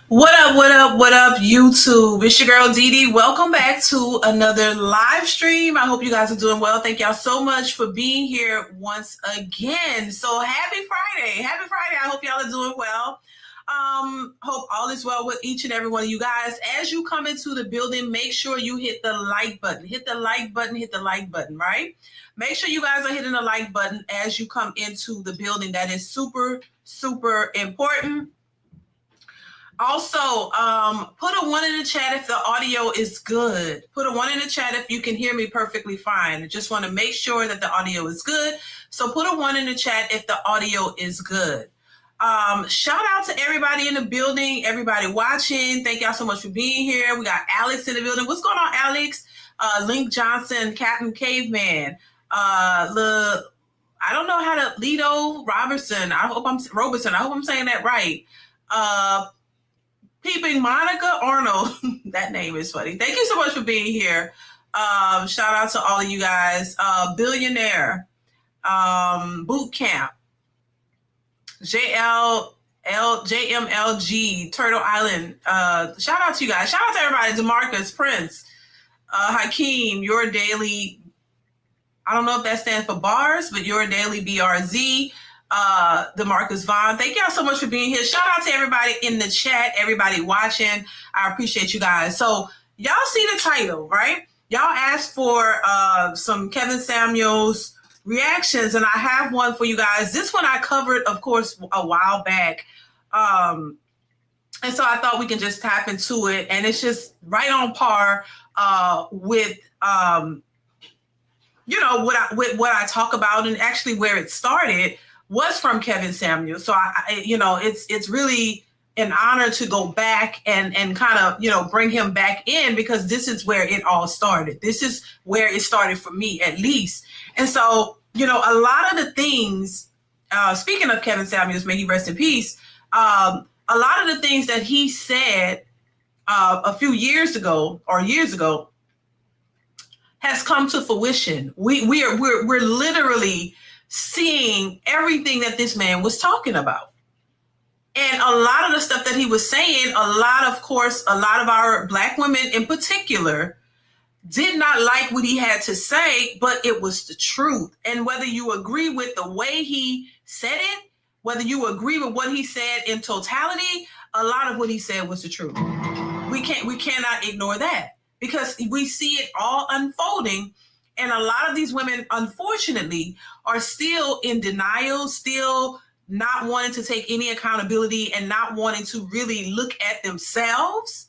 What up, what up, what up, YouTube? It's your girl DeeDee. Welcome back to another live stream. I hope you guys are doing well. Thank y'all so much for being here once again. So happy Friday. Happy Friday. I hope y'all are doing well. Hope all is well with each and every one of you guys. As you come into the building, make sure you hit the like button. Hit the like button, hit the like button, right? Make sure you guys are hitting the like button as you come into the building. That is super, super important. Also, put a 1 in the chat if the audio is good. Put a 1 in the chat if you can hear me perfectly fine. I just want to make sure that the audio is good. So put a 1 in the chat if the audio is good. Shout out to everybody in the building, everybody watching. Thank y'all so much for being here. We got Alex in the building. What's going on, Alex? Link Johnson, Captain Caveman. I don't know how to, Lido Robertson. I hope I'm saying that right. Peeping Monica Arnold. That name is funny. Thank you so much for being here. Shout out to all of you guys. Billionaire, Boot Camp, JMLG, Turtle Island. Shout out to you guys. Shout out to everybody. DeMarcus, Prince, Hakeem, Your Daily. I don't know if that stands for bars, but Your Daily BRZ. DeMarcus Vaughn. Thank y'all so much for being here. Shout out to everybody in the chat, everybody watching. I appreciate you guys. So y'all see the title, right? Y'all asked for some Kevin Samuels reactions, and I have one for you guys. This one I covered, of course, a while back. And so I thought we can just tap into it, and it's just right on par with what I talk about, and actually where it started was from Kevin Samuels. So it's really an honor to go back and kind of, bring him back in, because this is where it all started. This is where it started for me, at least. And so, a lot of the things, speaking of Kevin Samuels, may he rest in peace, a lot of the things that he said a few years ago has come to fruition. We're literally seeing everything that this man was talking about. And a lot of the stuff that he was saying, a lot of our Black women in particular did not like what he had to say, but it was the truth. And whether you agree with the way he said it, whether you agree with what he said in totality, a lot of what he said was the truth. We cannot ignore that, because we see it all unfolding. And a lot of these women, unfortunately, are still in denial, still not wanting to take any accountability, and not wanting to really look at themselves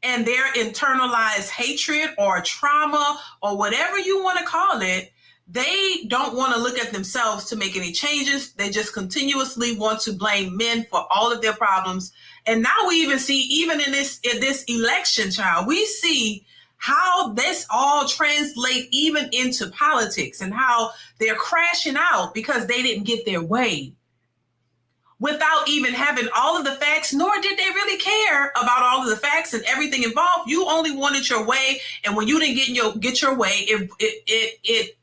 and their internalized hatred or trauma or whatever you want to call it. They don't want to look at themselves to make any changes. They just continuously want to blame men for all of their problems. And now we even see, even in this election, child, we see how this all translates even into politics, and how they're crashing out because they didn't get their way, without even having all of the facts, nor did they really care about all of the facts and everything involved. You only wanted your way, and when you didn't get your way, it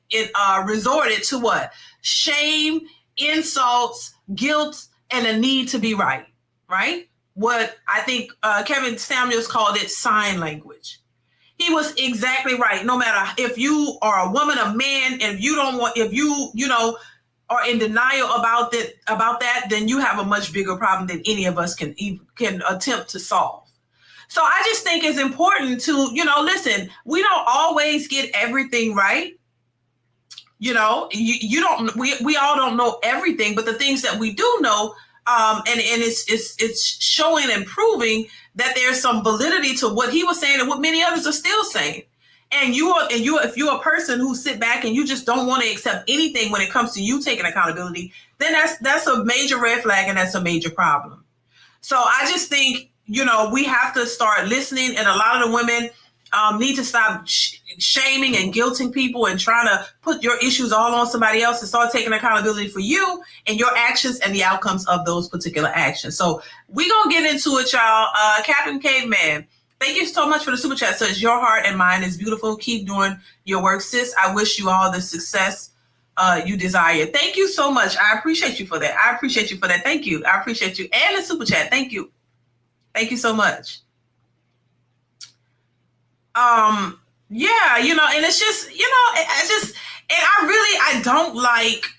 resorted to what? Shame, insults, guilt, and a need to be right, right? What I think Kevin Samuels called it sign language. He was exactly right. No matter if you are a woman, a man, and if you are in denial about that, then you have a much bigger problem than any of us can attempt to solve. So I just think it's important to, listen, we don't always get everything right. We all don't know everything, but the things that we do know, and it's showing and proving that there's some validity to what he was saying and what many others are still saying. And if you're a person who sit back and you just don't want to accept anything when it comes to you taking accountability, then that's a major red flag, and that's a major problem. So I just think, we have to start listening, and a lot of the women need to stop shaming and guilting people and trying to put your issues all on somebody else, and start taking accountability for you and your actions and the outcomes of those particular actions. So we're going to get into it, y'all. Captain Caveman, thank you so much for the super chat. So it's your heart and mine is beautiful. Keep doing your work, sis. I wish you all the success you desire. Thank you so much. I appreciate you for that. Thank you. I appreciate you. And the super chat. Thank you. Thank you so much. Yeah, you know, and it's just, you know, I don't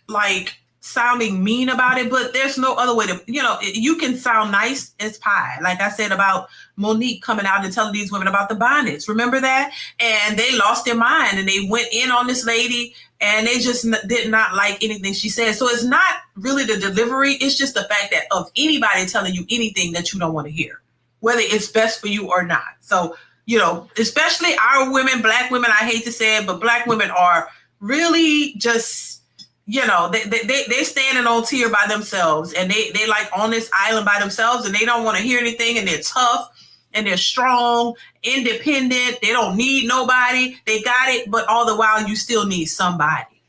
like sounding mean about it, but there's no other way to, you know, you can sound nice as pie. Like I said about Monique coming out and telling these women about the bonnets. Remember that? And they lost their mind and they went in on this lady and they just did not like anything she said. So it's not really the delivery. It's just the fact that of anybody telling you anything that you don't want to hear, whether it's best for you or not. So, you know, especially our women, Black women, I hate to say it, but Black women are really just, you know, they're standing on tier by themselves and they like on this island by themselves and they don't want to hear anything and they're tough and they're strong, independent. They don't need nobody. They got it. But all the while you still need somebody,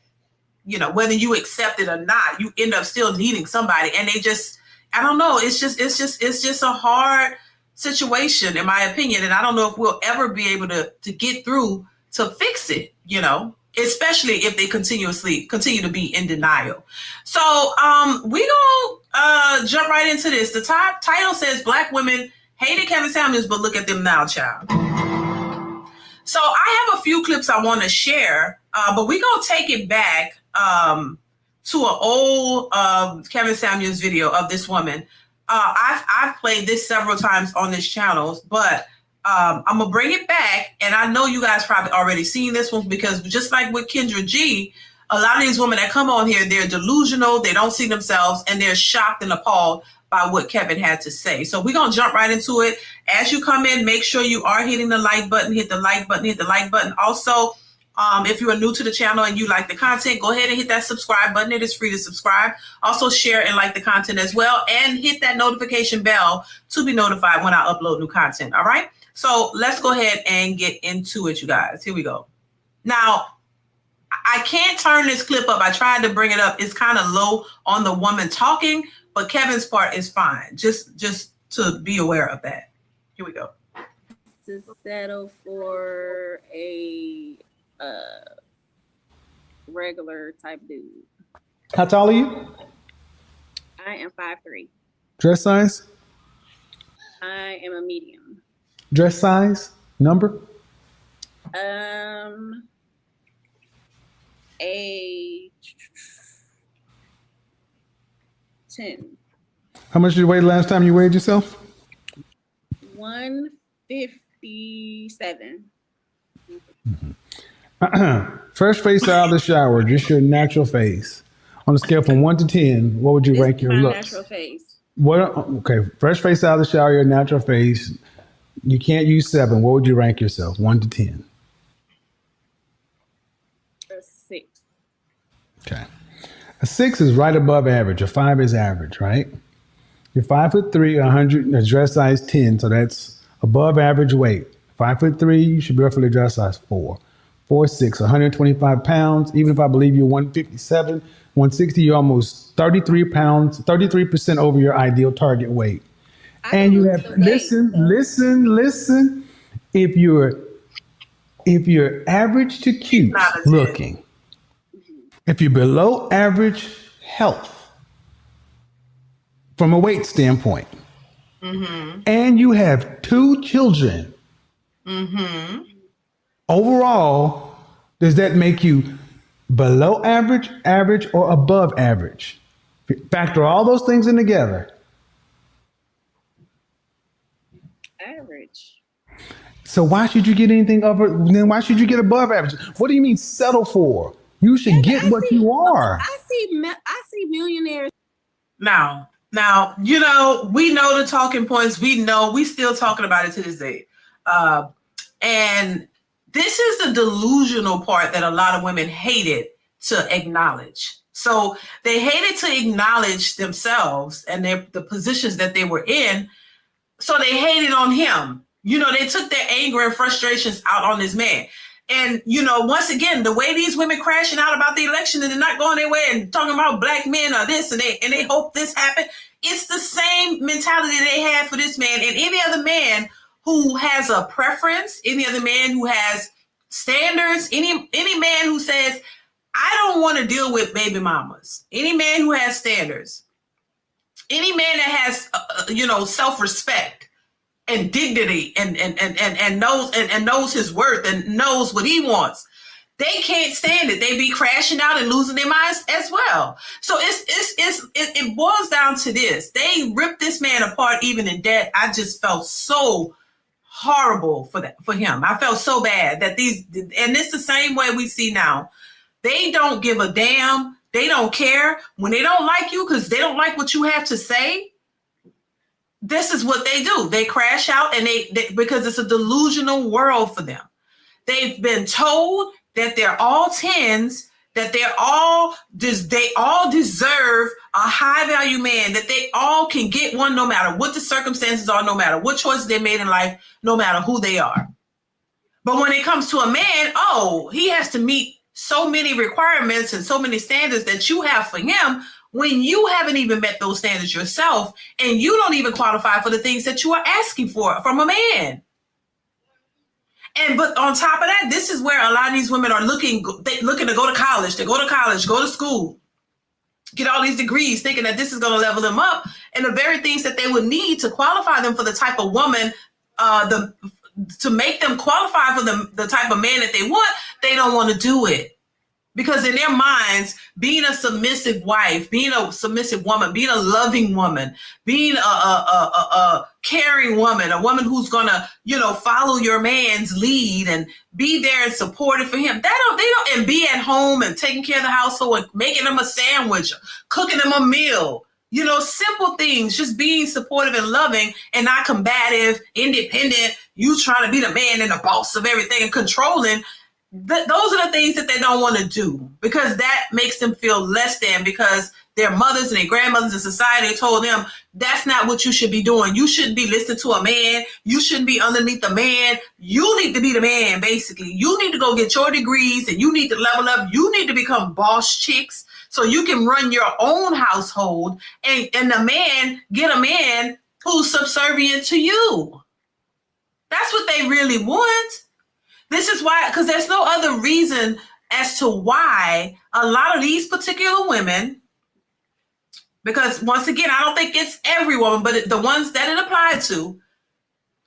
you know, whether you accept it or not, you end up still needing somebody. And they just, I don't know. It's just a hard situation, in my opinion, and I don't know if we'll ever be able to get through to fix it, you know, especially if they continue to be in denial. So we gonna jump right into this. The top title says Black women hated Kevin Samuels, but look at them now, child. So I have a few clips I want to share, but we gonna take it back to an old Kevin Samuels video of this woman. I've played this several times on this channel, but I'm gonna bring it back, and I know you guys probably already seen this one because just like with Kendra G, a lot of these women that come on here, they're delusional, they don't see themselves, and they're shocked and appalled by what Kevin had to say. So we're gonna jump right into it. As you come in, make sure you are hitting the like button, hit the like button. Also, if you are new to the channel and you like the content, go ahead and hit that subscribe button. It is free to subscribe. Also share and like the content as well, and hit that notification bell to be notified when I upload new content. All right. So let's go ahead and get into it, you guys. Here we go. Now, I can't turn this clip up. I tried to bring it up. It's kind of low on the woman talking, but Kevin's part is fine. Just to be aware of that. Here we go. To settle for a regular type dude. How tall are you? I am 5'3". Dress size? I am a medium. Dress size? Number? A 10. How much did you weigh last time you weighed yourself? 157. Fresh face out of the shower, just your natural face. On a scale from 1 to 10, what would you rank your looks? Natural face. Okay, fresh face out of the shower, your natural face. You can't use 7. What would you rank yourself? 1 to 10. A 6. Okay. A 6 is right above average. A 5 is average, right? You're 5'3", 100, dress size 10, so that's above average weight. 5'3", you should be roughly dress size 4. 4'6", 125 pounds. Even if I believe you're 157, 160, you're almost 33 pounds, 33% over your ideal target weight. And you have listen. If you're average to cute looking, if you're below average health from a weight standpoint, and you have 2 children, overall, does that make you below average, average, or above average? Factor all those things in together. Average. So why should you get anything over? Then why should you get above average? What do you mean settle for? You should get what you are. I see millionaires. Now, you know, we know the talking points. We still talking about it to this day. And this is the delusional part that a lot of women hated to acknowledge. So they hated to acknowledge themselves and the positions that they were in. So they hated on him. You know, they took their anger and frustrations out on this man. And, you know, once again, the way these women crashing out about the election and they're not going their way and talking about black men or this and they hope this happened. It's the same mentality they had for this man and any other man who has a preference, any other man who has standards, any man who says, I don't want to deal with baby mamas, any man who has standards, any man that has, self-respect, and dignity and knows his worth and knows what he wants. They can't stand it. They be crashing out and losing their minds as well. So it boils down to this. They ripped this man apart even in debt. I just felt so horrible for him. I felt so bad that and it's the same way we see now. They don't give a damn. They don't care. When they don't like you because they don't like what you have to say, this is what they do. They crash out and they because it's a delusional world for them. They've been told that they're all 10s, that they all deserve a high value man, that they all can get one no matter what the circumstances are, no matter what choices they made in life, no matter who they are. But when it comes to a man, he has to meet so many requirements and so many standards that you have for him when you haven't even met those standards yourself and you don't even qualify for the things that you are asking for from a man. But on top of that, this is where a lot of these women are looking to go to college. They go to school, get all these degrees, thinking that this is going to level them up. And the very things that they would need to qualify them for the type of woman, to make them qualify for the type of man that they want, they don't want to do it. Because in their minds, being a submissive wife, being a submissive woman, being a loving woman, being a caring woman, a woman who's gonna, follow your man's lead and be there and supportive for him. They don't, and be at home and taking care of the household and making them a sandwich, cooking them a meal. Simple things, just being supportive and loving and not combative, independent. You trying to be the man and the boss of everything and controlling. Those are the things that they don't want to do because that makes them feel less than, because their mothers and their grandmothers in society told them that's not what you should be doing. You shouldn't be listening to a man. You shouldn't be underneath the man. You need to be the man, basically. You need to go get your degrees and you need to level up. You need to become boss chicks so you can run your own household and get a man who's subservient to you. That's what they really want. This is why, because there's no other reason as to why a lot of these particular women, because once again, I don't think it's every woman, but the ones that it applied to,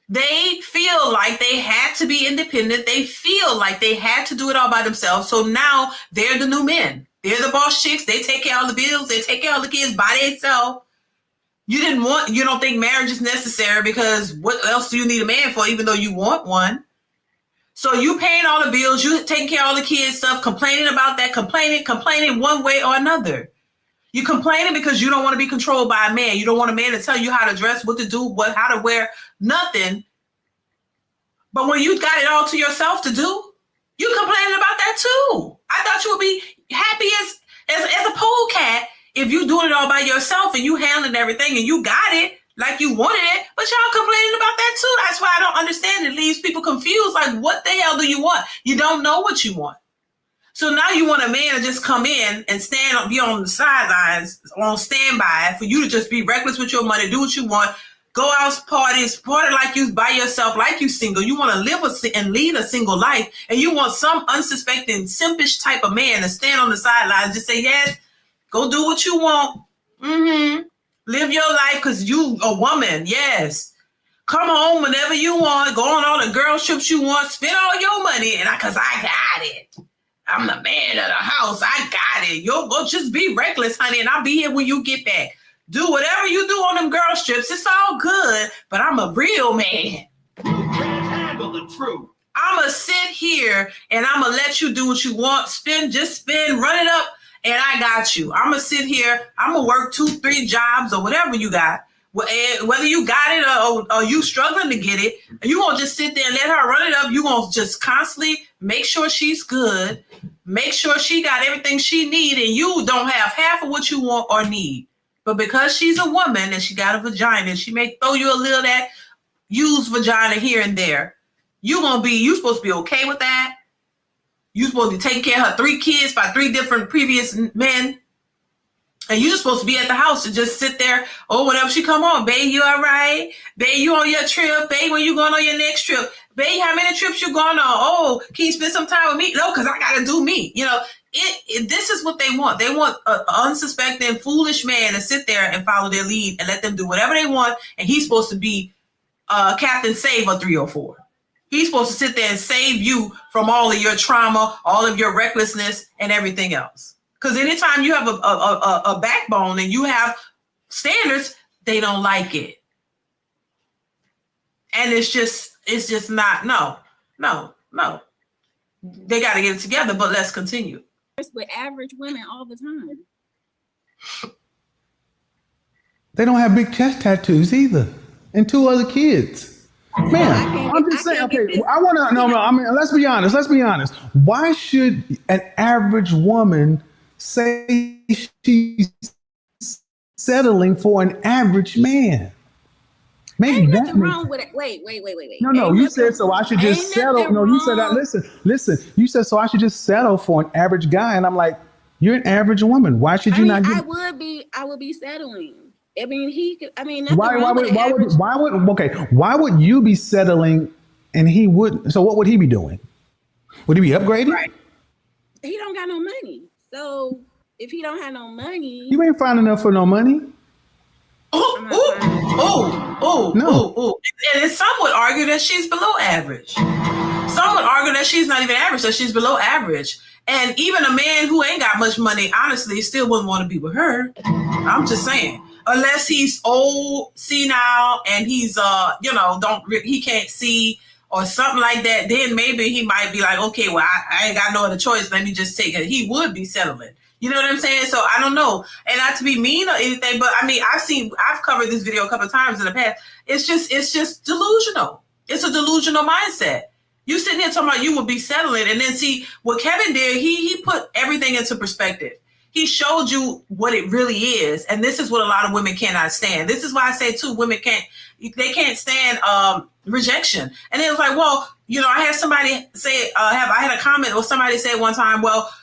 they feel like they had to be independent. They feel like they had to do it all by themselves. So now they're the new men. They're the boss chicks. They take care of all the bills. They take care of all the kids by themselves. You don't think marriage is necessary because what else do you need a man for, even though you want one? So you paying all the bills, you taking care of all the kids stuff, complaining about that, complaining one way or another. You complaining because you don't want to be controlled by a man. You don't want a man to tell you how to dress, what to do, how to wear, nothing. But when you got it all to yourself to do, you complaining about that too. I thought you would be happy as a polecat if you doing it all by yourself and you handling everything and you got it like you wanted it, but y'all complaining about that too. That's why I don't understand. It leaves people confused. Like, what the hell do you want? You don't know what you want. So now you want a man to just come in and be on the sidelines, on standby for you to just be reckless with your money, do what you want, go out party like you by yourself, like you single. You want to live and lead a single life, and you want some unsuspecting, simpish type of man to stand on the sidelines, just say, yes, go do what you want. Live your life because you a woman, yes. Come home whenever you want, go on all the girl trips you want, spend all your money, and because I got it. I'm the man of the house. I got it. You'll go just be reckless, honey, and I'll be here when you get back. Do whatever you do on them girl strips. It's all good, but I'm a real man. You can't handle the truth. I'm going to sit here and I'm going to let you do what you want. Spend, run it up, and I got you. I'm going to sit here. I'm going to work 2-3 jobs or whatever you got. Whether you got it or you struggling to get it, you won't just sit there and let her run it up. You won't just constantly make sure she's good, make sure she got everything she need, and you don't have half of what you want or need. But because she's a woman and she got a vagina, she may throw you a little that used vagina here and there. You supposed to be okay with that. You supposed to be taking care of her 3 kids by 3 different previous men. And you're supposed to be at the house and just sit there. Oh, whenever she come on, babe, you all right? Babe, you on your trip? Babe, when you going on your next trip? Babe, how many trips you going on? Oh, can you spend some time with me? No, because I got to do me. This is what they want. They want an unsuspecting, foolish man to sit there and follow their lead and let them do whatever they want. And he's supposed to be Captain Save a 304. He's supposed to sit there and save you from all of your trauma, all of your recklessness, and everything else. Because anytime you have a backbone and you have standards, they don't like it. And it's just not, no. They got to get it together, but let's continue. With average women all the time. They don't have big chest tattoos either. And 2 other kids. Man, I'm just saying, okay, I want to, no, I mean, let's be honest. Why should an average woman say she's settling for an average man? Maybe ain't that nothing wrong with it. Wait. No, you said so I should just settle. No, you said that. Listen. You said so I should just settle for an average guy, and I'm like, you're an average woman. Why should you not? I would be settling. I mean, he could. I mean, why would you be settling and he wouldn't? So what would he be doing? Would he be upgrading? Right. He don't got no money. So if he don't have no money, you ain't fine enough for no money. No. And some would argue that she's below average. Some would argue that she's not even average, that she's below average. And even a man who ain't got much money, honestly, still wouldn't want to be with her. I'm just saying. Unless he's old, senile, and he's he can't see or something like that, then maybe he might be like, okay, well, I ain't got no other choice. Let me just take it. He would be settling. You know what I'm saying? So I don't know. And not to be mean or anything, but I mean, I've covered this video a couple of times in the past. It's just delusional. It's a delusional mindset. You sitting here talking about you would be settling, and then see what Kevin did. He put everything into perspective. He showed you what it really is. And this is what a lot of women cannot stand. This is why I say too, women can't stand rejection. And it was like, well, I had somebody say, I had a comment or somebody said one time, well,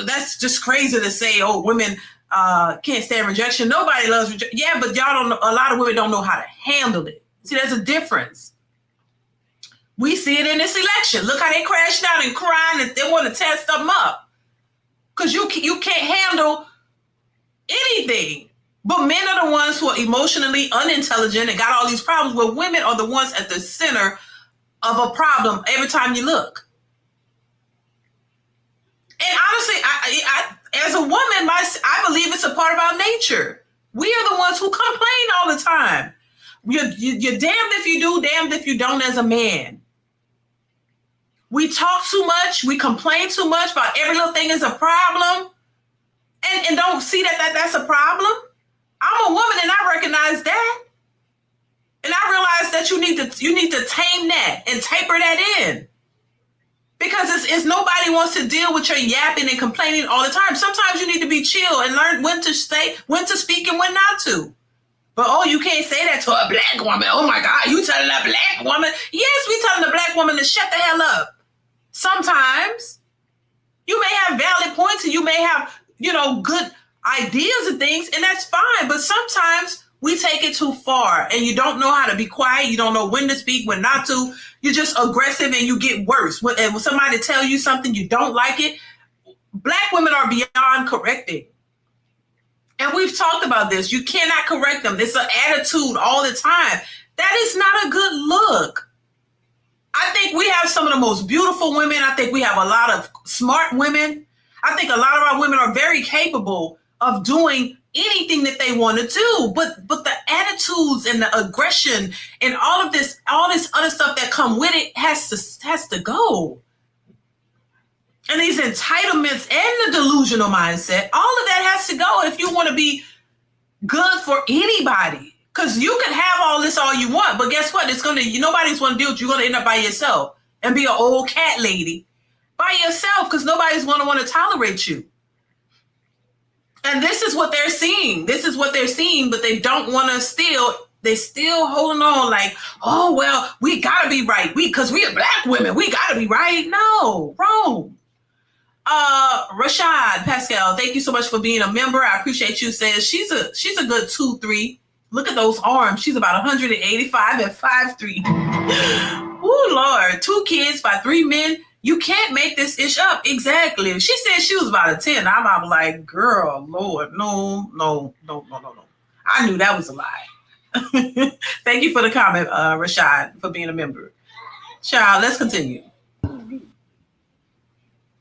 that's just crazy to say, oh, women can't stand rejection. Nobody loves rejection. Yeah, but y'all don't know, a lot of women don't know how to handle it. See, there's a difference. We see it in this election. Look how they crashed out and crying and they want to tear stuff up. Because you can't handle anything. But men are the ones who are emotionally unintelligent and got all these problems, where women are the ones at the center of a problem every time you look. And honestly, I as a woman, I believe it's a part of our nature. We are the ones who complain all the time. You're damned if you do, damned if you don't as a man. We talk too much. We complain too much about every little thing is a problem. And don't see that's a problem. I'm a woman and I recognize that. And I realize that you need to tame that and taper that in. Because it's nobody wants to deal with your yapping and complaining all the time. Sometimes you need to be chill and learn when to speak and when not to. But you can't say that to a black woman. Oh my God, you telling a black woman? Yes, we telling the black woman to shut the hell up. Sometimes you may have valid points and you may have, good ideas and things, and that's fine. But sometimes we take it too far and you don't know how to be quiet. You don't know when to speak, when not to. You're just aggressive and you get worse. When somebody tell you something, you don't like it. Black women are beyond correcting. And we've talked about this. You cannot correct them. It's an attitude all the time. That is not a good look. I think we have some of the most beautiful women. I think we have a lot of smart women. I think a lot of our women are very capable of doing anything that they want to do. But the attitudes and the aggression and all this other stuff that come with it has to go. And these entitlements and the delusional mindset, all of that has to go if you want to be good for anybody. Because you can have all this all you want, but guess what? Nobody's going to deal with you. You're going to end up by yourself and be an old cat lady by yourself because nobody's going to want to tolerate you. And this is what they're seeing. But they don't want to they still holding on like, oh, well, we got to be right. Because we are black women. We got to be right. No, wrong. Rashad Pascal, thank you so much for being a member. I appreciate you. Says she's a good 2'3". Look at those arms. She's about 185 at 5'3". Oh Lord, 2 kids by 3 men. You can't make this ish up. Exactly. If she said she was about a 10, I'm like, girl, Lord, no. I knew that was a lie. Thank you for the comment, Rashad, for being a member. Child, let's continue.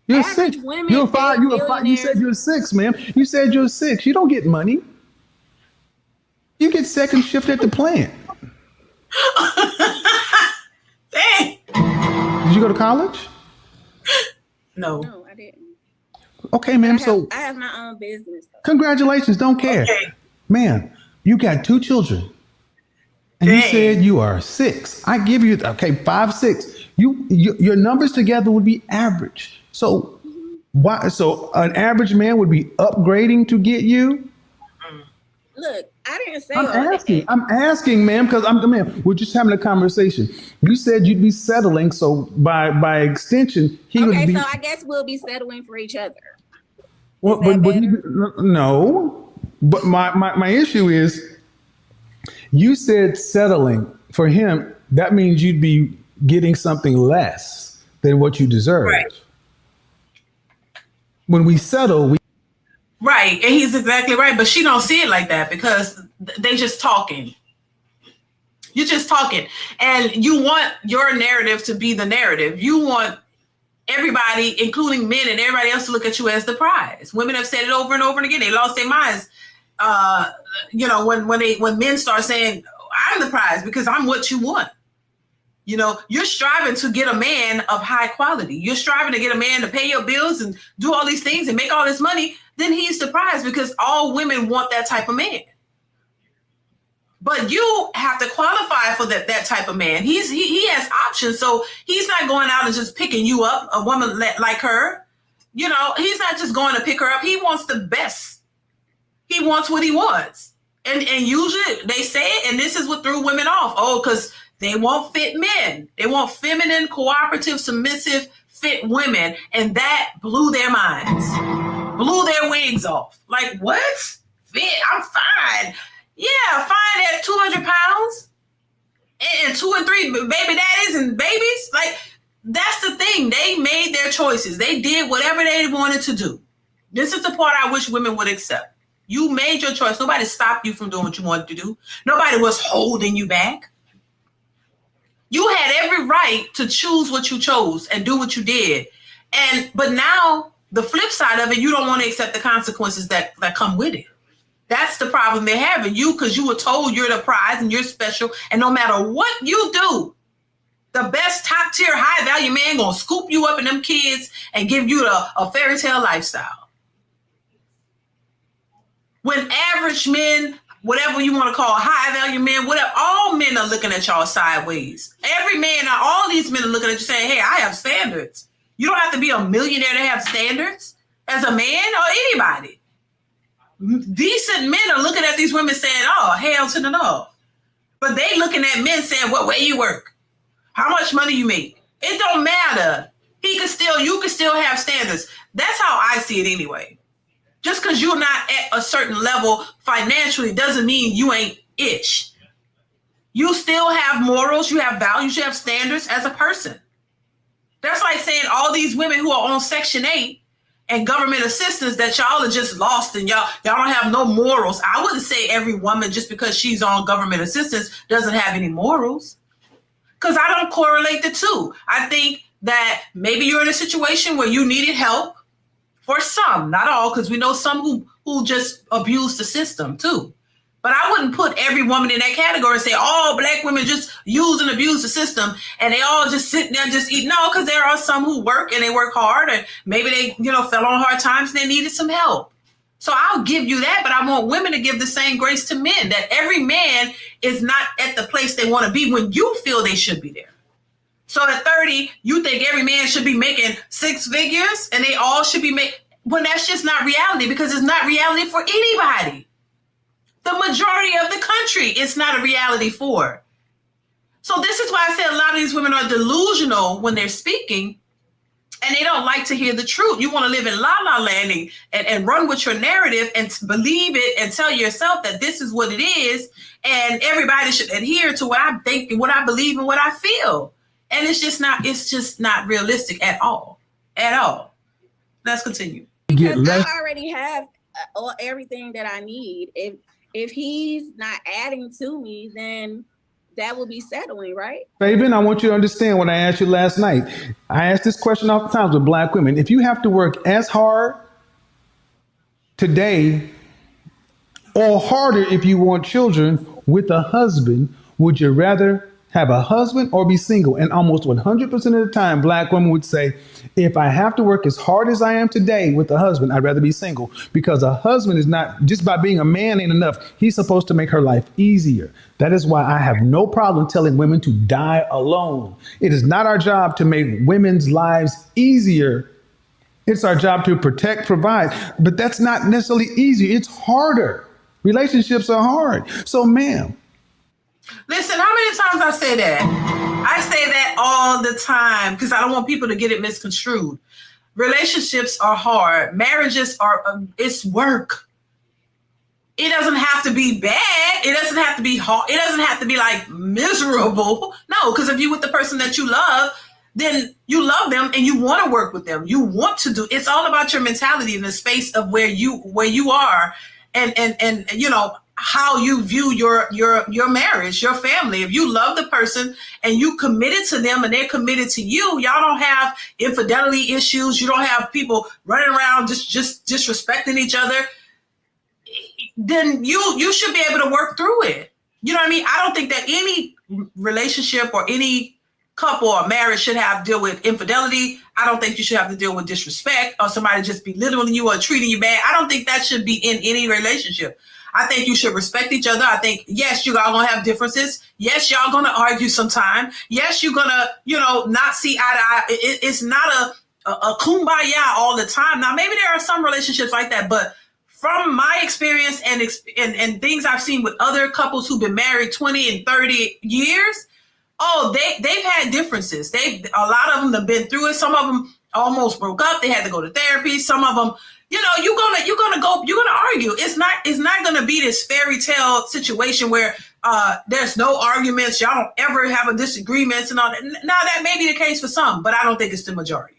You're Average 6. women You're 5. date You're 5. You said millionaires. you're 6, ma'am. You said you're 6. You don't get money. You get second shift at the plant. Dang. Did you go to college? No. No, I didn't. Okay, ma'am. I have my own business. Congratulations. Don't care. Okay. Ma'am, you got 2 children. And you Dang. said you are 6. I give you, 5, 6. Your numbers together would be average. So why? So an average man would be upgrading to get you? Look, I didn't say I'm all that. asking. I'm asking, ma'am, because we're just having a conversation. You said you'd be settling, so by extension, he would Okay, be. so I guess we'll be settling for each other. Well, no. But my issue is, you said settling for him. That means you'd be getting something less than what you deserve. Right. When we settle, Right, and he's exactly right, but she don't see it like that because they just talking. You're just talking, and you want your narrative to be the narrative. You want everybody, including men and everybody else, to look at you as the prize. Women have said it over and over and again. They lost their minds. When men start saying, "I'm the prize because I'm what you want." You're striving to get a man of high quality. You're striving to get a man to pay your bills and do all these things and make all this money. Then he's the prize because all women want that type of man. But you have to qualify for that type of man. He has options, so he's not going out and just picking you up, a woman like her. He's not just going to pick her up. He wants the best. He wants what he wants. And usually they say it, and this is what threw women off. Oh, because they want fit men. They want feminine, cooperative, submissive, fit women. And that blew their minds, blew their wigs off. Like, what? Fit? I'm fine. Yeah, fine at 200 pounds and 2 and 3 baby daddies and babies. Like, that's the thing. They made their choices. They did whatever they wanted to do. This is the part I wish women would accept. You made your choice. Nobody stopped you from doing what you wanted to do. Nobody was holding you back. You had every right to choose what you chose and do what you did. But now the flip side of it, you don't want to accept the consequences that come with it. That's the problem they're having. Because you were told you're the prize and you're special. And no matter what you do, the best top tier high value man gonna scoop you up in them kids and give you a fairy tale lifestyle. When average men, whatever you want to call high value men, whatever, all men are looking at y'all sideways. Every man, all these men are looking at you saying, hey, I have standards. You don't have to be a millionaire to have standards as a man or anybody. Decent men are looking at these women saying, oh, hell to the no. But they looking at men saying, well, where you work? How much money you make? It don't matter. You can still have standards. That's how I see it anyway. Just because you're not at a certain level financially doesn't mean you ain't ish. You still have morals, you have values, you have standards as a person. That's like saying all these women who are on Section 8 and government assistance that y'all are just lost and y'all don't have no morals. I wouldn't say every woman just because she's on government assistance doesn't have any morals. Because I don't correlate the two. I think that maybe you're in a situation where you needed help. For some, not all, because we know some who just abuse the system too. But I wouldn't put every woman in that category and say all black women just use and abuse the system and they all just sit there and just eat. No, because there are some who work and they work hard and maybe they fell on hard times and they needed some help. So I'll give you that, but I want women to give the same grace to men, that every man is not at the place they want to be when you feel they should be there. So at 30, you think every man should be making 6 figures and they all should be making, when that's just not reality, because it's not reality for anybody. The majority of the country, it's not a reality for. So this is why I say a lot of these women are delusional when they're speaking and they don't like to hear the truth. You want to live in la-la land and run with your narrative and believe it and tell yourself that this is what it is and everybody should adhere to what I think and what I believe and what I feel. And it's just not realistic at all. At all. Let's continue. Because I already have everything that I need. if he's not adding to me, then that will be settling, right? Fabian, I want you to understand what I asked you last night. I asked this question oftentimes with black women. If you have to work as hard today or harder if you want children with a husband, would you rather have a husband or be single? And almost 100% of the time, black women would say, if I have to work as hard as I am today with a husband, I'd rather be single, because a husband is not, just by being a man ain't enough. He's supposed to make her life easier. That is why I have no problem telling women to die alone. It is not our job to make women's lives easier. It's our job to protect, provide, but that's not necessarily easy. It's harder. Relationships are hard. So, ma'am, listen, how many times I say that? I say that all the time because I don't want people to get it misconstrued. Relationships are hard. Marriages are, it's work. It doesn't have to be bad. It doesn't have to be hard. It doesn't have to be like miserable. No, because if you're with the person that you love, then you love them and you want to work with them. You want to do, it's all about your mentality in the space of where you are and you know, how you view your marriage, your family. If you love the person and you committed to them and they're committed to you, y'all don't have infidelity issues. You don't have people running around just disrespecting each other. Then you should be able to work through it. You know what I mean? I don't think that any relationship or any couple or marriage should have to deal with infidelity. I don't think you should have to deal with disrespect or somebody just belittling you or treating you bad. I don't think that should be in any relationship. I think you should respect each other. I think, yes, you all gonna have differences. Yes, y'all gonna argue sometime. Yes, you're gonna, you know, not see eye to eye. It's not a kumbaya all the time. Now, maybe there are some relationships like that, but from my experience and things I've seen with other couples who've been married 20 and 30 years, they've had differences. A lot of them have been through it. Some of them almost broke up. They had to go to therapy. Some of them, you know, you're gonna argue. It's not gonna be this fairy tale situation where there's no arguments. Y'all don't ever have a disagreements and all that. Now that may be the case for some, but I don't think it's the majority.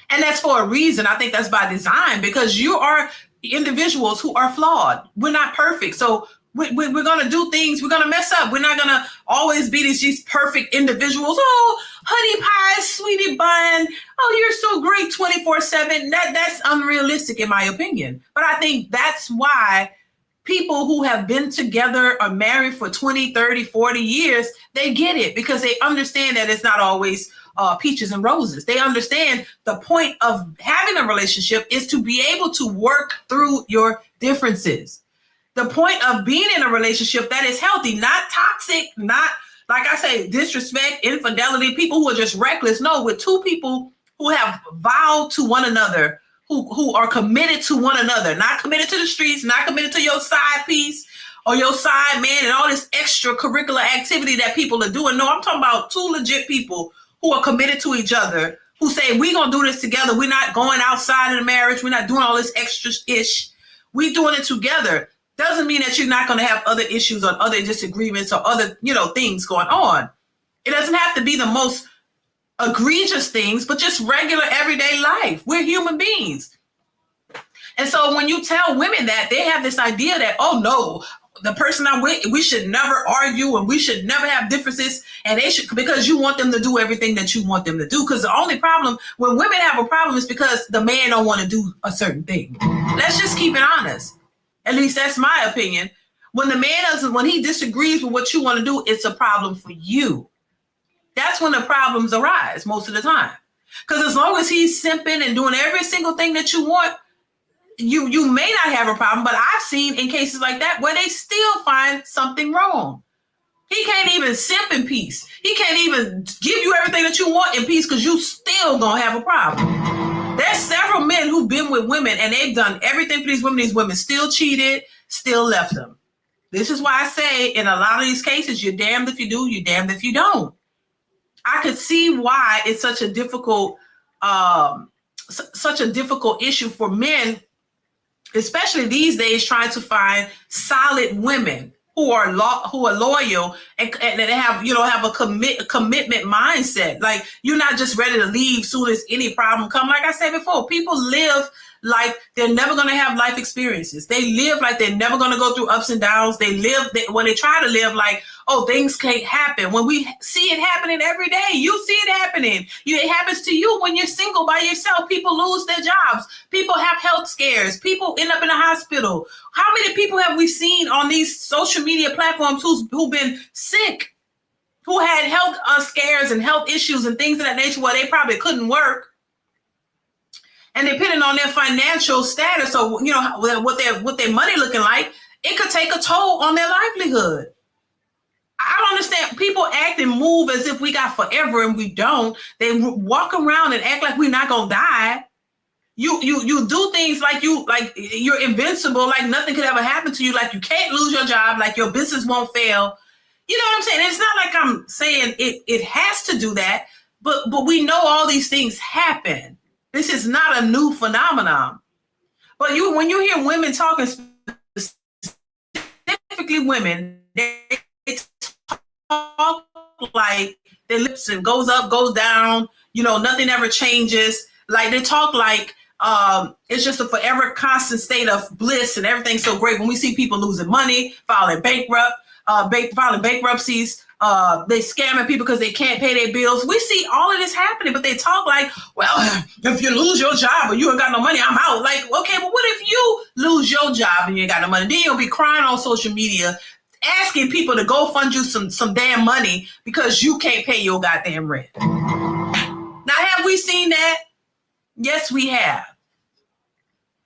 And that's for a reason. I think that's by design, because you are individuals who are flawed. We're not perfect. So we're going to do things. We're going to mess up. We're not going to always be these perfect individuals. Oh, honey pie, sweetie bun. Oh, you're so great 24/7. That's unrealistic in my opinion. But I think that's why people who have been together or married for 20, 30, 40 years, they get it, because they understand that it's not always peaches and roses. They understand the point of having a relationship is to be able to work through your differences. The point of being in a relationship that is healthy, not toxic, not, like I say, disrespect, infidelity, people who are just reckless. No, with two people who have vowed to one another, who are committed to one another, not committed to the streets, not committed to your side piece or your side man and all this extracurricular activity that people are doing. No, I'm talking about two legit people who are committed to each other, who say, we're going to do this together. We're not going outside of the marriage. We're not doing all this extra ish. We're doing it together. Doesn't mean that you're not going to have other issues or other disagreements or other, you know, things going on. It doesn't have to be the most egregious things, but just regular everyday life. We're human beings. And so when you tell women that, they have this idea that, oh no, the person I'm with, we should never argue and we should never have differences, and they should, because you want them to do everything that you want them to do. Because the only problem when women have a problem is because the man don't want to do a certain thing. Let's just keep it honest. At least that's my opinion. When the man doesn't, when he disagrees with what you want to do, it's a problem for you. That's when the problems arise most of the time. Because as long as he's simping and doing every single thing that you want, you may not have a problem, but I've seen in cases like that where they still find something wrong. He can't even simp in peace. He can't even give you everything that you want in peace, because you still gonna have a problem. There's several men who've been with women and they've done everything for these women. These women still cheated, still left them. This is why I say in a lot of these cases, you're damned if you do, you're damned if you don't. I could see why it's such a difficult issue for men, especially these days, trying to find solid women who are loyal and have a commitment mindset. Like, you're not just ready to leave soon as any problem come. Like I said before, people live like they're never going to have life experiences. They live like they're never going to go through ups and downs. When they try to live like, oh, things can't happen. When we see it happening every day, you see it happening. It happens to you when you're single by yourself. People lose their jobs. People have health scares. People end up in a hospital. How many people have we seen on these social media platforms who've been sick, who had health scares and health issues and things of that nature where they probably couldn't work? And depending on their financial status or what their money looking like, it could take a toll on their livelihood. I don't understand. People act and move as if we got forever and we don't. They walk around and act like we're not gonna die. You do things like you're invincible, like nothing could ever happen to you, like you can't lose your job, like your business won't fail. You know what I'm saying? It's not like I'm saying it has to do that, but we know all these things happen. This is not a new phenomenon. But when you hear women talking, specifically women, they talk like their lips and goes up, goes down, nothing ever changes. Like they talk like it's just a forever constant state of bliss and everything's so great. When we see people losing money, filing bankruptcies, they scamming people because they can't pay their bills. We see all of this happening, but they talk like, well, if you lose your job or you ain't got no money, I'm out. Like, okay, but what if you lose your job and you ain't got no money? Then you'll be crying on social media, asking people to go fund you some damn money because you can't pay your goddamn rent. Now, have we seen that? Yes, we have.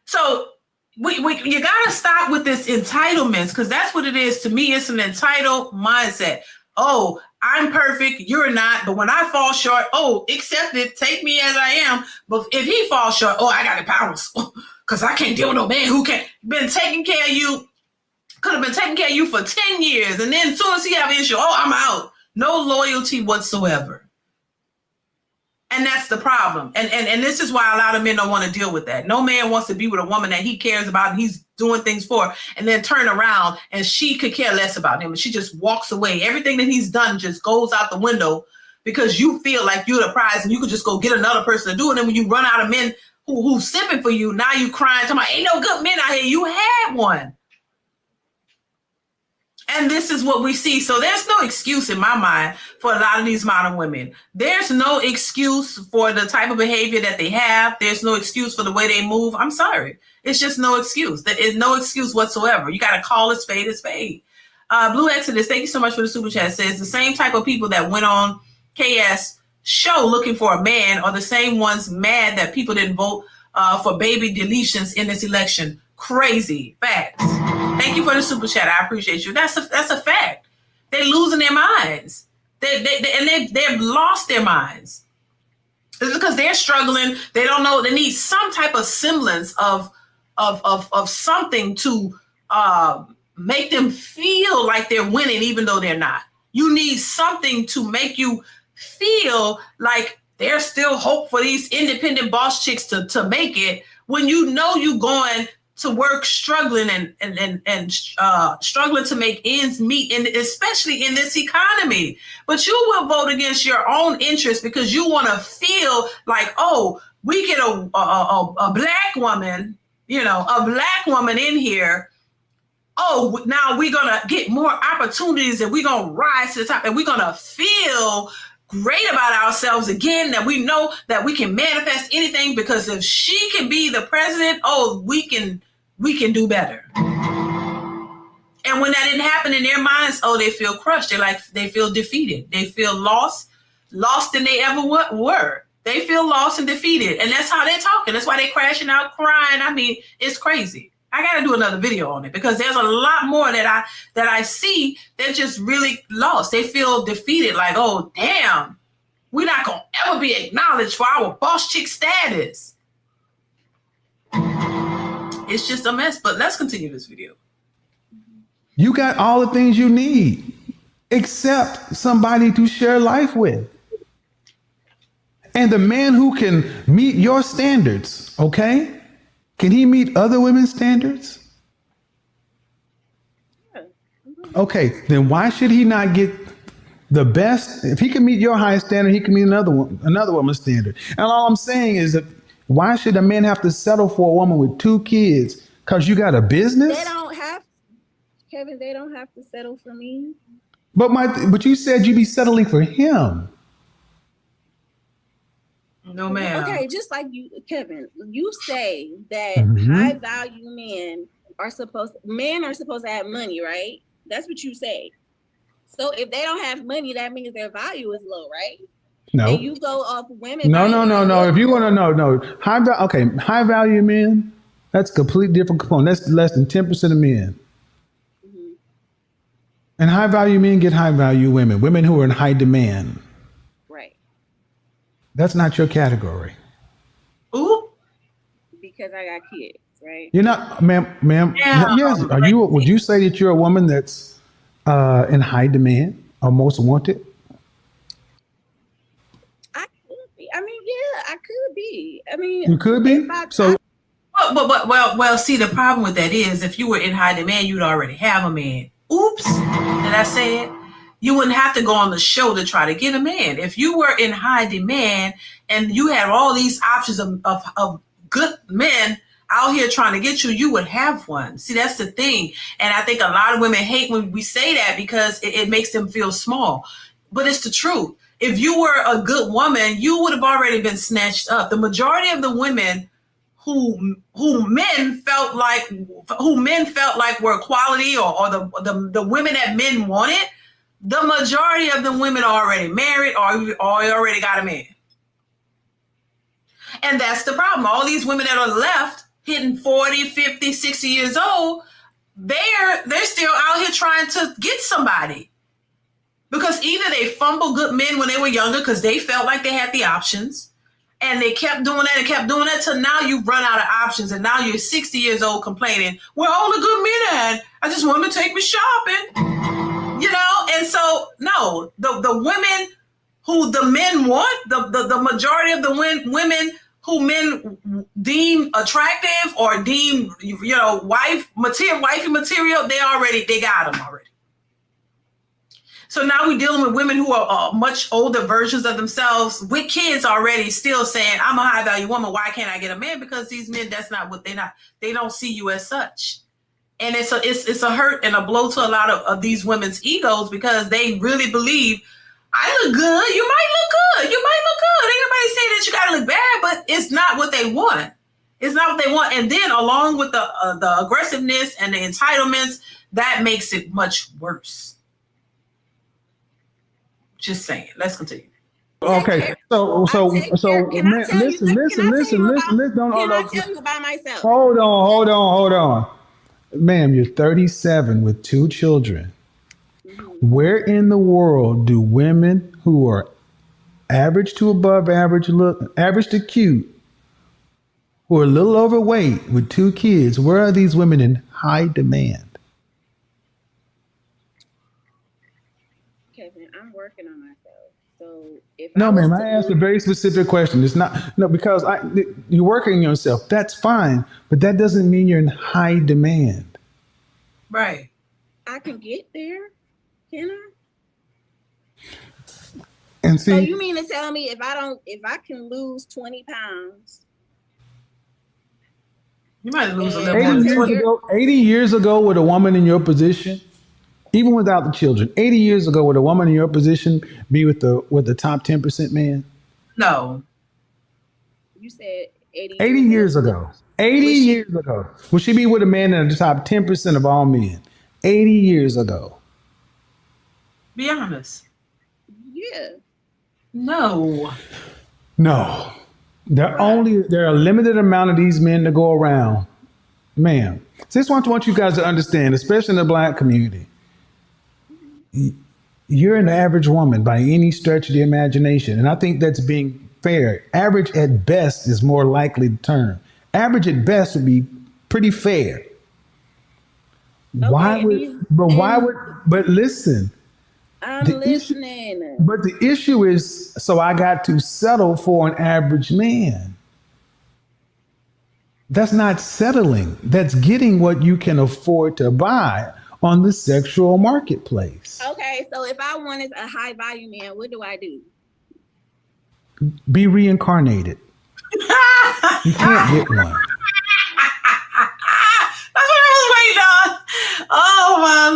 So you got to stop with this entitlements, because that's what it is. To me, it's an entitled mindset. Oh, I'm perfect. You're not. But when I fall short, oh, accept it. Take me as I am. But if he falls short, oh, I got the powers because I can't deal with no man who can't been taking care of you. Could have been taking care of you for 10 years. And then as soon as he have an issue, oh, I'm out. No loyalty whatsoever. And that's the problem. And this is why a lot of men don't want to deal with that. No man wants to be with a woman that he cares about and he's doing things for, and then turn around and she could care less about him. And she just walks away. Everything that he's done just goes out the window because you feel like you're the prize and you could just go get another person to do it. And when you run out of men who's simping for you, now you crying, talking about, ain't no good men out here. You had one. And this is what we see. So there's no excuse in my mind for a lot of these modern women. There's no excuse for the type of behavior that they have. There's no excuse for the way they move. I'm sorry. It's just no excuse. There is no excuse whatsoever. You got to call a spade a spade. Blue Exodus, thank you so much for the super chat. Says the same type of people that went on KS show looking for a man are the same ones mad that people didn't vote for baby deletions in this election. Crazy facts. Thank you for the super chat. I appreciate you. That's a fact. They're losing their minds. They've lost their minds. It's because they're struggling. They don't know. They need some type of semblance of something to make them feel like they're winning, even though they're not. You need something to make you feel like there's still hope for these independent boss chicks to make it, when you know you going to work struggling and struggling to make ends meet, and especially in this economy. But you will vote against your own interests because you want to feel like, oh, we get a black woman, a black woman in here. Oh, now we're going to get more opportunities and we're going to rise to the top and we're going to feel great about ourselves again, that we know that we can manifest anything because if she can be the president, oh, we can do better. And when that didn't happen in their minds, oh, they feel crushed. They feel defeated. They feel lost than they ever were. They feel lost and defeated. And that's how they're talking. That's why they're crashing out, crying. I mean, it's crazy. I got to do another video on it because there's a lot more that I see. They're just really lost. They feel defeated. Like, oh, damn, we're not going to ever be acknowledged for our boss chick status. It's just a mess, but let's continue this video. You got all the things you need except somebody to share life with. And the man who can meet your standards, okay? Can he meet other women's standards? Okay, then why should he not get the best? If he can meet your high standard, he can meet another woman's standard. And all I'm saying is that Why should a man have to settle for a woman with 2 kids? Because you got a business? They don't have, Kevin, they don't have to settle for me. But you said you'd be settling for him. No, ma'am. Okay, just like you, Kevin, you say that Mhm. high value men are supposed to have money, right? That's what you say. So if they don't have money, that means their value is low, right? No. And you go off women. No, by no, no, their no. look. If you want to know, no. High value men, that's a completely different component. That's less than 10% of men. Mhm. And high value men get high value women, women who are in high demand. Right. That's not your category. Ooh. Because I got kids, right? You're not, ma'am. Yeah. Yes, are you? Would you say that you're a woman that's in high demand or most wanted? I could be. I mean, yeah, I could be. I mean, You could if be. I So Well. See, the problem with that is, if you were in high demand, you'd already have a man. Oops, did I say it? You wouldn't have to go on the show to try to get a man. If you were in high demand and you had all these options of good men out here trying to get you, you would have one. See, that's the thing. And I think a lot of women hate when we say that because it makes them feel small. But it's the truth. If you were a good woman, you would have already been snatched up. The majority of the women who men felt like were quality, or the women that men wanted, the majority of the women are already married or already got a man. And that's the problem. All these women that are left hitting 40, 50, 60 years old, they're still out here trying to get somebody. Because either they fumbled good men when they were younger because they felt like they had the options, and they kept doing that and kept doing that till now you've run out of options, and now you're 60 years old complaining, well, all the good men had, I just want them to take me shopping. And so, no, the women who the men want, the majority of the women who men deem attractive or deem, wifey material, they got them already. So now we're dealing with women who are much older versions of themselves with kids already, still saying, I'm a high value woman. Why can't I get a man? Because these men, that's not what they don't see you as such. And it's a hurt and a blow to a lot of these women's egos, because they really believe, I look good. You might look good. Ain't nobody saying that you got to look bad, but it's not what they want. It's not what they want. And then along with the aggressiveness and the entitlements, that makes it much worse. Just saying. Let's continue. okay, so man, listen. Can I tell you about myself? Hold on. Ma'am, you're 37 with 2 children. Mm-hmm. Where in the world do women who are average to above average, average to cute, who are a little overweight with 2 kids, where are these women in high demand? Kevin, I'm working on myself. So if No, ma'am, I asked a look, very specific question. It's not, no, because you're working on yourself. That's fine, but that doesn't mean you're in high demand. Right. I can get there, can I? And see, So you mean to tell me if I can lose 20 pounds? You might lose a little 80 more. years ago, 80 years ago, with a woman in your position, even without the children, 80 years ago, would a woman in your position be with the top 10% man? No. You said 80 years ago. 80 years ago. Would she be with a man in the top 10% of all men? 80 years ago. Be honest. Yeah. No. No. There are a limited amount of these men to go around. Ma'am. So this is what I want you guys to understand, especially in the Black community. You're an average woman by any stretch of the imagination. And I think that's being fair. Average at best is more likely the term. Average at best would be pretty fair. Okay, But listen. I'm listening. But the issue is, so I got to settle for an average man. That's not settling. That's getting what you can afford to buy on the sexual marketplace. Okay, so if I wanted a high value man, what do I do? Be reincarnated. You can't get one. That's what I was waiting on. Oh my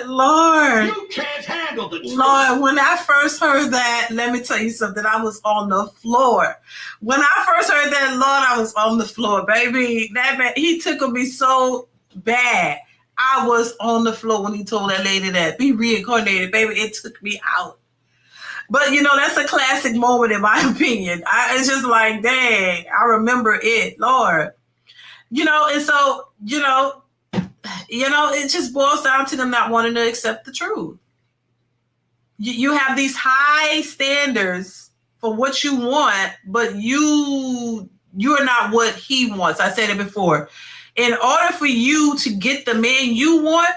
Lord. You can't handle the truth. Lord, when I first heard that, let me tell you something. I was on the floor. When I first heard that, Lord, I was on the floor, baby. That man, he tickled me so bad. I was on the floor when he told that lady that be reincarnated, baby. It took me out. But that's a classic moment in my opinion. It's just like, dang, I remember it, Lord. And so, it just boils down to them not wanting to accept the truth. You have these high standards for what you want, but you're not what he wants. I said it before. In order for you to get the man you want,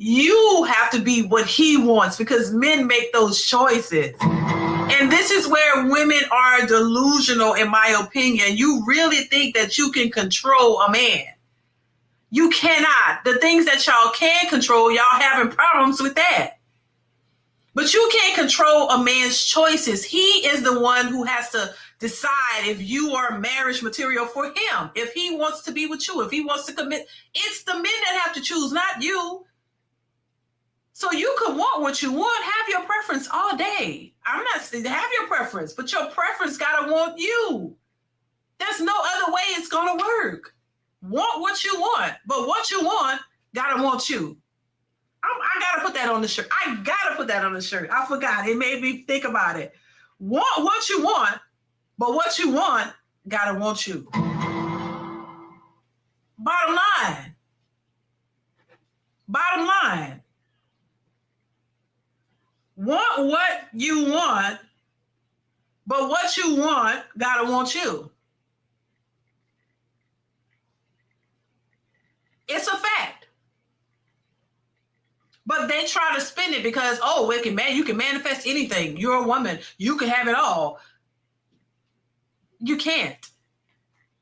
you have to be what he wants, because men make those choices. And this is where women are delusional, in my opinion. You really think that you can control a man. You cannot. The things that y'all can control, y'all having problems with that. But you can't control a man's choices. He is the one who has to decide if you are marriage material for him, if he wants to be with you, if he wants to commit. It's the men that have to choose, not you. So you could want what you want, have your preference all day. I'm not saying have your preference, but your preference gotta want you. There's no other way it's gonna work. Want what you want, but what you want gotta want you. I gotta put that on the shirt. I gotta put that on the shirt. I forgot. It made me think about it. Want what you want, but what you want gotta want you. Bottom line. Bottom line. Want what you want, but what you want gotta want you. It's a fact. But they try to spin it because, you can manifest anything. You're a woman. You can have it all. You can't.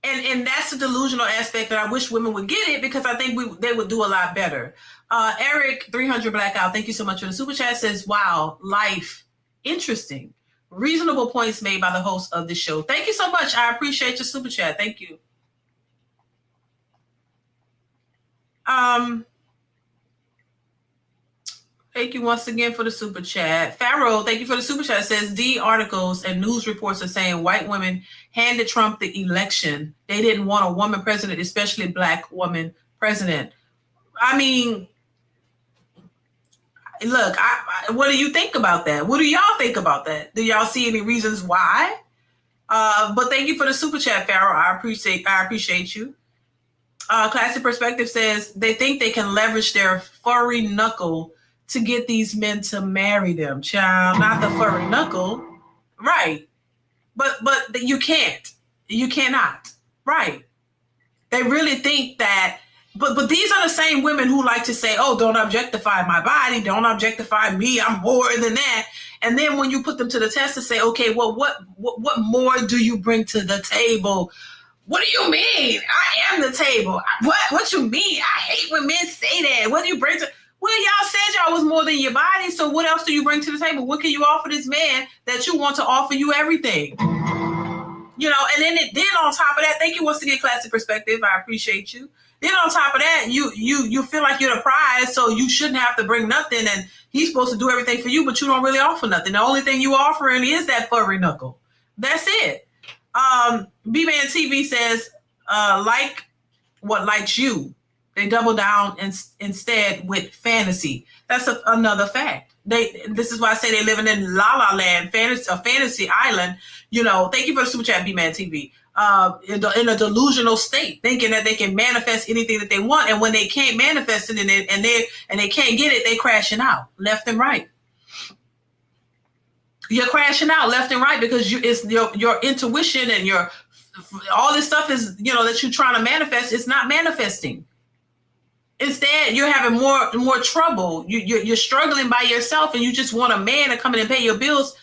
And that's the delusional aspect that I wish women would get it, because I think they would do a lot better. Eric 300 Blackout, thank you so much for the super chat, says, wow, life, interesting. Reasonable points made by the host of the show. Thank you so much. I appreciate your super chat. Thank you. Thank you once again for the super chat. Pharaoh, thank you for the super chat. It says, D articles and news reports are saying white women handed Trump the election. They didn't want a woman president, especially black woman president. I mean, look, what do you think about that? What do y'all think about that? Do y'all see any reasons why? But thank you for the super chat, Pharaoh. I appreciate you. Classic Perspective says they think they can leverage their furry knuckle to get these men to marry them. Child, not the furry knuckle. Right. But you can't. You cannot. Right. They really think that, but these are the same women who like to say, oh, don't objectify my body, don't objectify me, I'm more than that. And then when you put them to the test to say, okay, well, what more do you bring to the table? What do you mean? I am the table. What you mean? I hate when men say that. What do you bring to? Well, y'all said y'all was more than your body, so what else do you bring to the table? What can you offer this man that you want to offer you everything? And then on top of that, thank you once again, Classic Perspective. I appreciate you. Then on top of that, you feel like you're the prize, so you shouldn't have to bring nothing, and he's supposed to do everything for you, but you don't really offer nothing. The only thing you offering is that furry knuckle. That's it. B-Man TV says, like what likes you. They double down instead with fantasy. That's another fact. This is why I say they're living in La La Land, fantasy island. Thank you for the super chat, B-Man TV. In a delusional state, thinking that they can manifest anything that they want, and when they can't manifest it and they can't get it, they crashing out left and right. You're crashing out left and right because it's your intuition and your all this stuff is that you're trying to manifest. It's not manifesting. Instead, you're having more trouble. You're struggling by yourself, and you just want a man to come in and pay your bills.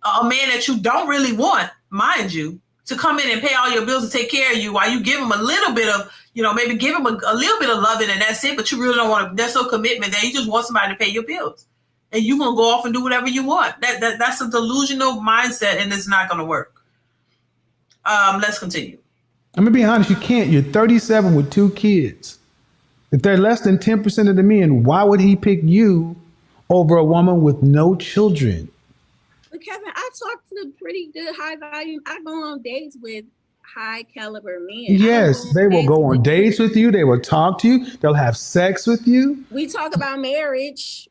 A man that you don't really want, mind you, to come in and pay all your bills and take care of you while you give him a little bit of, maybe give him a little bit of loving and that's it. But you really don't want to. There's no commitment there. You just want somebody to pay your bills, and you're gonna go off and do whatever you want. That's a delusional mindset, and it's not gonna work. Let's continue. I'm gonna be honest, you can't. You're 37 with 2 kids. If they're less than 10% of the men, why would he pick you over a woman with no children? But Kevin, I talk to pretty good high value. I go on dates with high caliber men. Yes, they will go on dates with you. They will talk to you. They'll have sex with you. We talk about marriage.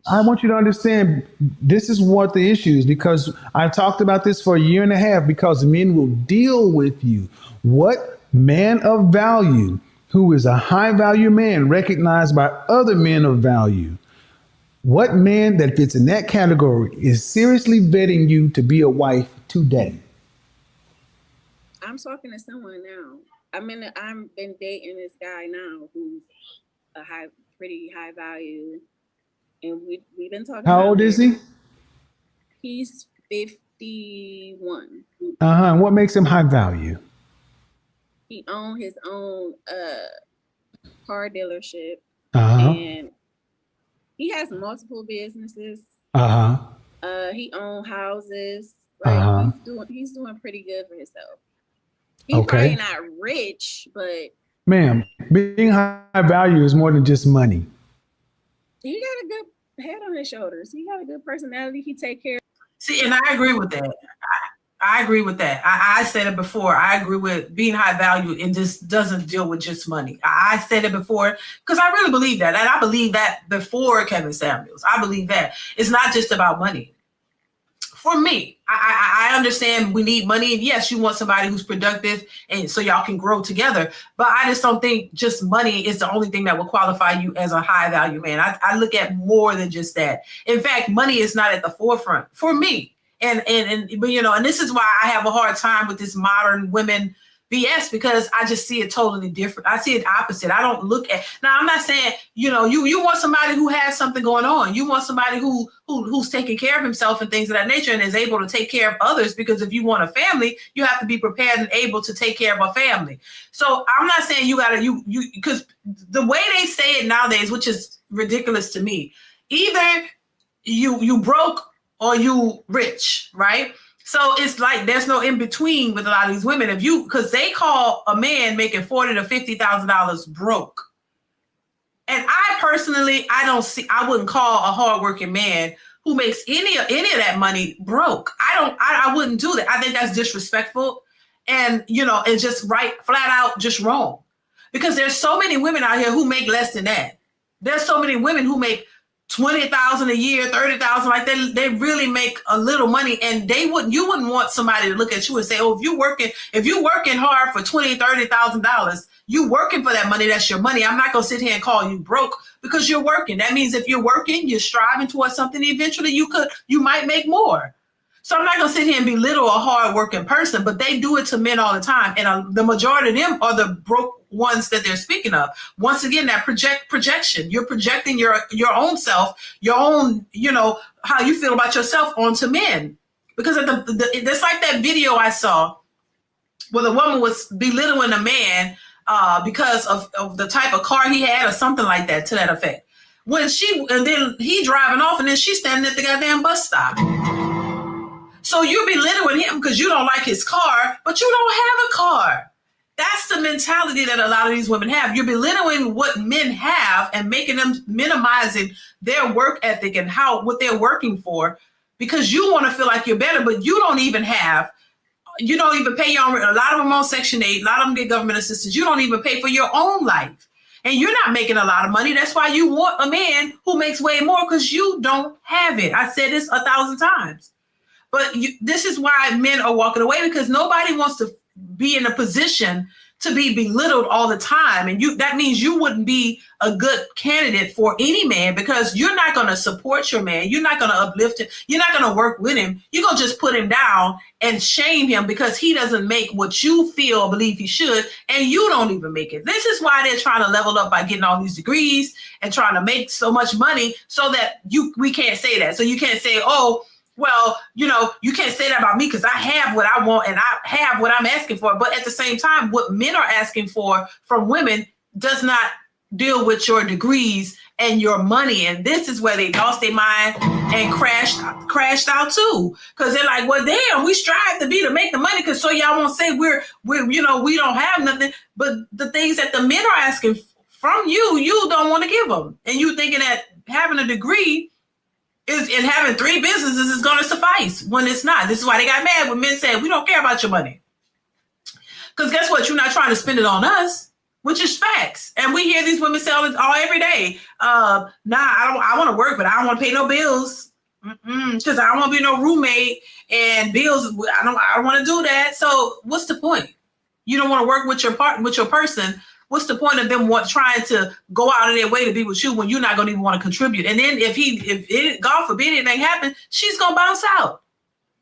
I want you to understand this is what the issue is, because I've talked about this for a year and a half, because men will deal with you. What man of value, who is a high value man recognized by other men of value, what man that fits in that category is seriously vetting you to be a wife today? I'm talking to someone now. I've been dating this guy now who's a pretty high value, and we've been talking. How old is he? He's 51. And what makes him high value? He owns his own car dealership, and he has multiple businesses. He owns houses. Right? He's doing pretty good for himself. He's probably not rich, but ma'am, being high value is more than just money. He got a good head on his shoulders. He got a good personality. He take care. See, and I agree with that. I agree with that. I said it before. I agree with being high value and just doesn't deal with just money. I said it before because I really believe that. And I believe that before Kevin Samuels. I believe that it's not just about money. For me, I understand we need money. And yes, you want somebody who's productive and so y'all can grow together. But I just don't think just money is the only thing that will qualify you as a high value man. I look at more than just that. In fact, money is not at the forefront for me. But and this is why I have a hard time with this modern women BS, because I just see it totally different. I see it opposite. I don't look at, now I'm not saying, you want somebody who has something going on. You want somebody who's taking care of himself and things of that nature and is able to take care of others, because if you want a family, you have to be prepared and able to take care of a family. So I'm not saying because the way they say it nowadays, which is ridiculous to me, either you broke or you rich, right? So it's like there's no in between with a lot of these women. Because they call a man making $40,000 to $50,000 broke. And I personally, I wouldn't call a hardworking man who makes any of that money broke. I wouldn't do that. I think that's disrespectful. And, it's just flat out just wrong. Because there's so many women out here who make less than that. There's so many women who make $20,000 a year, $30,000, like they really make a little money, and you wouldn't want somebody to look at you and say, oh, if you're working hard for $20,000, $30,000, you working for that money, that's your money. I'm not gonna sit here and call you broke because you're working. That means if you're working, you're striving towards something, eventually you might make more. So I'm not gonna sit here and belittle a hard-working person, but they do it to men all the time, and the majority of them are the broke ones that they're speaking of. Once again, that projection. You're projecting your own self, your own, how you feel about yourself onto men. Because it's like that video I saw where the woman was belittling a man because of the type of car he had or something like that, to that effect. And then he driving off, and then she's standing at the goddamn bus stop. So you're belittling him because you don't like his car, but you don't have a car. That's the mentality that a lot of these women have. You're belittling what men have and making them minimizing their work ethic and what they're working for, because you want to feel like you're better, but you don't even pay your own. A lot of them on Section 8, a lot of them get government assistance. You don't even pay for your own life. And you're not making a lot of money. That's why you want a man who makes way more, because you don't have it. I said this 1,000 times. But this is why men are walking away, because nobody wants to be in a position to be belittled all the time. And that means you wouldn't be a good candidate for any man, because you're not going to support your man. You're not going to uplift him. You're not going to work with him. You're going to just put him down and shame him because he doesn't make what you feel or believe he should, and you don't even make it. This is why they're trying to level up by getting all these degrees and trying to make so much money so that we can't say that. So you can't say, oh, well, you can't say that about me because I have what I want and I have what I'm asking for. But at the same time, what men are asking for from women does not deal with your degrees and your money. And this is where they lost their mind and crashed out too. Because they're like, well, damn, we strive to make the money because so y'all won't say we're we don't have nothing. But the things that the men are asking from you don't want to give them. And you thinking that having a degree and having 3 businesses is going to suffice when it's not. This is why they got mad when men said, we don't care about your money. Because guess what? You're not trying to spend it on us, which is facts. And we hear these women say every day. I want to work, but I don't want to pay no bills. Because I don't want to be no roommate and bills. I don't want to do that. So what's the point? You don't want to work with your person. What's the point of them trying to go out of their way to be with you when you're not going to even want to contribute? And then if God forbid anything happens, she's going to bounce out.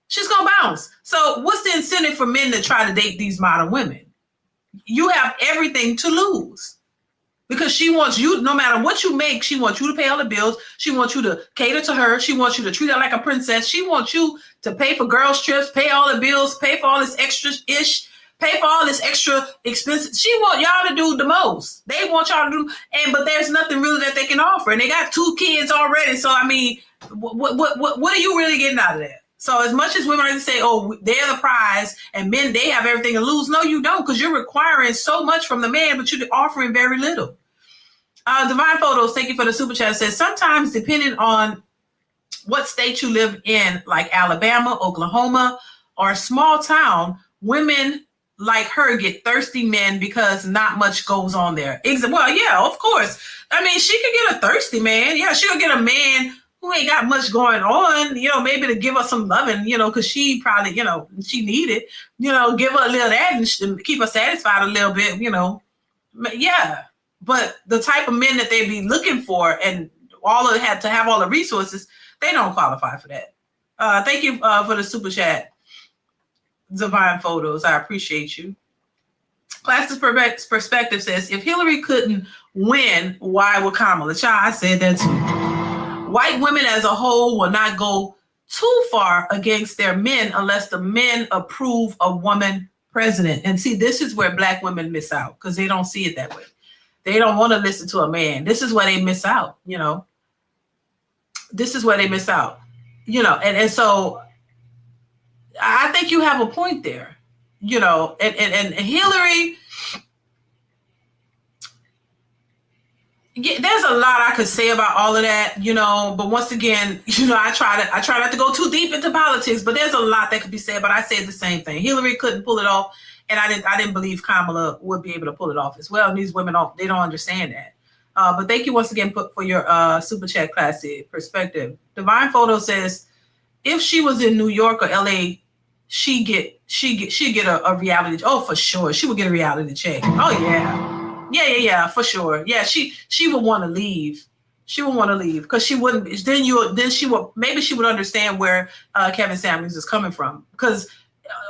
She's going to bounce. So what's the incentive for men to try to date these modern women? You have everything to lose because she wants you, no matter what you make, she wants you to pay all the bills. She wants you to cater to her. She wants you to treat her like a princess. She wants you to pay for girls' trips, pay all the bills, pay for all this extra-ish. Pay for all this extra expenses. She want y'all to do the most. They want y'all to do, but there's nothing really that they can offer. And they got 2 kids already. So I mean, what are you really getting out of that? So as much as women like to say, oh, they're the prize, and men, they have everything to lose. No, you don't, because you're requiring so much from the man, but you're offering very little. Divine Photos, thank you for the super chat. Says sometimes depending on what state you live in, like Alabama, Oklahoma, or a small town, women like her get thirsty men because not much goes on there. Well, yeah, of course. I mean, she could get a thirsty man. Yeah, she could get a man who ain't got much going on, maybe to give her some loving, because she probably, she need it, give her a little of that and keep her satisfied a little bit, Yeah, but the type of men that they be looking for and had to have all the resources, they don't qualify for that. Thank you for the super chat. Divine Photos, I appreciate you. Class's perspective says, if Hillary couldn't win, why would Kamala? Child, I said that too. White women as a whole will not go too far against their men unless the men approve a woman president. And see, this is where Black women miss out because they don't see it that way. They don't want to listen to a man. This is where they miss out, This is where they miss out, and so I think you have a point there, and Hillary, there's a lot I could say about all of that, but once again, I try not to go too deep into politics, but there's a lot that could be said, but I said the same thing. Hillary couldn't pull it off, and I didn't believe Kamala would be able to pull it off as well. And these women they don't understand that. But thank you once again for your super chat, Classy perspective. Divine Photo says, if she was in New York or LA, she'd get a reality. Oh, for sure. She would get a reality check. Oh yeah. Yeah, for sure. Yeah, she would want to leave. She would want to leave because she wouldn't. Then she would understand where Kevin Samuels is coming from. Because,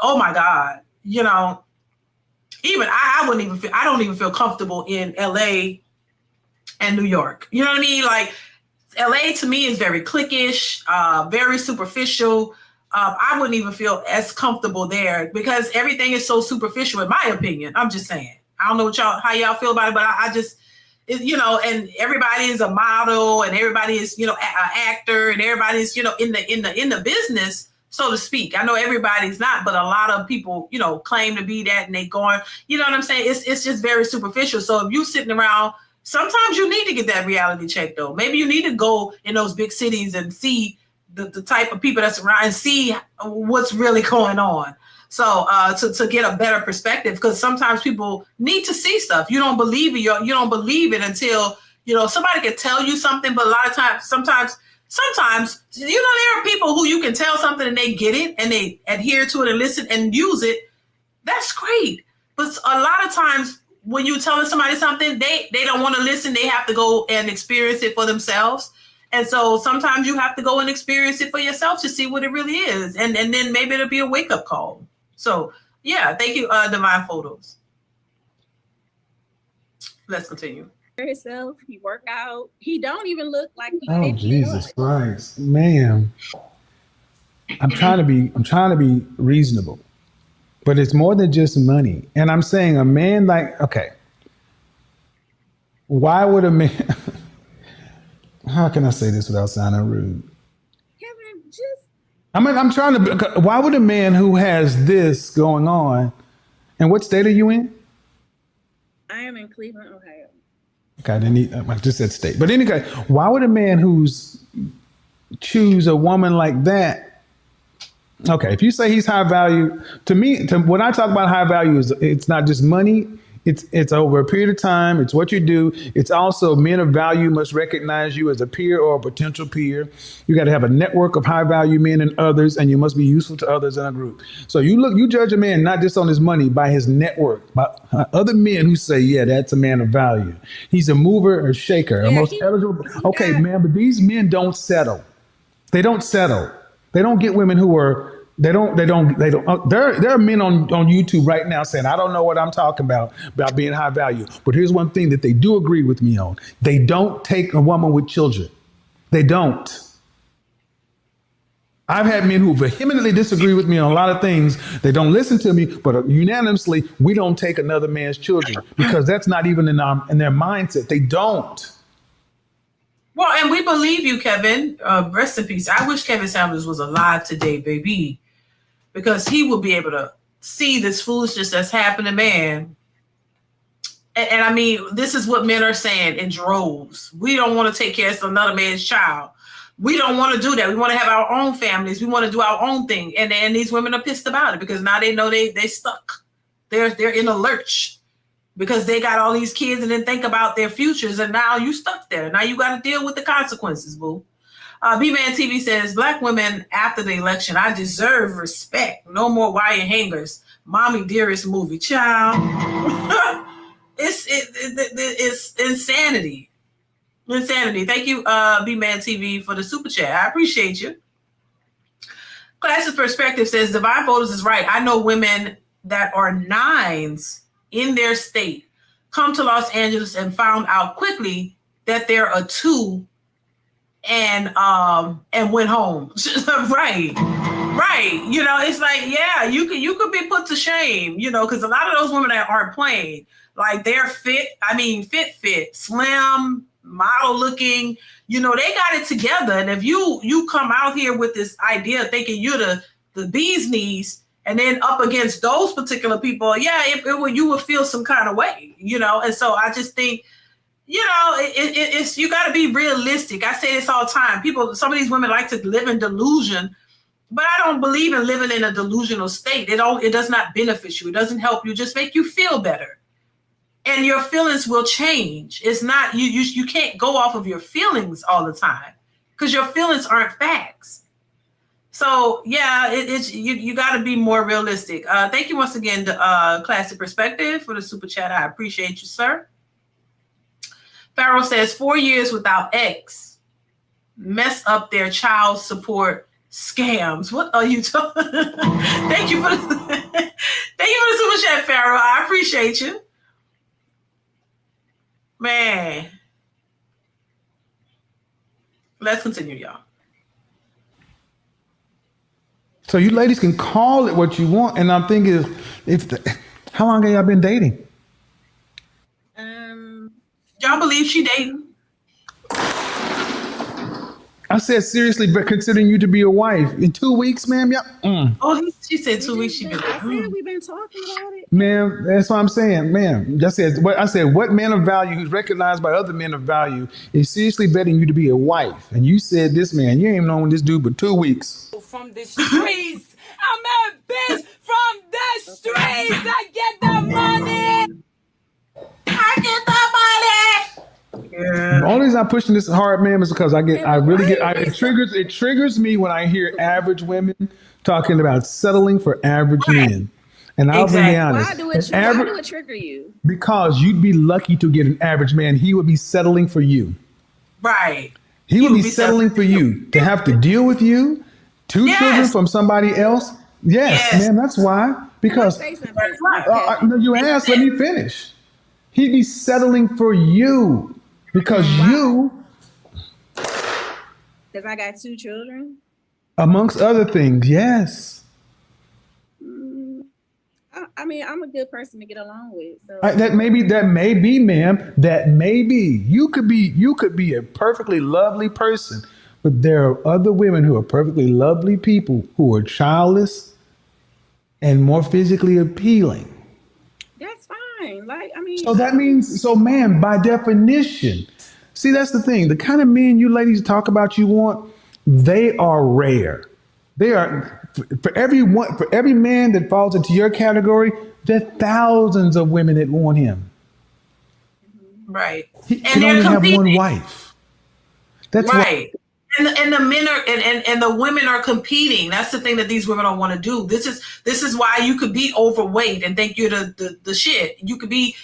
oh my God, even I wouldn't even feel. I don't even feel comfortable in LA and New York. You know what I mean? Like LA to me is very cliquish, very superficial. I wouldn't even feel as comfortable there because everything is so superficial, in my opinion. I'm just saying. I don't know how y'all feel about it, but I just, and everybody is a model, and everybody is, an actor, and everybody is, in the business, so to speak. I know everybody's not, but a lot of people, claim to be that, and they going, you know what I'm saying? It's just very superficial. So if you sitting around, sometimes you need to get that reality check, though. Maybe you need to go in those big cities and see the type of people that's around and see what's really going on. So to get a better perspective, because sometimes people need to see stuff. You don't believe it. You don't believe it until, somebody can tell you something. But a lot of times, sometimes, there are people who you can tell something and they get it and they adhere to it and listen and use it. That's great. But a lot of times when you're telling somebody something, they don't want to listen. They have to go and experience it for themselves. And so sometimes you have to go and experience it for yourself to see what it really is. And then maybe it'll be a wake-up call. So, yeah, thank you, Divine Photos. Let's continue. Himself, he work out. He don't even look like he. Oh, Jesus Christ, ma'am. I'm trying to be reasonable, but it's more than just money. And I'm saying a man okay, why would a man? how can I say this without sounding rude? Kevin, just. I mean, I'm trying to. Why would a man who has this going on, and what state are you in? I am in Cleveland, Ohio. Okay, I just said state. But anyway, why would a man who's choose a woman like that? Okay, if you say he's high value, to me, when I talk about high value, it's not just money. It's over a period of time. It's what you do. It's also men of value must recognize you as a peer or a potential peer. You got to have a network of high value men and others, and you must be useful to others in a group. So you judge a man not just on his money, by his network, by other men who say, yeah, that's a man of value. He's a mover or shaker, a most eligible. Okay, man, but these men don't settle. They don't settle. They don't get women who are. There are men on YouTube right now saying, I don't know what I'm talking about being high value. But here's one thing that they do agree with me on. They don't take a woman with children. They don't. I've had men who vehemently disagree with me on a lot of things. They don't listen to me, but unanimously, we don't take another man's children because that's not even in their mindset. They don't. Well, and we believe you, Kevin. Rest in peace. I wish Kevin Samuels was alive today, baby, because he will be able to see this foolishness that's happening, man. And I mean, this is what men are saying in droves. We don't want to take care of another man's child. We don't want to do that. We want to have our own families. We want to do our own thing. And these women are pissed about it because now they know they stuck. They're in a lurch because they got all these kids and didn't think about their futures. And now you stuck there. Now you got to deal with the consequences, boo. B-Man TV says, Black women after the election, I deserve respect. No more wire hangers. Mommy dearest movie. Child. It's insanity. Insanity. Thank you, B-Man TV, for the super chat. I appreciate you. Classic Perspective says, Divine Voters is right. I know women that are 9s in their state come to Los Angeles and found out quickly that they're a 2 and went home. right. You know, it's like, yeah, you could be put to shame, you know, because a lot of those women that aren't playing, like they're fit, slim, model looking, you know, they got it together. And if you come out here with this idea thinking you're the bee's knees and then up against those particular people, yeah, you will feel some kind of way, you know. And so I just think, you know, it's you got to be realistic. I say this all the time. Some of these women like to live in delusion, but I don't believe in living in a delusional state. It does not benefit you. It doesn't help you. Just make you feel better, and your feelings will change. It's not you can't go off of your feelings all the time because your feelings aren't facts. So yeah, you got to be more realistic. Thank you once again to Classic Perspective for the super chat. I appreciate you, sir. Farrell says 4 years without X mess up their child support scams. What are you talking? Thank you for the super chat, Farrell. I appreciate you, man. Let's continue, y'all. So you ladies can call it what you want, and I'm thinking, how long have y'all been dating? Y'all believe she dating? I said seriously, but considering you to be a wife in 2 weeks, ma'am. Oh, she said 2 weeks. I said we've been talking about it, ma'am. That's what I'm saying, ma'am. I said what man of value who's recognized by other men of value is seriously betting you to be a wife, and you said this man, you ain't known this dude but 2 weeks. From the streets, I'm a bitch from the streets. I get the money. Yeah. The only reason I'm pushing this hard, ma'am, is because it triggers me when I hear average women talking about settling for average men. And I'll be honest. Why do it trigger you? Because you'd be lucky to get an average man. He would be settling for you. Right. He would be settling for you to have to deal with you, 2 children from somebody else. Yes, ma'am, that's why. Because you asked, let me finish. He'd be settling for you because because I got 2 children. Amongst other things, yes. I mean, I'm a good person to get along with. So That may be, ma'am. That may be. You could be a perfectly lovely person, but there are other women who are perfectly lovely people who are childless and more physically appealing. that's fine. Like, I mean, So that means, man, by definition, see, that's the thing. The kind of men you ladies talk about you want, they are rare. They are for every man that falls into your category, there are thousands of women that want him. Right. He And can they're only have competing. one wife. That's why. Right. And the men are and the women are competing. That's the thing that these women don't want to do. This is why you could be overweight and think you're the shit. You could be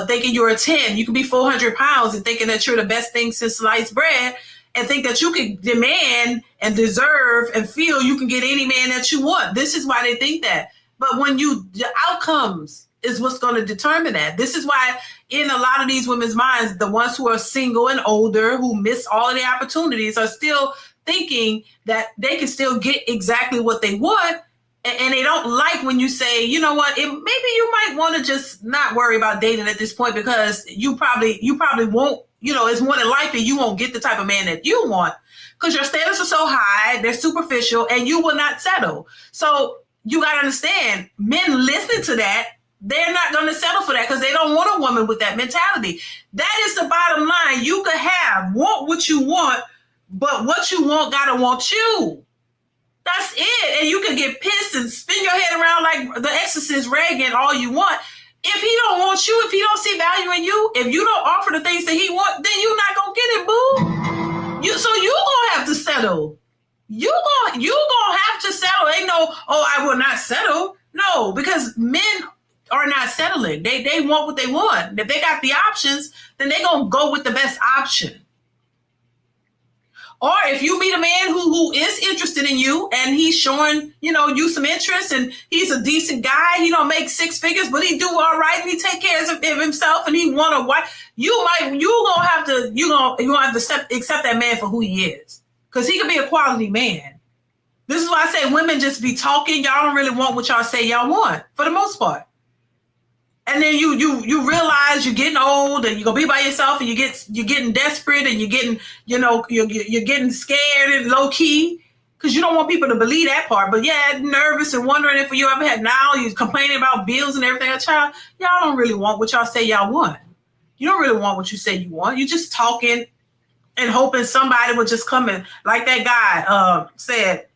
thinking you're a 10. You could be 400 pounds and thinking that you're the best thing since sliced bread, and think that you can demand and deserve and feel you can get any man that you want. This is why they think that. But when the outcomes is what's going to determine that. This is why in a lot of these women's minds, the ones who are single and older, who miss all of the opportunities, are still thinking that they can still get exactly what they want. And they don't like when you say, you know what, maybe you might want to just not worry about dating at this point, because you probably won't, it's more than likely you won't get the type of man that you want, because your standards are so high, they're superficial, and you will not settle. So you got to understand, men listen to that. They're not going to settle for that because they don't want a woman with that mentality. That is the bottom line. You could want what you want, but what you want got to want you. That's it. And you can get pissed and spin your head around like the Exorcist Reagan all you want. If he don't want you, if he don't see value in you, if you don't offer the things that he wants, then you're not going to get it, boo. So you going to have to settle. You gonna have to settle. Ain't no, I will not settle. No, because men are not settling. They want what they want. If they got the options, then they gonna go with the best option. Or if you meet a man who is interested in you and he's showing, you some interest, and he's a decent guy, he don't make six figures, but he do all right, and he take care of himself, and he want a wife, you gonna have to accept that man for who he is. Because he could be a quality man. This is why I say women just be talking. Y'all don't really want what y'all say y'all want, for the most part. And then you realize you're getting old and you're gonna be by yourself, and you're getting desperate, and you're getting you're getting scared and low key, because you don't want people to believe that part. But yeah, nervous and wondering if you ever had. Now you're complaining about bills and everything. Child, y'all don't really want what y'all say y'all want. You don't really want what you say you want. You're just talking and hoping somebody will just come in, like that guy said.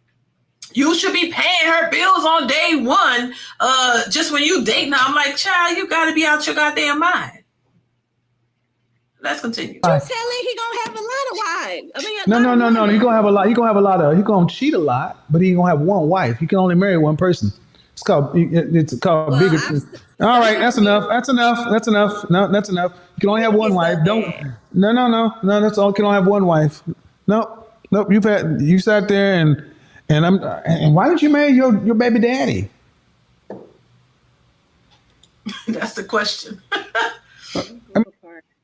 You should be paying her bills on day one, just when you dating her. I'm like, child, you got to be out your goddamn mind. Let's continue. You telling he gonna have a lot of wives? I mean, no. He gonna have a lot. He gonna cheat a lot, but he gonna have one wife. He can only marry one person. It's called bigotry. All right, that's enough. No, that's enough. You can only have one wife. No. That's all. You can only have one wife. Nope. You sat there and why did you marry your baby daddy? That's the question.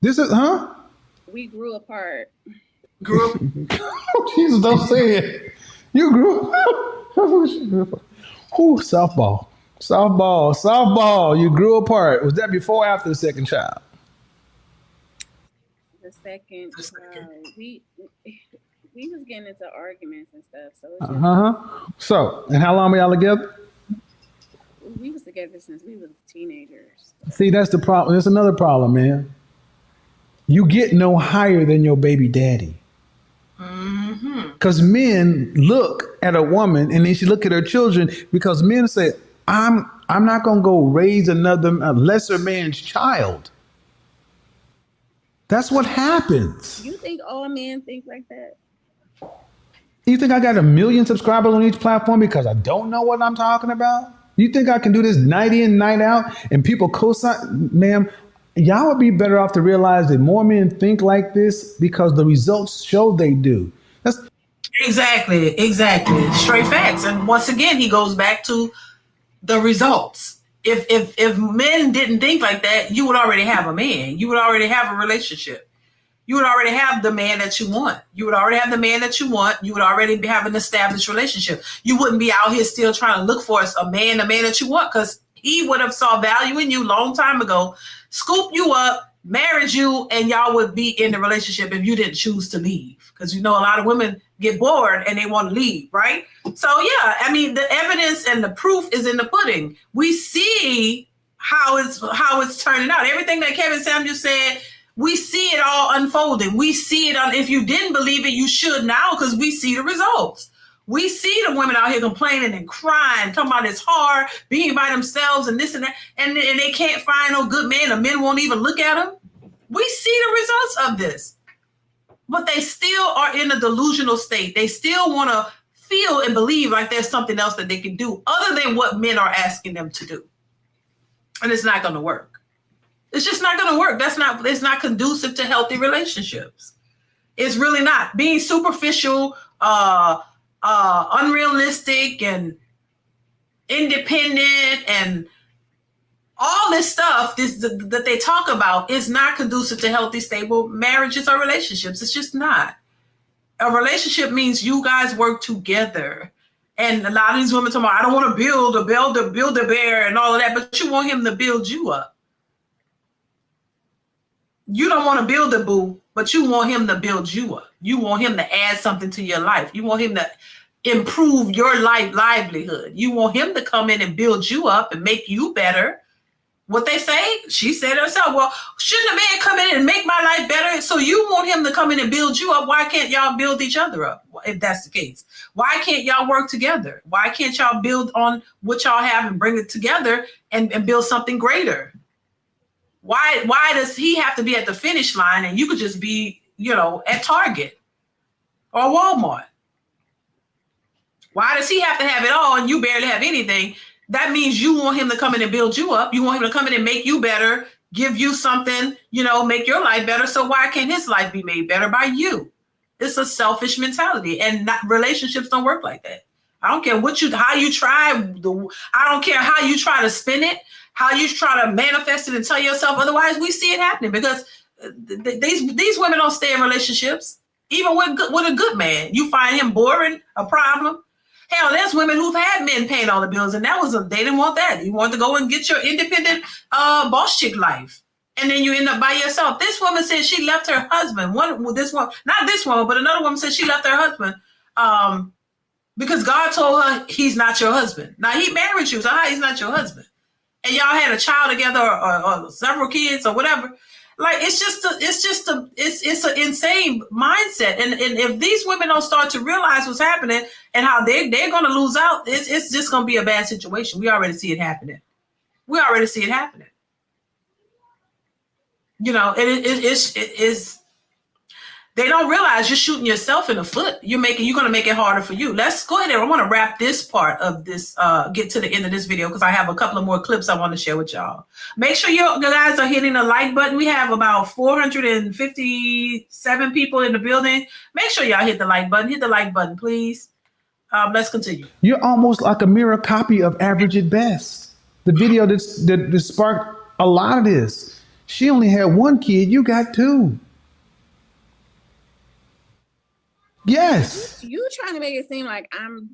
This is We grew apart. Grew up. Jesus, don't say it. You grew up. Whew, softball. You grew apart. Was that before or after the second child? The second child. We was getting into arguments and stuff. So So, and how long were y'all together? We was together since we were teenagers. See, that's the problem. There's another problem, man. You get no higher than your baby daddy. Because men look at a woman and then she look at her children, because men say, I'm not going to go raise a lesser man's child. That's what happens. You think all men think like that? You think I got 1 million subscribers on each platform because I don't know what I'm talking about? You think I can do this night in, night out, and people co-sign? Ma'am, y'all would be better off to realize that more men think like this because the results show they do. That's Exactly. Straight facts. And once again, he goes back to the results. If men didn't think like that, you would already have a man. You would already have a relationship. You would already have the man that you want. You would already have the man that you want. You would already have an established relationship. You wouldn't be out here still trying to look for a man that you want, because He would have saw value in you long time ago, scooped you up, married you, and y'all would be in the relationship if you didn't choose to leave. Because you know a lot of women get bored and they want to leave, right? So yeah, I mean the evidence and the proof is in the pudding. We see how it's turning out. Everything that Kevin Samuel said, we see it all unfolding. We see it on. If you didn't believe it, you should now, because we see the results. We see the women out here complaining and crying, talking about it's hard being by themselves and this and that, and they can't find no good man. The men won't even look at them. We see the results of this. But they still are in a delusional state. They still want to feel and believe like there's something else that they can do other than what men are asking them to do. And it's not going to work. It's just not going to work. It's not conducive to healthy relationships. It's really not. Being superficial, unrealistic, and independent, and all this stuff that they talk about is not conducive to healthy, stable marriages or relationships. It's just not. A relationship means you guys work together. And a lot of these women talk about, I don't want to build a bear and all of that, but you want him to build you up. You don't want to build a boo, but you want him to build you up. You want him to add something to your life. You want him to improve your livelihood. You want him to come in and build you up and make you better. What they say, she said herself, well, shouldn't a man come in and make my life better? So you want him to come in and build you up. Why can't y'all build each other up? If that's the case, why can't y'all work together? Why can't y'all build on what y'all have and bring it together and build something greater? Why does he have to be at the finish line and you could just be, at Target or Walmart? Why does he have to have it all and you barely have anything? That means you want him to come in and build you up. You want him to come in and make you better, give you something, make your life better. So why can't his life be made better by you? It's a selfish mentality, and relationships don't work like that. I don't care how you try. I don't care how you try to spin it, how you try to manifest it and tell yourself otherwise. We see it happening because these women don't stay in relationships. Even with a good man, you find him boring, a problem. Hell, there's women who've had men paying all the bills, and they didn't want that. You want to go and get your independent boss chick life, and then you end up by yourself. This woman said she left her husband. Not this woman, but another woman said she left her husband because God told her he's not your husband. Now he married you, so how he's not your husband? And y'all had a child together or several kids or whatever. Like it's an insane mindset. And if these women don't start to realize what's happening and how they're going to lose out, it's just going to be a bad situation. We already see it happening. It's they don't realize you're shooting yourself in the foot. You're going to make it harder for you. Let's go ahead and I want to wrap this part of this, get to the end of this video because I have a couple of more clips I want to share with y'all. Make sure you guys are hitting the like button. We have about 457 people in the building. Make sure y'all hit the like button. Hit the like button, please. Let's continue. You're almost like a mirror copy of Average at Best. The video that sparked a lot of this. She only had one kid. You got two. Yes. You trying to make it seem like I'm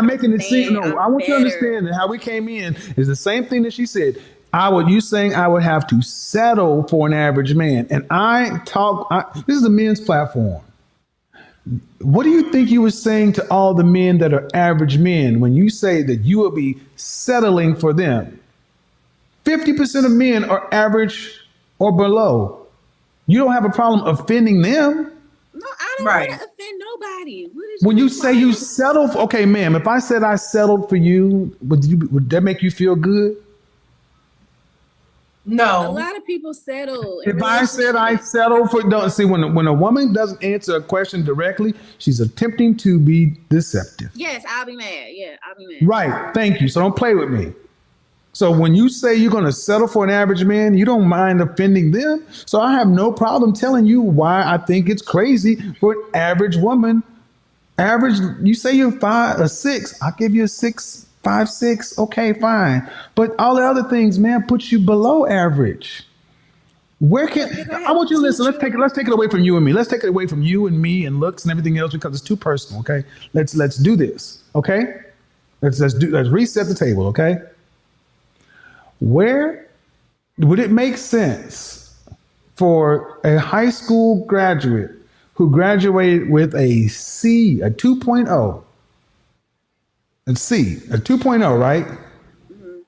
making it seem. No, I want you to understand that how we came in is the same thing that she said. I would have to settle for an average man. And this is a men's platform. What do you think you were saying to all the men that are average men when you say that you will be settling for them? 50% of men are average or below. You don't have a problem offending them. No, I don't want to offend nobody. When you say you settle for, okay, ma'am, if I said I settled for you, would that make you feel good? No. A lot of people settle. If I said I settled for, don't see when a woman doesn't answer a question directly, she's attempting to be deceptive. Yes, I'll be mad. Yeah, I'll be mad. Right. Thank you. So don't play with me. So when you say you're going to settle for an average man, you don't mind offending them. So I have no problem telling you why I think it's crazy for an average woman. Average, you say you're 6, I'll give you a 6, 5, 6. Okay, fine. But all the other things, man, puts you below average. I want you to listen. Let's take it away from you and me. Let's take it away from you and me and looks and everything else because it's too personal. Okay, let's do this. Okay. Let's reset the table, okay? Where would it make sense for a high school graduate who graduated with a C, a 2.0, a 2.0, right? Mm-hmm.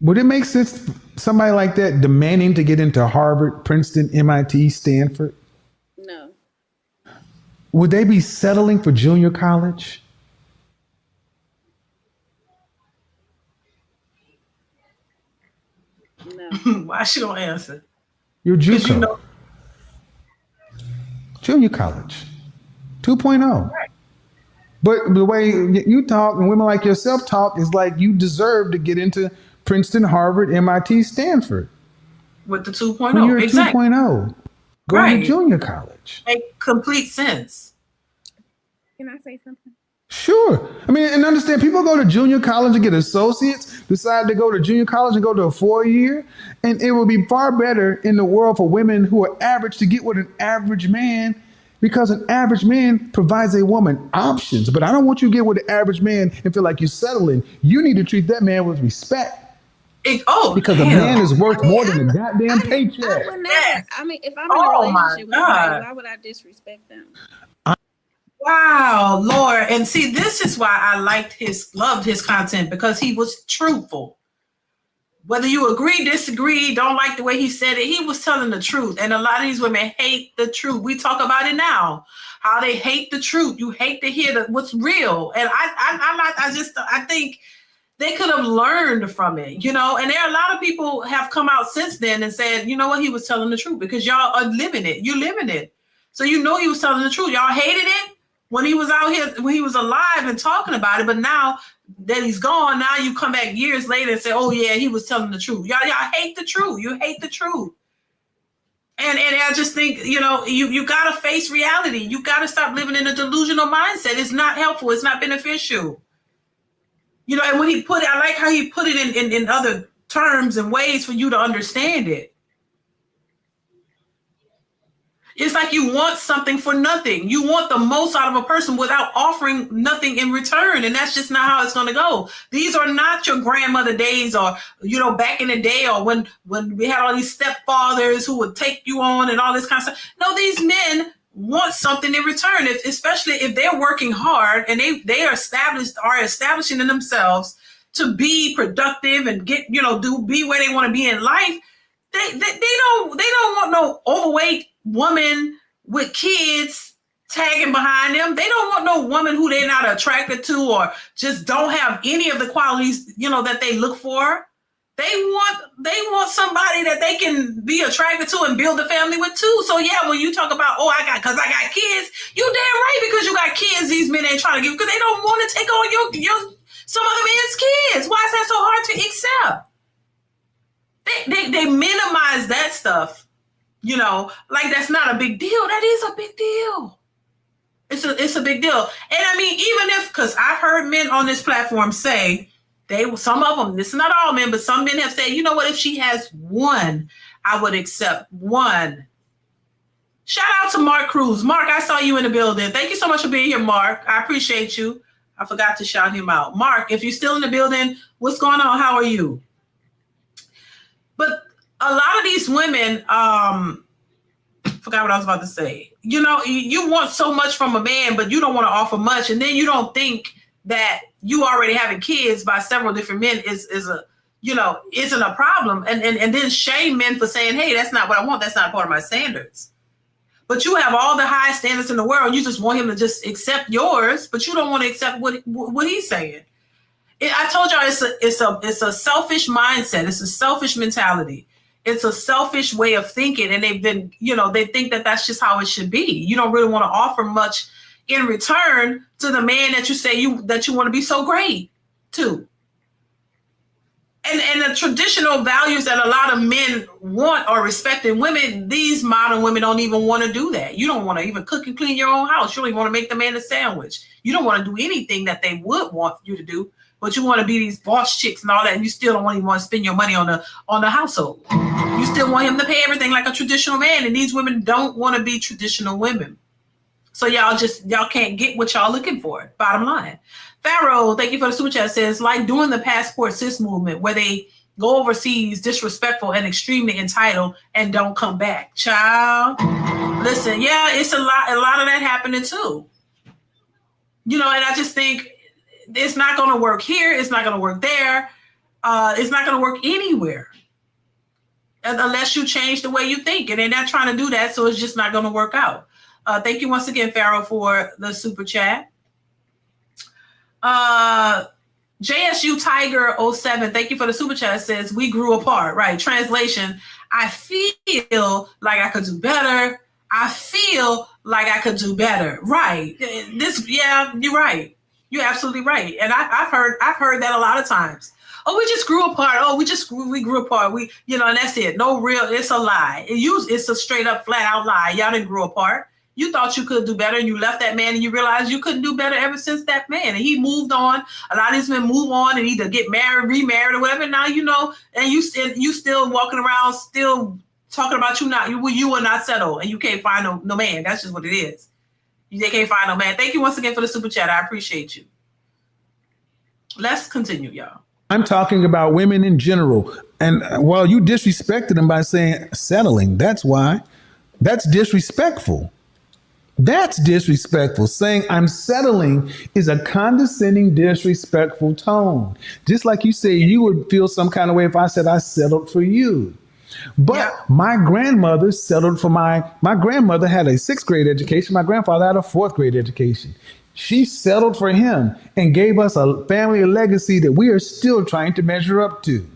Would it make sense somebody like that demanding to get into Harvard, Princeton, MIT, Stanford? No. Would they be settling for junior college? No. Why she don't answer? You're JUCO. Junior college, 2.0. Right. But the way you talk and women like yourself talk is like you deserve to get into Princeton, Harvard, MIT, Stanford. With the 2.0. When you're exactly. 2.0, go to junior college. Make complete sense. Can I say something? Sure. I mean, and understand, people go to junior college and get associates, decide to go to junior college and go to a 4-year. And it would be far better in the world for women who are average to get with an average man, because an average man provides a woman options. But I don't want you to get with an average man and feel like you're settling. You need to treat that man with respect. Because a man is worth more than a goddamn paycheck. I would never. I mean, if I'm in a relationship with somebody, why would I disrespect them? Wow, Lord. And see, this is why I loved his content, because he was truthful. Whether you agree, disagree, don't like the way he said it, he was telling the truth. And a lot of these women hate the truth. We talk about it now, how they hate the truth. You hate to hear what's real. And I think they could have learned from it, you know. And there are a lot of people have come out since then and said, you know what, he was telling the truth, because y'all are living it. You're living it. So you know he was telling the truth. Y'all hated it when he was out here, when he was alive and talking about it. But now that he's gone, now you come back years later and say, oh yeah, he was telling the truth. Y'all hate the truth. You hate the truth. And I just think, you know, you got to face reality. You got to stop living in a delusional mindset. It's not helpful. It's not beneficial. You know, and when he put it, I like how he put it in other terms and ways for you to understand it. It's like you want something for nothing. You want the most out of a person without offering nothing in return. And that's just not how it's going to go. These are not your grandmother days, or, you know, back in the day, or when we had all these stepfathers who would take you on and all this kind of stuff. No, these men want something in return, especially if they're working hard and they are establishing in themselves to be productive and get, you know, be where they want to be in life. They don't want no overweight woman with kids tagging behind them. They don't want no woman who they're not attracted to, or just don't have any of the qualities, you know, that they look for. They want somebody that they can be attracted to and build a family with too. So yeah, when you talk about, because I got kids, you damn right, because you got kids, these men ain't trying to give, because they don't want to take on your some other man's kids. Why is that so hard to accept? They minimize that stuff, you know, like that's not a big deal. That is a big deal. It's a big deal. And I mean, even if, because I've heard men on this platform say, some of them, this is not all men, but some men have said, you know what, if she has one, I would accept one. Shout out to Mark Cruz. Mark, I saw you in the building. Thank you so much for being here, Mark. I appreciate you. I forgot to shout him out. Mark, if you're still in the building, what's going on? How are you? But a lot of these women, forgot what I was about to say. You know, you want so much from a man, but you don't want to offer much. And then you don't think that you already having kids by several different men isn't a problem. And then shame men for saying, hey, that's not what I want. That's not part of my standards. But you have all the high standards in the world. You just want him to just accept yours, but you don't want to accept what he's saying. I told y'all it's a selfish mindset. It's a selfish mentality. It's a selfish way of thinking. And they've been, you know, they think that that's just how it should be. You don't really want to offer much in return to the man that you say that you want to be so great to. And the traditional values that a lot of men want or respect in women, these modern women don't even want to do that. You don't want to even cook and clean your own house. You don't even want to make the man a sandwich. You don't want to do anything that they would want you to do, but you want to be these boss chicks and all that, and you still don't even want to spend your money on the household. You still want him to pay everything like a traditional man, and these women don't want to be traditional women. So y'all can't get what y'all looking for, bottom line. Pharaoh, thank you for the super chat, says, like doing the passport cis movement where they go overseas, disrespectful and extremely entitled and don't come back. Child, listen, yeah, it's a lot of that happening too. And I just think it's not going to work here. It's not going to work there. It's not going to work anywhere unless you change the way you think. And they're not trying to do that, so it's just not going to work out. Thank you once again, Pharaoh, for the super chat. JSU Tiger 07, thank you for the super chat, says we grew apart. Right. Translation, I feel like I could do better. I feel like I could do better. Right. You're right. You're absolutely right. And I've heard that a lot of times. Oh, we just grew apart. Oh, we grew apart. And that's it. No real, it's a lie. It's a straight up flat out lie. Y'all didn't grow apart. You thought you could do better and you left that man and you realized you couldn't do better ever since that man. And he moved on. A lot of these men move on and either get married, remarried or whatever. Now, and you still walking around, still talking about you will not settle and you can't find no man. That's just what it is. They can't find no man. Thank you once again for the super chat. I appreciate you. Let's continue, y'all. I'm talking about women in general. And you disrespected them by saying settling. That's why. That's disrespectful. That's disrespectful. Saying I'm settling is a condescending, disrespectful tone. Just like you say, you would feel some kind of way if I said I settled for you. But my grandmother settled for my grandmother had a 6th grade education. My grandfather had a 4th grade education. She settled for him and gave us a family legacy that we are still trying to measure up to.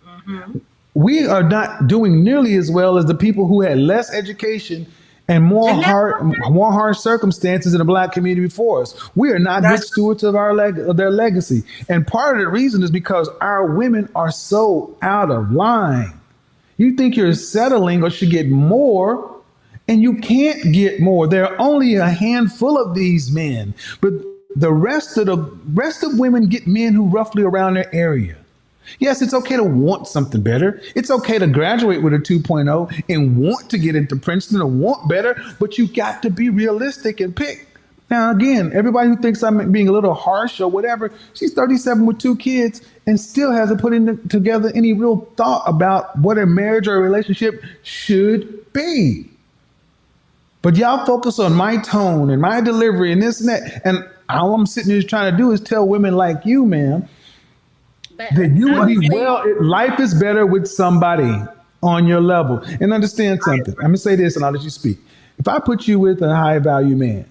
Mm-hmm. We are not doing nearly as well as the people who had less education and more hard circumstances in the Black community before us. We are not good stewards of their legacy. And part of the reason is because our women are so out of line. You think you're settling or should get more, and you can't get more. There are only a handful of these men, but the rest of women get men who roughly around their area. Yes, it's okay to want something better. It's okay to graduate with a 2.0 and want to get into Princeton or want better, but you got to be realistic and pick. Now, again, everybody who thinks I'm being a little harsh or whatever, she's 37 with 2 kids and still hasn't put together any real thought about what a marriage or a relationship should be. But y'all focus on my tone and my delivery and this and that. And all I'm sitting here trying to do is tell women like you, ma'am, that you would be life is better with somebody on your level. And understand something. I'm going to say this and I'll let you speak. If I put you with a high value man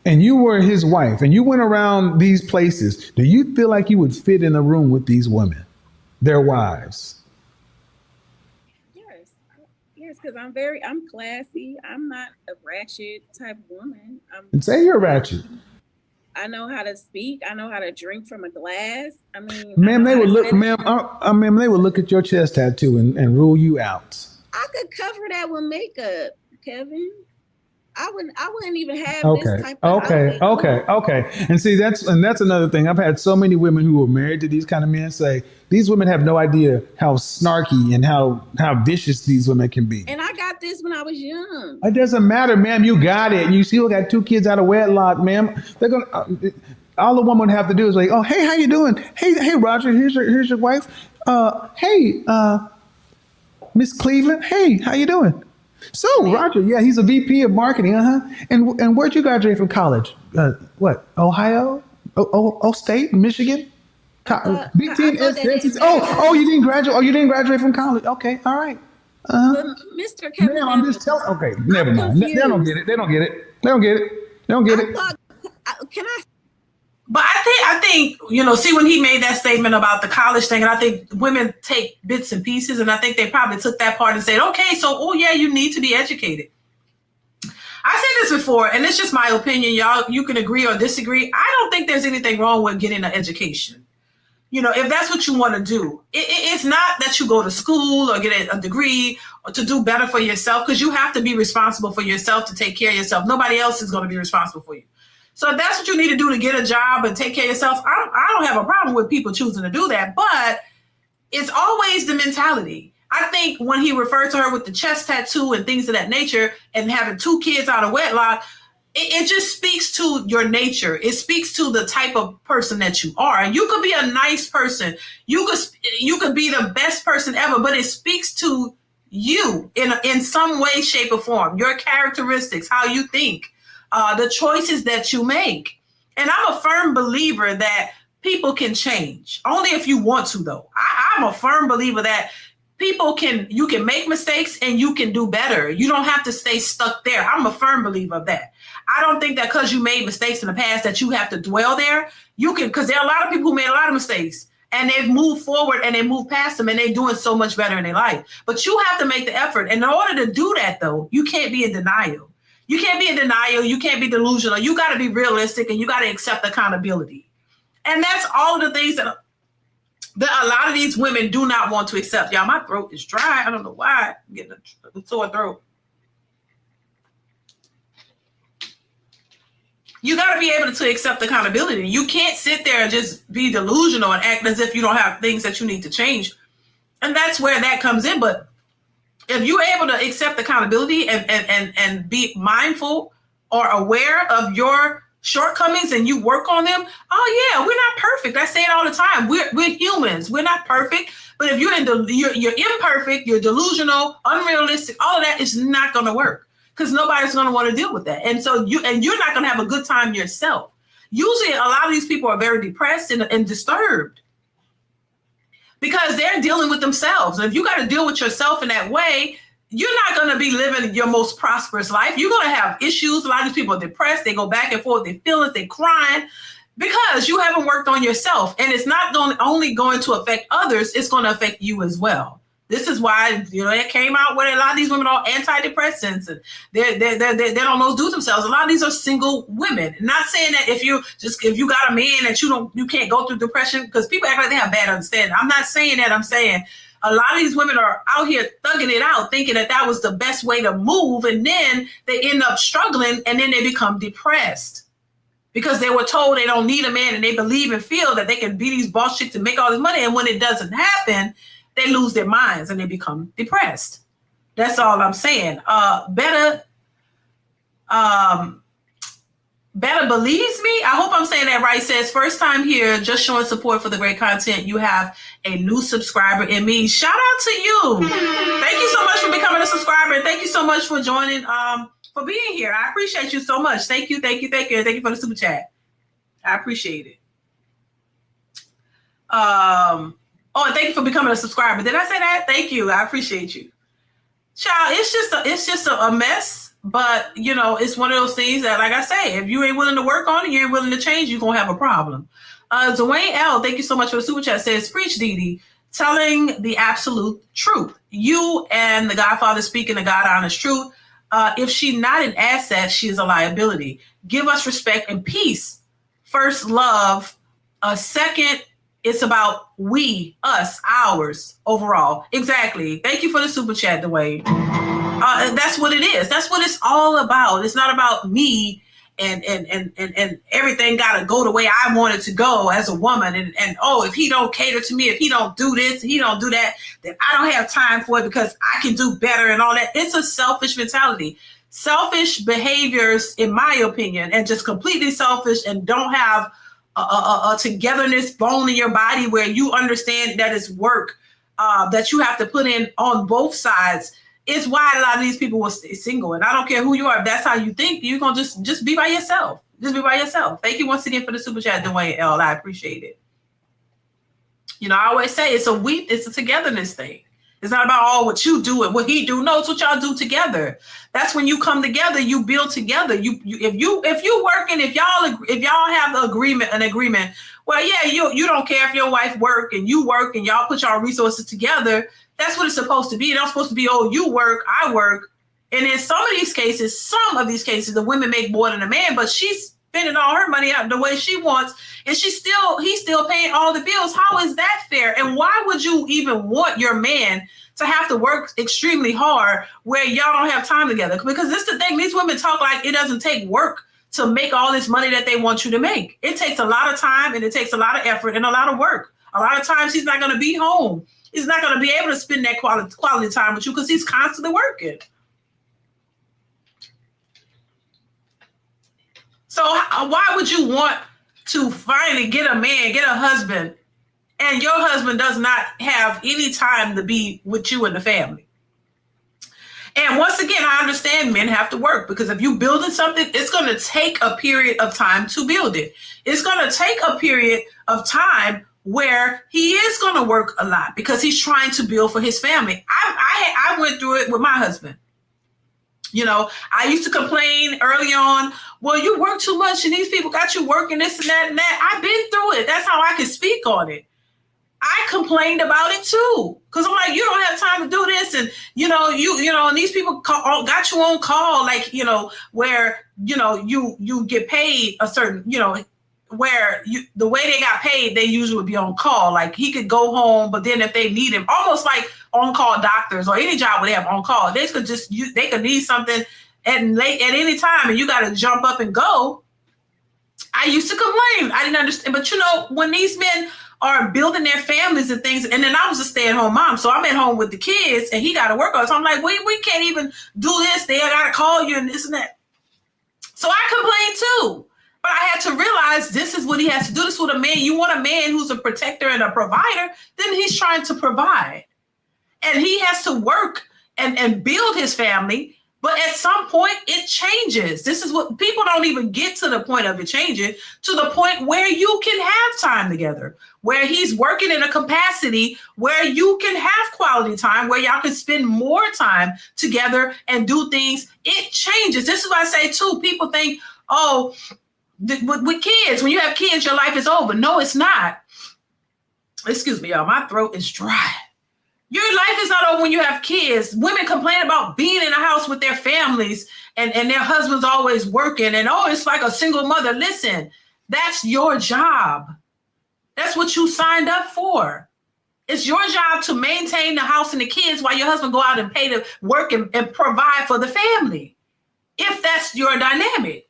and you were his wife and you went around these places, do you feel like you would fit in a room with these women, their wives? Yes, because I'm classy. I'm not a ratchet type woman. And say you're ratchet. I know how to speak. I know how to drink from a glass. I mean, ma'am, they would look at your chest tattoo and rule you out. I could cover that with makeup, Kevin. I wouldn't even have this type of Okay. And see, that's another thing. I've had so many women who were married to these kind of men say these women have no idea how snarky and how vicious these women can be. And I got this when I was young. It doesn't matter, ma'am. You got it. You still got 2 kids out of wedlock, ma'am. They're gonna. All the woman have to do is like, oh, hey, how you doing? Hey, Roger. Here's your wife. Hey, Miss Cleveland. Hey, how you doing? So Roger, he's a VP of marketing, And where'd you graduate from college? What? Ohio? State? Michigan? BT? Oh, you didn't graduate. Oh, you didn't graduate from college. Okay, all right. Mr. Kevin, no, I'm just telling. Okay, never mind. They don't get it. They don't get it. Can I? But I think, see, when he made that statement about the college thing, and I think women take bits and pieces, and I think they probably took that part and said, okay, so, you need to be educated. I said this before, and it's just my opinion, y'all. You can agree or disagree. I don't think there's anything wrong with getting an education. If that's what you want to do, it's not that you go to school or get a degree or to do better for yourself, because you have to be responsible for yourself to take care of yourself. Nobody else is going to be responsible for you. So if that's what you need to do to get a job and take care of yourself, I don't have a problem with people choosing to do that. But it's always the mentality. I think when he referred to her with the chest tattoo and things of that nature and having 2 kids out of wedlock, it just speaks to your nature. It speaks to the type of person that you are. And you could be a nice person. You could be the best person ever, but it speaks to you in some way, shape, or form. Your characteristics, how you think, the choices that you make. And I'm a firm believer that people can change. Only if you want to, though. I'm a firm believer that you can make mistakes and you can do better. You don't have to stay stuck there. I'm a firm believer of that. I don't think that because you made mistakes in the past that you have to dwell there. You can, because there are a lot of people who made a lot of mistakes and they've moved forward and they moved past them and they're doing so much better in their life. But you have to make the effort. And in order to do that, though, you can't be in denial. You can't be in denial. You can't be delusional. You got to be realistic and you got to accept accountability. And that's all of the things that a lot of these women do not want to accept. Y'all, my throat is dry. I don't know why. I'm getting a sore throat. You got to be able to accept accountability. You can't sit there and just be delusional and act as if you don't have things that you need to change. And that's where that comes in. But if you're able to accept accountability and be mindful or aware of your shortcomings and you work on them, oh yeah, we're not perfect. I say it all the time. We're humans. We're not perfect. But if you're imperfect, you're delusional, unrealistic, all of that is not going to work because nobody's going to want to deal with that. And so you're not going to have a good time yourself. Usually, a lot of these people are very depressed and disturbed because they're dealing with themselves. And if you got to deal with yourself in that way, you're not going to be living your most prosperous life. You're going to have issues. A lot of these people are depressed. They go back and forth. They feel it. They crying because you haven't worked on yourself. And it's not only going to affect others. It's going to affect you as well. This is why, it came out where a lot of these women are antidepressants and they don't know what to do themselves. A lot of these are single women. Not saying that if you got a man that you can't go through depression, because people act like they have bad understanding. I'm not saying that. I'm saying a lot of these women are out here thugging it out, thinking that was the best way to move. And then they end up struggling and then they become depressed because they were told they don't need a man and they believe and feel that they can be these boss chicks and make all this money. And when it doesn't happen, they lose their minds and they become depressed. That's all I'm saying. Better believes me. I hope I'm saying that right. Says first time here, just showing support for the great content. You have a new subscriber in me. Shout out to you. Thank you so much for becoming a subscriber. And thank you so much for joining, for being here. I appreciate you so much. Thank you. Thank you. Thank you. And thank you for the super chat. I appreciate it. And thank you for becoming a subscriber. Did I say that? Thank you. I appreciate you. Child, it's just a mess. But, it's one of those things that, like I say, if you ain't willing to work on it, you ain't willing to change, you're going to have a problem. Dwayne L., thank you so much for the super chat, says, preach, DeeDee, telling the absolute truth. You and the Godfather speaking the God honest truth. If she's not an asset, she is a liability. Give us respect and peace. First, love. Second, it's about we, us, ours, overall. Exactly. Thank you for the super chat, Dwayne. That's what it is. That's what it's all about. It's not about me and everything got to go the way I want it to go as a woman. And if he don't cater to me, if he don't do this, he don't do that, then I don't have time for it because I can do better and all that. It's a selfish mentality. Selfish behaviors, in my opinion, and just completely selfish and don't have a togetherness bone in your body where you understand that it's work that you have to put in on both sides. It's why a lot of these people will stay single. And I don't care who you are. If that's how you think, you're going to just be by yourself. Just be by yourself. Thank you once again for the super chat, Dwayne L. I appreciate it. I always say it's a togetherness thing. It's not about all what you do and what he do. No, it's what y'all do together. That's when you come together, you build together. If you working, if y'all have an agreement, well, yeah, you don't care if your wife work and you work and y'all put y'all resources together. That's what it's supposed to be. It's not supposed to be, you work, I work. And in some of these cases, the women make more than a man, but she's spending all her money out the way she wants. And he's still paying all the bills. How is that fair? And why would you even want your man to have to work extremely hard where y'all don't have time together? Because this is the thing. These women talk like it doesn't take work to make all this money that they want you to make. It takes a lot of time and it takes a lot of effort and a lot of work. A lot of times he's not going to be home. He's not going to be able to spend that quality time with you because he's constantly working. So why would you want to finally get a man, get a husband, and your husband does not have any time to be with you and the family? And once again, I understand men have to work, because if you're building something, it's going to take a period of time to build it. It's going to take a period of time where he is going to work a lot because he's trying to build for his family. I went through it with my husband. You know, I used to complain early on, well, you work too much and these people got you working this and that and that. I've been through it. That's how I can speak on it. I complained about it too, because I'm like, you don't have time to do this, and and these people got you on call, like, where you get paid a certain, where the way they got paid, they usually would be on call. Like, he could go home, but then if they need him, almost like on call doctors or any job where they have on call, they could need something at any time, and you got to jump up and go. I used to complain. I didn't understand, but when these men are building their families and things. And then I was a stay-at-home mom, so I'm at home with the kids, and he got to work on it. So I'm like, we can't even do this. They got to call you and this and that. So I complained too. But I had to realize this is what he has to do. This is what a man, you want a man who's a protector and a provider, then he's trying to provide. And he has to work and build his family. But at some point, it changes. This is what people don't even get to, the point of it changing, to the point where you can have time together, where he's working in a capacity where you can have quality time, where y'all can spend more time together and do things. It changes. This is what I say too. People think, with kids, when you have kids, your life is over. No, it's not. Excuse me, y'all. My throat is dry. Your life is not over when you have kids. Women complain about being in a house with their families and their husbands always working and, it's like a single mother. Listen, that's your job. That's what you signed up for. It's your job to maintain the house and the kids while your husband go out and pay to work and provide for the family. If that's your dynamic.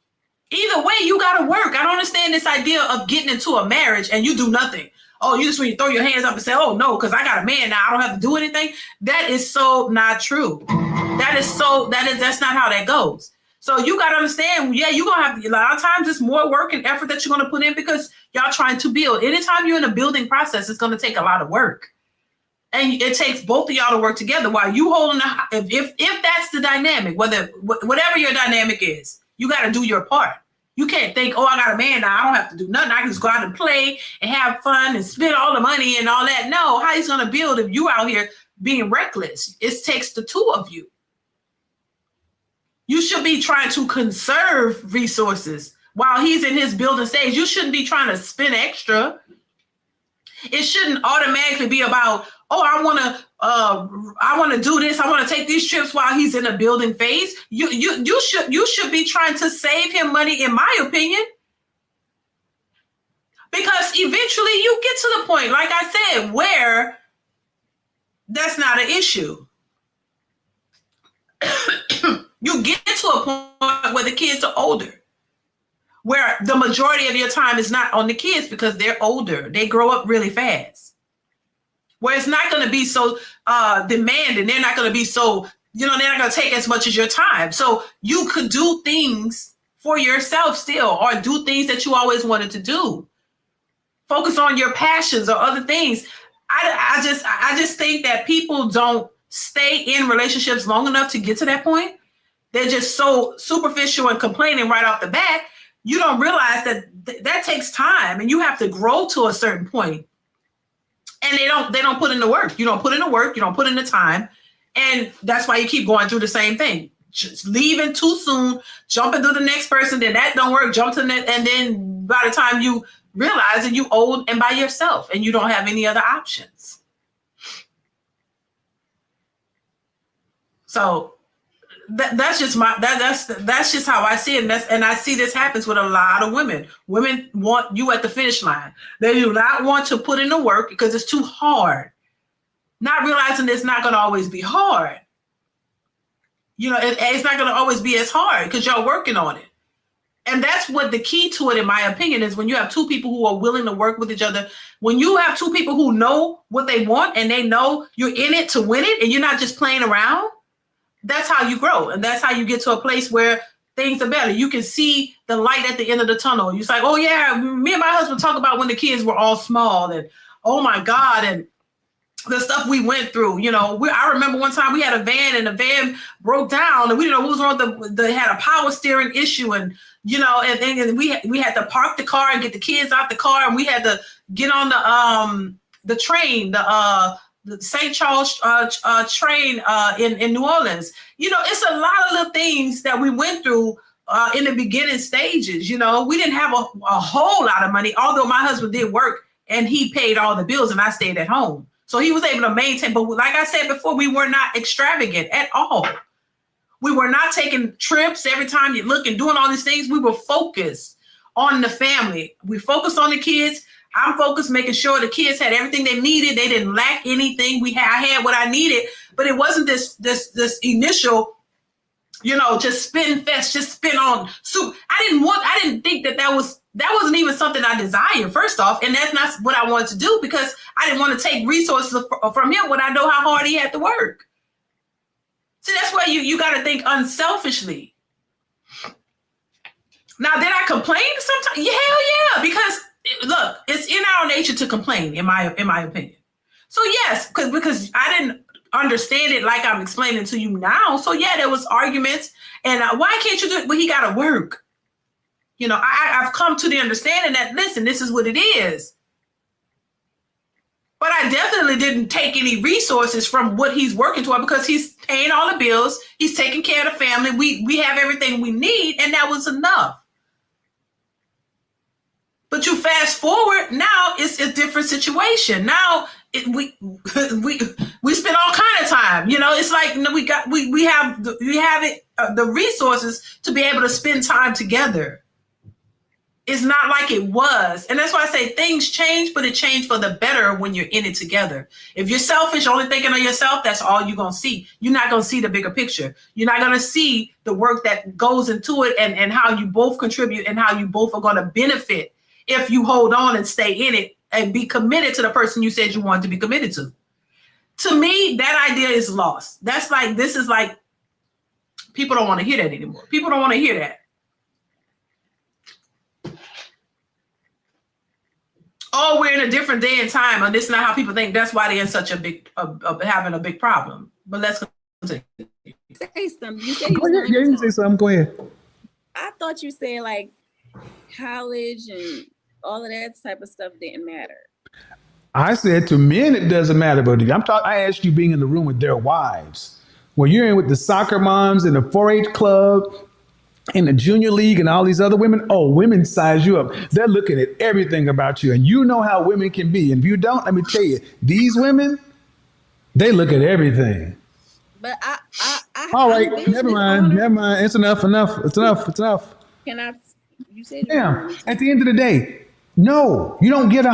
Either way, you got to work. I don't understand this idea of getting into a marriage and you do nothing. Oh, you just when you throw your hands up and say, oh, no, because I got a man now, I don't have to do anything. That is so not true. That's not how that goes. So you got to understand, you're going to have to, a lot of times it's more work and effort that you're going to put in because y'all trying to build. Anytime you're in a building process, it's going to take a lot of work. And it takes both of y'all to work together while you holding, if that's the dynamic, whatever your dynamic is, you got to do your part. You can't think, I got a man now, I don't have to do nothing. I can just go out and play and have fun and spend all the money and all that. No, how he's going to build if you out here being reckless? It takes the two of you. You should be trying to conserve resources while he's in his building stage. You shouldn't be trying to spend extra. It shouldn't automatically be about, I want to do this. I want to take these trips while he's in a building phase. You should be trying to save him money, in my opinion, because eventually you get to the point, like I said, where that's not an issue. You get to a point where the kids are older, where the majority of your time is not on the kids because they're older. They grow up really fast. Where it's not going to be so demanding. They're not going to be so, they're not going to take as much as your time. So you could do things for yourself still, or do things that you always wanted to do. Focus on your passions or other things. I just think that people don't stay in relationships long enough to get to that point. They're just so superficial and complaining right off the bat. You don't realize that takes time, and you have to grow to a certain point. And they don't put in the work. You don't put in the work. You don't put in the time. And that's why you keep going through the same thing. Just leaving too soon, jumping to the next person, then that don't work, jump to the next. And then by the time you realize that you old and by yourself and you don't have any other options. So that's just that's just how I see it. And I see this happens with a lot of women. Women want you at the finish line. They do not want to put in the work because it's too hard. Not realizing it's not going to always be hard. It's not going to always be as hard because you're working on it. And that's what the key to it, in my opinion, is when you have two people who are willing to work with each other. When you have two people who know what they want and they know you're in it to win it and you're not just playing around, that's how you grow. And that's how you get to a place where things are better. You can see the light at the end of the tunnel. You're like, oh yeah, me and my husband talk about when the kids were all small and oh my God, and the stuff we went through. You know, I remember one time we had a van and the van broke down and we didn't know what was wrong. They had a power steering issue and, you know, and we had to park the car and get the kids out the car and we had to get on the train, the St. Charles train in New Orleans. You know, it's a lot of little things that we went through in the beginning stages. You know, we didn't have a whole lot of money, although my husband did work and he paid all the bills and I stayed at home. So he was able to maintain. But like I said before, we were not extravagant at all. We were not taking trips every time you look and doing all these things. We were focused on the family. We focused on the kids. I'm focused making sure the kids had everything they needed. They didn't lack anything. I had what I needed, but it wasn't this initial, you know, just spin fest, just spin on soup. I didn't think that wasn't even something I desired, first off. And that's not what I wanted to do because I didn't want to take resources from him when I know how hard he had to work. See, that's why you got to think unselfishly. Now, did I complain sometimes? Yeah, hell yeah, because look, it's in our nature to complain, in my opinion. So yes, because I didn't understand it like I'm explaining to you now. So yeah, there was arguments, and why can't you do it? Well, he got to work. You know, I've come to the understanding that listen, this is what it is. But I definitely didn't take any resources from what he's working toward because he's paying all the bills, he's taking care of the family. We have everything we need, and that was enough. But you fast forward, now it's a different situation. Now we spend all kind of time. You know, it's like we have the resources to be able to spend time together. It's not like it was. And that's why I say things change, but it changed for the better when you're in it together. If you're selfish, only thinking of yourself, that's all you're going to see. You're not going to see the bigger picture. You're not going to see the work that goes into it and how you both contribute and how you both are going to benefit if you hold on and stay in it and be committed to the person you said you wanted to be committed to. To me, that idea is lost. This is like, people don't want to hear that anymore. People don't want to hear that. Oh, we're in a different day and time, and this is not how people think. That's why they're in such having a big problem. But let's continue. Say something. You said you can say something. Go ahead. I thought you said like college and all of that type of stuff didn't matter. I said to men it doesn't matter, but I asked you being in the room with their wives. When you're in with the soccer moms and the 4-H club in the junior league and all these other women, women size you up. They're looking at everything about you. And you know how women can be. And if you don't, let me tell you, these women, they look at everything. But I all right, never mind. It's enough. Can I, you said at the end of the day, no, you don't get a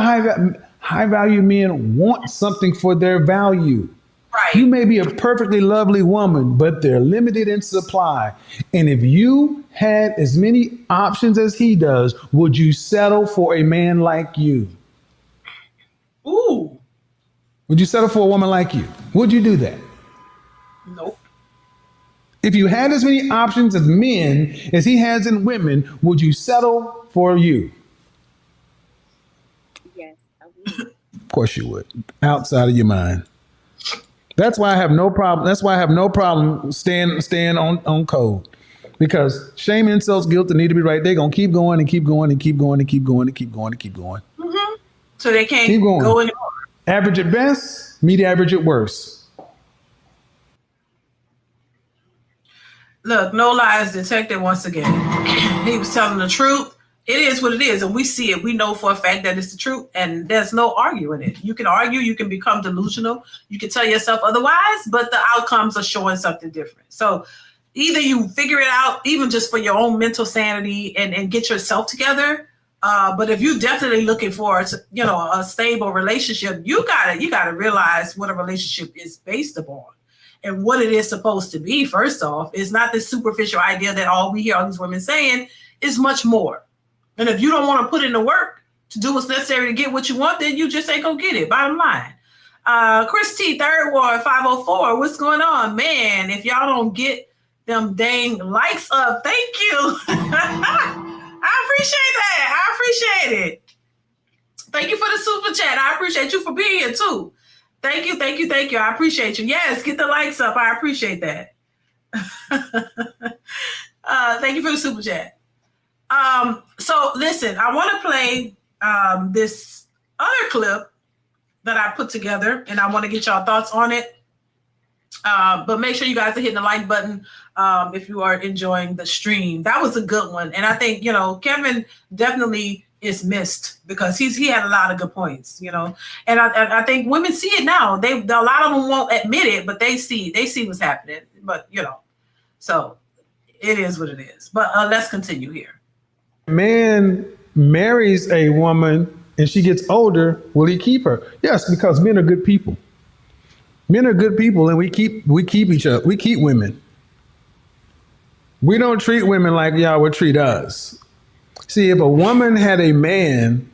high value men want something for their value. Right. You may be a perfectly lovely woman, but they're limited in supply. And if you had as many options as he does, would you settle for a man like you? Ooh. Would you settle for a woman like you? Would you do that? Nope. If you had as many options as men as he has in women, would you settle for you? Yes, I would. Of course you would. Outside of your mind. That's why I have no problem staying on code, because shame, insults, guilt, and need to be right. They're gonna keep going and keep going and keep going and keep going and keep going and keep going. Mm-hmm. So they can't go anymore. Average at best, meet average at worst. Look, no lies detected once again. He was telling the truth. It is what it is, and we see it. We know for a fact that it's the truth, and there's no arguing it. You can argue, you can become delusional, you can tell yourself otherwise, but the outcomes are showing something different. So either you figure it out, even just for your own mental sanity, and get yourself together. But if you're definitely looking for, a stable relationship, you gotta realize what a relationship is based upon and what it is supposed to be. First off, it's not this superficial idea that all we hear all these women saying. Is much more. And if you don't want to put in the work to do what's necessary to get what you want, then you just ain't gonna get it. Bottom line. Chris T, Third Ward 504. What's going on, man? If y'all don't get them dang likes up. Thank you. I appreciate that. I appreciate it. Thank you for the super chat. I appreciate you for being here too. Thank you, thank you, thank you. I appreciate you. Yes, get the likes up. I appreciate that. Thank you for the super chat. So listen, I want to play this other clip that I put together, and I want to get y'all thoughts on it. But make sure you guys are hitting the like button if you are enjoying the stream. That was a good one. And I think, Kevin definitely is missed because he had a lot of good points, And I think women see it now. A lot of them won't admit it, but they see what's happening. But, so it is what it is. But let's continue here. Man marries a woman and she gets older, will he keep her? Yes, because men are good people. Men are good people, and we keep each other. We keep women. We don't treat women like y'all would treat us. See, if a woman had a man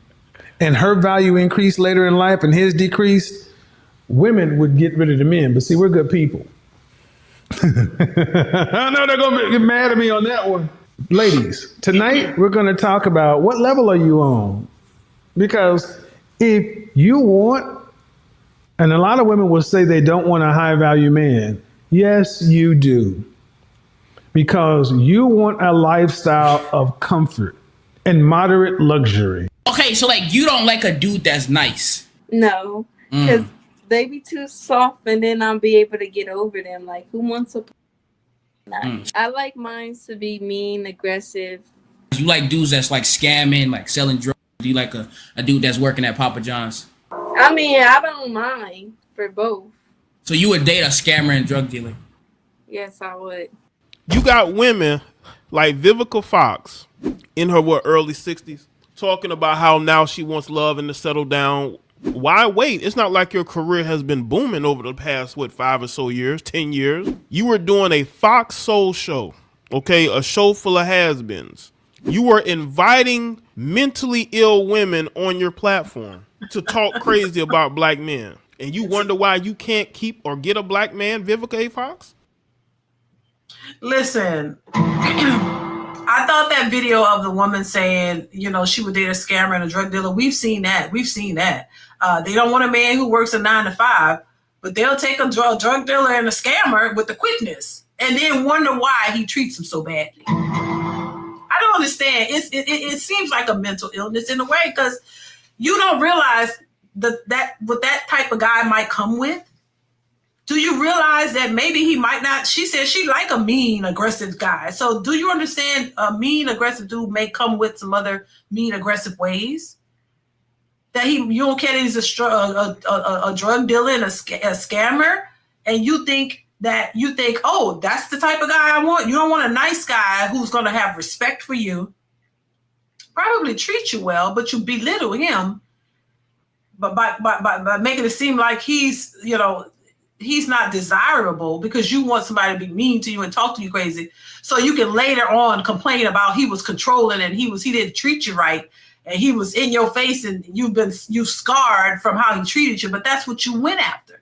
and her value increased later in life and his decreased, women would get rid of the men. But see, we're good people. I know they're going to get mad at me on that one. Ladies, tonight we're going to talk about what level are you on? Because if you want, and a lot of women will say they don't want a high value man. Yes, you do. Because you want a lifestyle of comfort and moderate luxury. Okay, so you don't like a dude that's nice? No, because they be too soft, and then I'll be able to get over them. Like, who wants a I like mine to be mean, aggressive. You like dudes that's scamming, selling drugs? Do you like a dude that's working at Papa John's? I mean, I don't mind for both. So you would date a scammer and drug dealer? Yes, I would. You got women like Vivica Fox in her early 60s talking about how now she wants love and to settle down. Why wait? It's not like your career has been booming over the past 5 or so years, 10 years. You were doing a Fox Soul show, okay, a show full of has-beens. You were inviting mentally ill women on your platform to talk crazy about black men. And you wonder why you can't keep or get a black man, Vivica A. Fox? Listen, I thought that video of the woman saying, she would date a scammer and a drug dealer. We've seen that. They don't want a man who works a 9 to 5, but they'll take a drug dealer and a scammer with the quickness and then wonder why he treats them so badly. I don't understand. It seems like a mental illness in a way, because you don't realize that what that type of guy might come with. Do you realize that maybe he might not? She said she like a mean, aggressive guy. So do you understand a mean, aggressive dude may come with some other mean, aggressive ways? That you don't care that he's a drug dealer and a scammer, and you think, oh, that's the type of guy I want. You don't want a nice guy who's going to have respect for you, probably treat you well, but you belittle him, but by making it seem like he's not desirable because you want somebody to be mean to you and talk to you crazy, so you can later on complain about he was controlling and he didn't treat you right. And he was in your face and you scarred from how he treated you, but that's what you went after.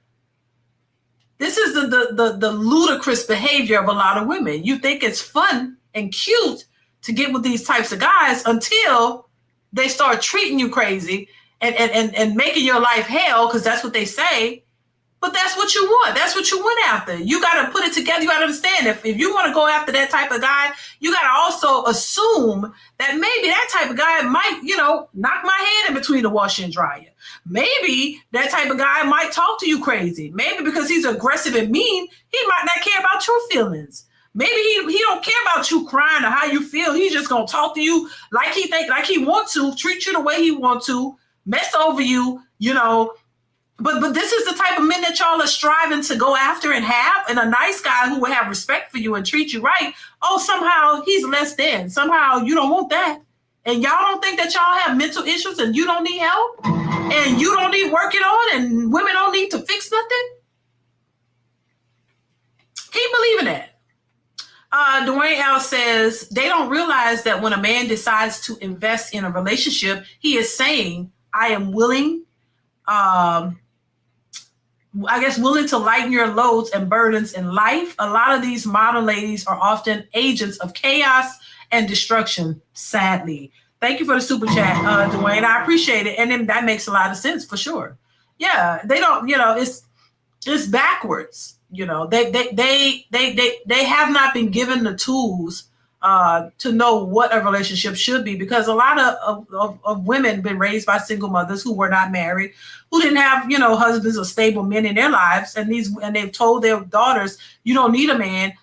This is the ludicrous behavior of a lot of women. You think it's fun and cute to get with these types of guys until they start treating you crazy and making your life hell, because that's what they say. But that's what you want. That's what you went after. You got to put it together. You got to understand, if you want to go after that type of guy, you got to also assume that maybe that type of guy might, knock my head in between the washer and dryer. Maybe that type of guy might talk to you crazy. Maybe because he's aggressive and mean, he might not care about your feelings. Maybe he don't care about you crying or how you feel. He's just going to talk to you like he wants to, treat you the way he wants to, mess over you, But this is the type of men that y'all are striving to go after and have, and a nice guy who will have respect for you and treat you right. Oh, somehow he's less than. Somehow you don't want that. And y'all don't think that y'all have mental issues and you don't need help and you don't need working on and women don't need to fix nothing? Keep believing that. Dwayne L says they don't realize that when a man decides to invest in a relationship, he is saying, I am willing I guess, willing to lighten your loads and burdens in life. A lot of these modern ladies are often agents of chaos and destruction, sadly. Thank you for the super chat, Dwayne. I appreciate it. And then that makes a lot of sense for sure. Yeah, they don't, it's backwards. They have not been given the tools to know what a relationship should be, because a lot of women been raised by single mothers who were not married, who didn't have, husbands or stable men in their lives. And they've told their daughters, you don't need a man.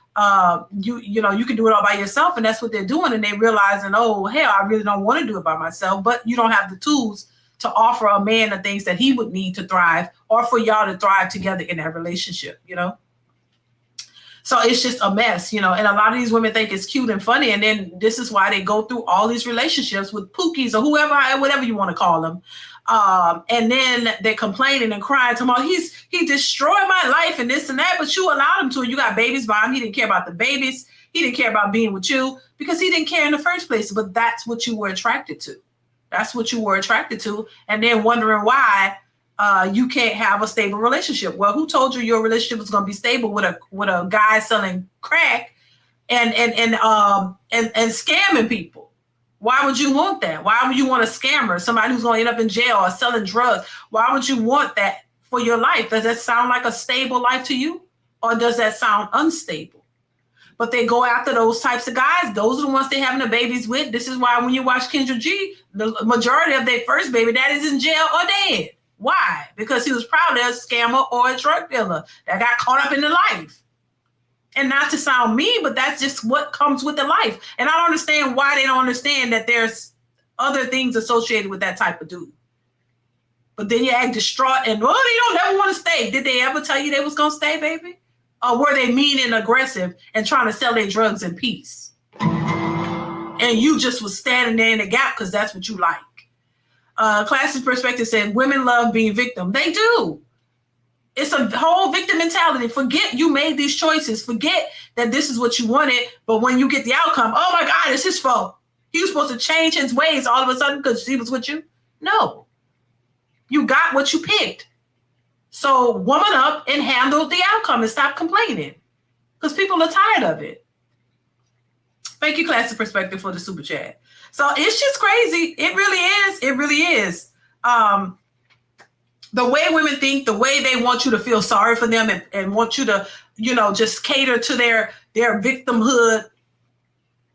You can do it all by yourself. And that's what they're doing. And they realizing, oh, hell, I really don't want to do it by myself, but you don't have the tools to offer a man the things that he would need to thrive, or for y'all to thrive together in that relationship, So it's just a mess, and a lot of these women think it's cute and funny. And then this is why they go through all these relationships with pookies or whoever, whatever you want to call them. And then they're complaining and crying, talking about he destroyed my life and this and that, but you allowed him to. And you got babies by him. He didn't care about the babies. He didn't care about being with you because he didn't care in the first place. But that's what you were attracted to. That's what you were attracted to. And then wondering why you can't have a stable relationship. Well, who told you your relationship was going to be stable with a guy selling crack and scamming people? Why would you want that? Why would you want a scammer, somebody who's going to end up in jail or selling drugs? Why would you want that for your life? Does that sound like a stable life to you, or does that sound unstable? But they go after those types of guys. Those are the ones they're having the babies with. This is why when you watch Kendra G, the majority of their first baby daddies in jail or dead. Why? Because he was probably a scammer or a drug dealer that got caught up in the life. And not to sound mean, but that's just what comes with the life. And I don't understand why they don't understand that there's other things associated with that type of dude. But then you act distraught and, well, they don't ever want to stay. Did they ever tell you they was going to stay, baby? Or were they mean and aggressive and trying to sell their drugs in peace? And you just was standing there in the gap because that's what you like. Class's perspective said women love being victim. They do. It's a whole victim mentality. Forget you made these choices. Forget that this is what you wanted. But when you get the outcome, oh my God, it's his fault. He was supposed to change his ways all of a sudden because he was with you. No. You got what you picked. So woman up and handle the outcome and stop complaining, because people are tired of it. Thank you, Class's perspective, for the super chat. So it's just crazy. It really is. It really is. The way women think, the way they want you to feel sorry for them and want you to, just cater to their victimhood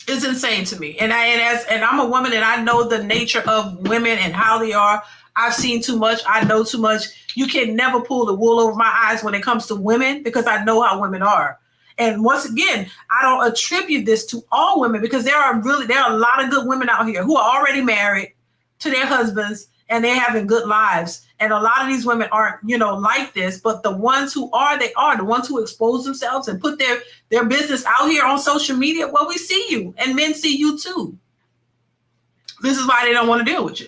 is insane to me. And I'm a woman and I know the nature of women and how they are. I've seen too much. I know too much. You can never pull the wool over my eyes when it comes to women, because I know how women are. And once again, I don't attribute this to all women, because there are a lot of good women out here who are already married to their husbands and they're having good lives. And a lot of these women aren't, like this, but the ones who are, they are the ones who expose themselves and put their business out here on social media. Well, we see you, and men see you too. This is why they don't want to deal with you.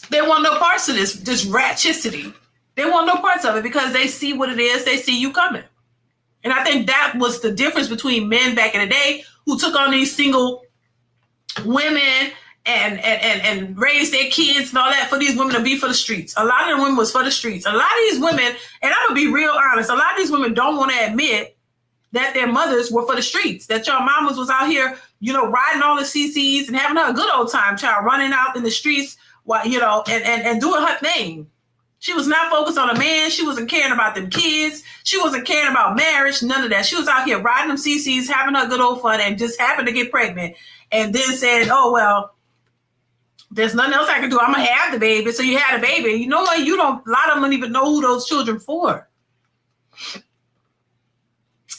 They want no parts of this ratchicity. They want no parts of it because they see what it is. They see you coming. And I think that was the difference between men back in the day who took on these single women and raised their kids and all that for these women to be for the streets. A lot of the women was for the streets. A lot of these women, and I'm going to be real honest, a lot of these women don't want to admit that their mothers were for the streets, that your mamas was out here, riding all the CCs and having a good old time, child, running out in the streets, and doing her thing. She was not focused on a man. She wasn't caring about them kids. She wasn't caring about marriage, none of that. She was out here riding them CCs, having her good old fun, and just happened to get pregnant. And then said, oh, well, there's nothing else I can do. I'm going to have the baby. So you had a baby. You know what? A lot of them don't even know who those children for.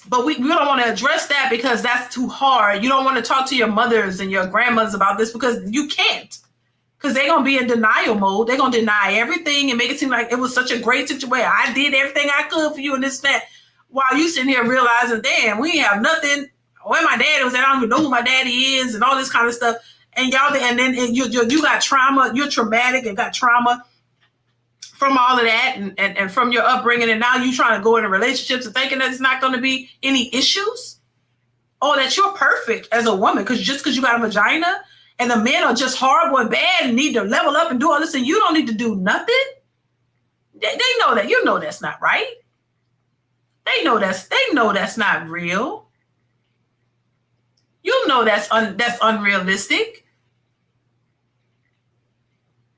But we don't want to address that because that's too hard. You don't want to talk to your mothers and your grandmothers about this because you can't. Because they're going to be in denial mode. They're going to deny everything and make it seem like it was such a great situation. I did everything I could for you and this and that. While you sitting here realizing, damn, we ain't have nothing. Where my daddy was at, I don't even know who my daddy is and all this kind of stuff. And you got trauma. You're traumatic and got trauma from all of that and from your upbringing. And now you trying to go into relationships and thinking that it's not going to be any issues. Or that you're perfect as a woman just because you got a vagina and the men are just horrible and bad and need to level up and do all this, and you don't need to do nothing. They know that. You know that's not right. They know that's not real. You know that's unrealistic.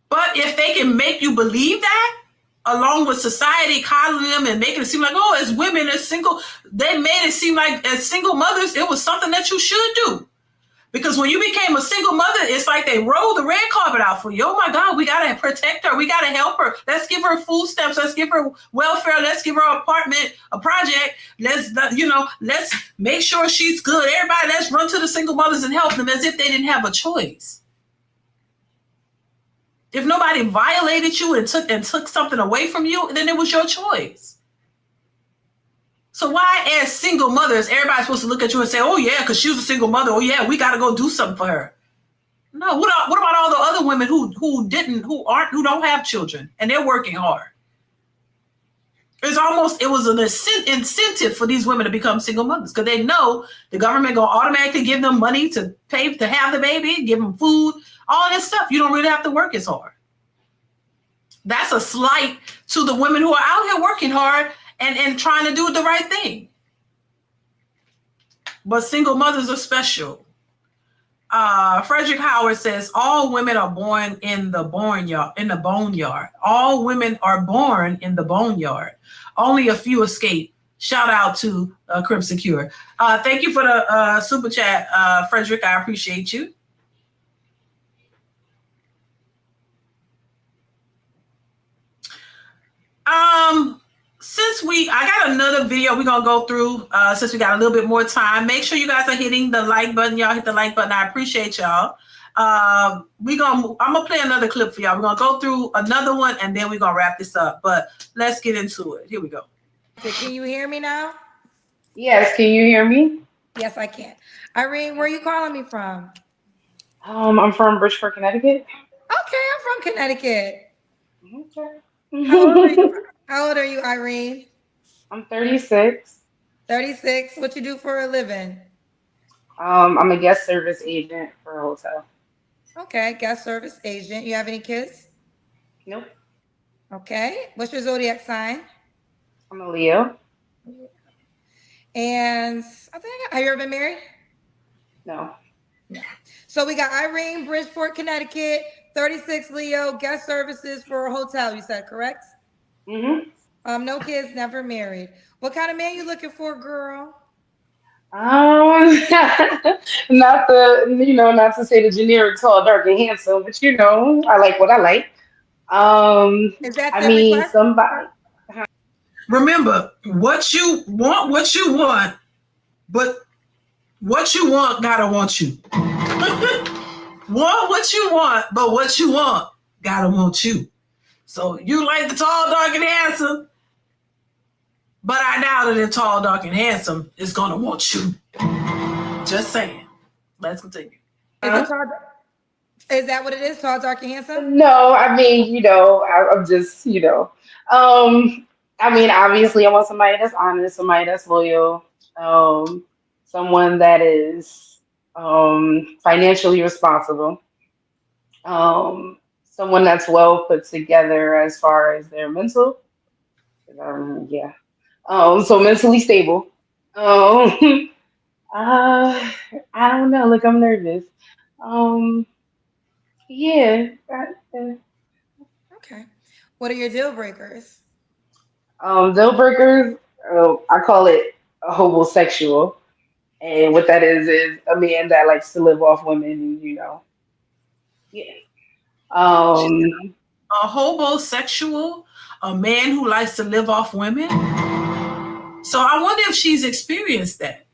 But if they can make you believe that, along with society coddling them and making it seem like, oh, as women, as single, they made it seem like as single mothers, it was something that you should do. Because when you became a single mother, it's like they rolled the red carpet out for you. Oh my God, we got to protect her. We got to help her. Let's give her food stamps. Let's give her welfare. Let's give her an apartment, a project. Let's make sure she's good. Everybody, let's run to the single mothers and help them as if they didn't have a choice. If nobody violated you and took something away from you, then it was your choice. So why, as single mothers, everybody's supposed to look at you and say, oh yeah, because she was a single mother. Oh yeah, we got to go do something for her. No, what about all the other women who don't have children and they're working hard? It was an incentive for these women to become single mothers because they know the government gonna automatically give them money to pay to have the baby, give them food, all this stuff. You don't really have to work as hard. That's a slight to the women who are out here working hard and trying to do the right thing. But single mothers are special. Frederick Howard says all women are born in the boneyard. All women are born in the boneyard. Only a few escape. Shout out to Crimson Cure. Thank you for the super chat, Frederick. I appreciate you. I got another video we're gonna go through since we got a little bit more time. Make sure you guys are hitting the like button. Y'all hit the like button. I appreciate y'all. I'm gonna play another clip for y'all. We're gonna go through another one and then we're gonna wrap this up. But let's get into it. Here we go. Can you hear me now? Yes, can you hear me? Yes, I can. Irene, where are you calling me from? I'm from Bridgeport, Connecticut. Okay, I'm from Connecticut. Okay. How old are you, Irene? I'm 36. 36. What you do for a living? I'm a guest service agent for a hotel. Okay, guest service agent. You have any kids? Nope. Okay. What's your zodiac sign? I'm a Leo. And have you ever been married? No. So we got Irene, Bridgeport, Connecticut, 36 Leo, guest services for a hotel, you said, correct? Mm-hmm. No kids, never married. What kind of man you looking for, girl? Not to say the generic tall, dark, and handsome, but I like what I like. Is that somebody. Remember, what you want, but what you want gotta want you. Want what you want, but what you want gotta want you. So you like the tall, dark, and handsome, but I doubt that the tall, dark, and handsome is gonna want you. Just saying. Let's continue. Is that what it is? Tall, dark, and handsome? No, I'm just, obviously I want somebody that's honest, somebody that's loyal, someone that is financially responsible, someone that's well put together as far as their mental. So mentally stable. I don't know. Look, I'm nervous. Yeah. Okay. What are your deal breakers? Deal breakers, I call it a homosexual. And what that is a man that likes to live off women, Yeah. A homosexual, a man who likes to live off women. So I wonder if she's experienced that.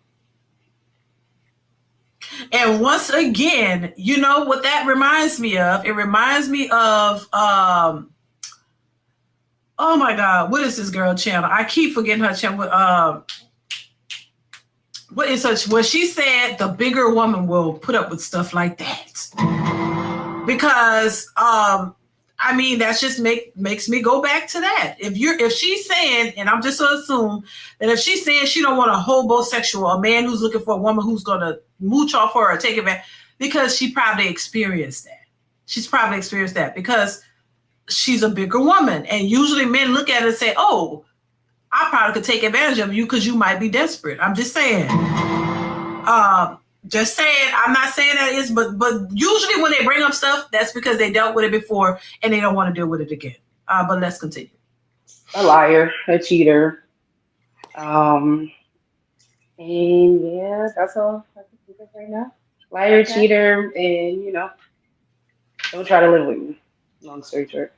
And once again, you know what that reminds me of? It reminds me of, oh my God, what is this girl channel? I keep forgetting her channel. What is her? Well, she said the bigger woman will put up with stuff like that. Because, that just makes me go back to that. If she's saying, and I'm just going to assume that if she's saying she don't want a homosexual, a man who's looking for a woman who's going to mooch off her or take it back, because she probably experienced that. She's probably experienced that because she's a bigger woman. And usually men look at it and say, oh, I probably could take advantage of you because you might be desperate. I'm just saying. Just saying. I'm not saying that is, but usually when they bring up stuff, that's because they dealt with it before and they don't want to deal with it again. But let's continue. A liar, a cheater. And yeah, that's all I can think of right now. Liar, cheater, and don't try to live with me. Long story short.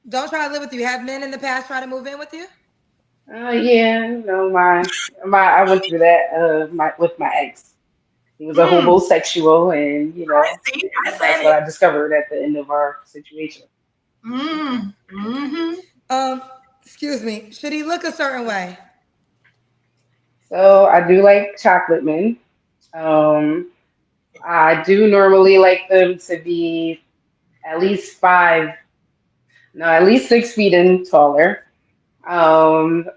Don't try to live with you. Have men in the past try to move in with you? Yeah, I went through that with my ex. He was a homosexual, and that's what I discovered at the end of our situation. Excuse me. Should he look a certain way? So I do like chocolate men. I do normally like them to be at least 6 feet and taller.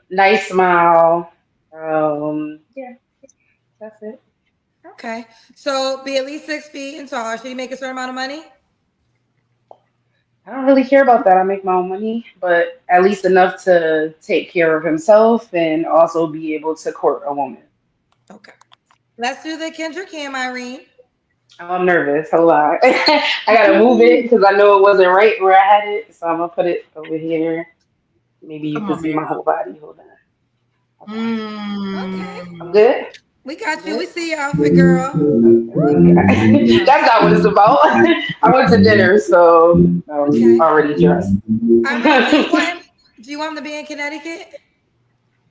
Nice smile. Yeah, that's it. Okay. So be at least 6 feet and taller. Should he make a certain amount of money? I don't really care about that. I make my own money, but at least enough to take care of himself and also be able to court a woman. Okay. Let's do the Kendra Cam, Irene. I'm nervous. Hold on. I gotta move it because I know it wasn't right where I had it. So I'm gonna put it over here. Maybe you can see my whole body. Hold on. Okay. I'm good. We got you. We see your outfit, girl. That's not what it's about. I went to dinner, so I was already dressed. Do you want him to be in Connecticut?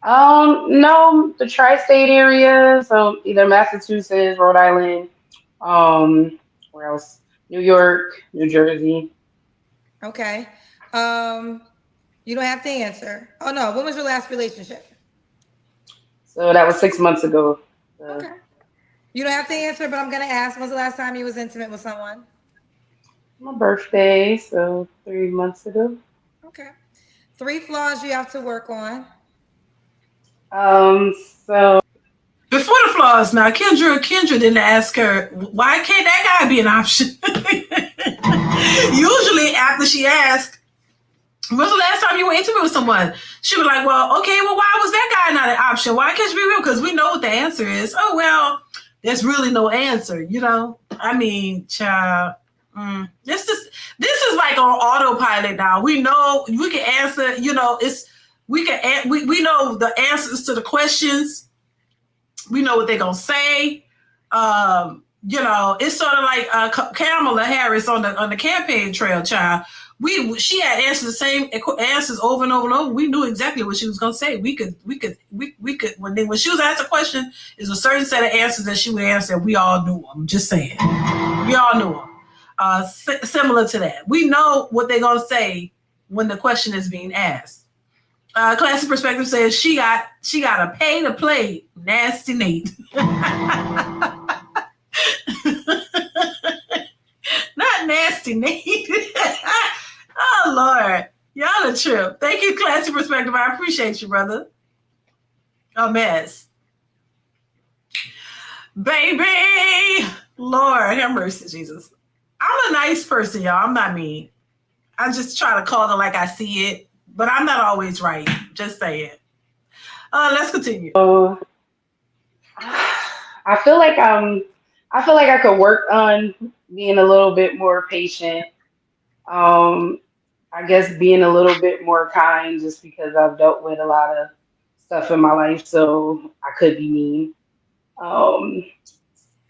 No, the tri-state area. So either Massachusetts, Rhode Island, where else? New York, New Jersey. Okay. You don't have to answer. Oh no, when was your last relationship? So that was 6 months ago. Okay. You don't have to answer, but I'm gonna ask. When's the last time you was intimate with someone? My birthday, so 3 months ago. Okay. 3 flaws you have to work on. So before the flaws, now Kendra didn't ask her why can't that guy be an option. Usually, after she asked, "When's the last time you were intimate with someone?" She was like, "Well, okay, well, why was that guy not an option? Why can't you be real? Because we know what the answer is." Oh well, there's really no answer, I mean, child. This is like on autopilot now. We know we can answer. We know the answers to the questions. We know what they're gonna say. It's sort of like Kamala Harris on the campaign trail, child. She had answered the same answers over and over and over. We knew exactly what she was gonna say. We could when she was asked a question, there's a certain set of answers that she would answer. We all knew them. Just saying, we all knew them. Similar to that, we know what they're gonna say when the question is being asked. Classic Perspective says she got to pay to play Nasty Nate. Not Nasty Nate. Oh Lord, y'all a trip. Thank you, Classic Perspective. I appreciate you, brother. A mess, baby. Lord have mercy, Jesus. I'm a nice person, y'all. I'm not mean. I just try to call it like I see it. But I'm not always right. Just saying. Let's continue. I feel like I could work on being a little bit more patient. I guess being a little bit more kind, just because I've dealt with a lot of stuff in my life, so I could be mean.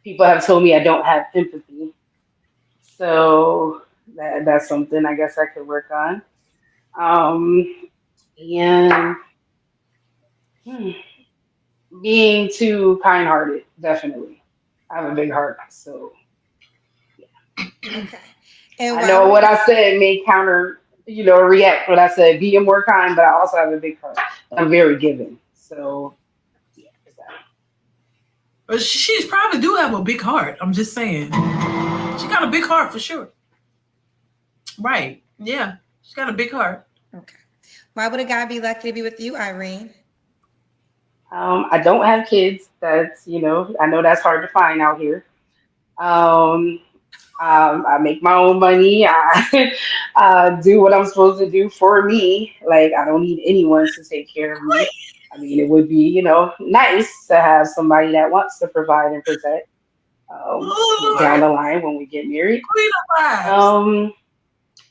People have told me I don't have empathy, so that's something I guess I could work on. And being too kind-hearted, definitely. I have a big heart, so yeah. Okay. And I know what I said may react what I said, being more kind, but I also have a big heart. I'm very giving, so yeah. But she's probably do have a big heart. I'm just saying, she got a big heart for sure. Right? Yeah, she's got a big heart. Okay. Why would a guy be lucky to be with you, Irene? I don't have kids. That's I know that's hard to find out here. I make my own money. I do what I'm supposed to do for me. Like, I don't need anyone to take care of me. I mean, it would be, nice to have somebody that wants to provide and protect Oh down Lord, the line when we get married. Queen of Vibes. Um,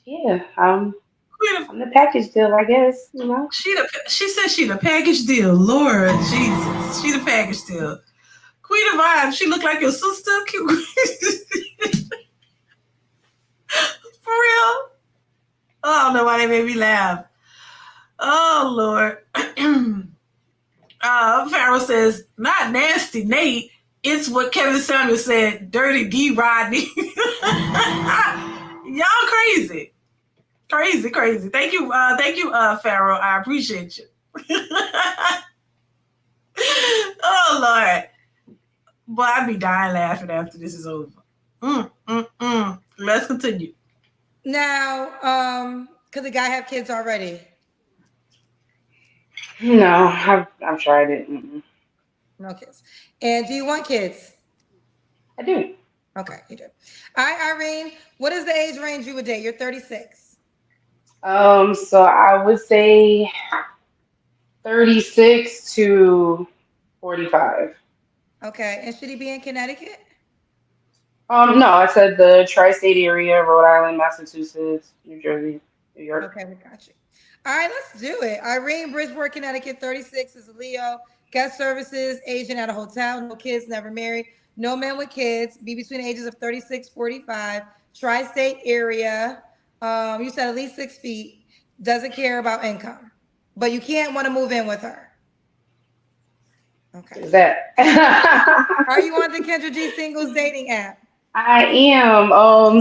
yeah, Queen of, I'm the package deal, I guess, she said she the package deal. Lord Jesus, she the package deal. Queen of Vibes. She looked like your sister. For real. Oh, I don't know why they made me laugh. Oh Lord. Pharaoh says, not nasty Nate. It's what Kevin Samuels said, dirty D Rodney. Y'all crazy. Crazy. Thank you, Pharaoh. I appreciate you. Oh Lord. Boy, I'd be dying laughing after this is over. Let's continue. Now, could the guy have kids already? No, I've tried it. Mm-mm. No kids. And do you want kids? I do. Okay, you do. All right, Irene, what is the age range you would date? You're 36. So I would say 36 to 45. Okay, and should he be in Connecticut? No, I said the tri-state area, Rhode Island, Massachusetts, New Jersey, New York. Okay, we got you. All right, let's do it. Irene, Bridgeport, Connecticut, 36, is a Leo. Guest services, agent at a hotel, no kids, never married, no men with kids, be between the ages of 36, 45, tri-state area. You said at least 6 feet, doesn't care about income, but you can't want to move in with her. Okay. Is that? Are you on the Kendra G Singles dating app? I am.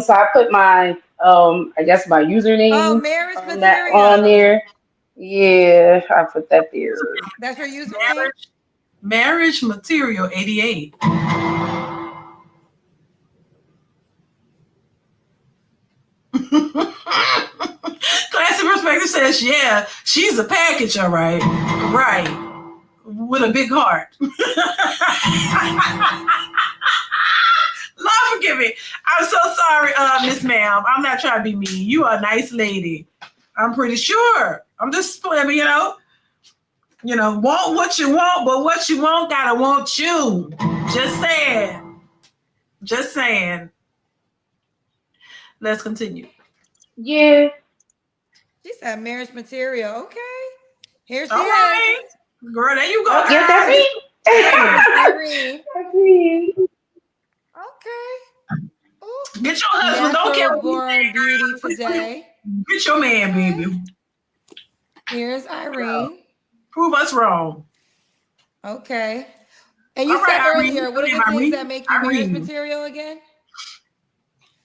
So I put my I guess my username Marriage that material. on there. Yeah, I put that there. That's your username? Marriage material 88. Classic Perspective says, yeah, she's a package, all right. Right. With a big heart. Lord forgive me. I'm so sorry, Miss Ma'am. I'm not trying to be mean. You are a nice lady. I'm pretty sure. I'm just, want what you want, but what you want gotta want you. Just saying. Let's continue. Yeah. She said marriage material. Okay. Here she is. Girl, there you go. Yeah, that's me. Irene. Okay. Ooh. Get your husband. Don't care what born beauty today. Get your man, baby. Here's Irene. Prove us wrong. Okay. And you said earlier, what are the things that make you marriage material again?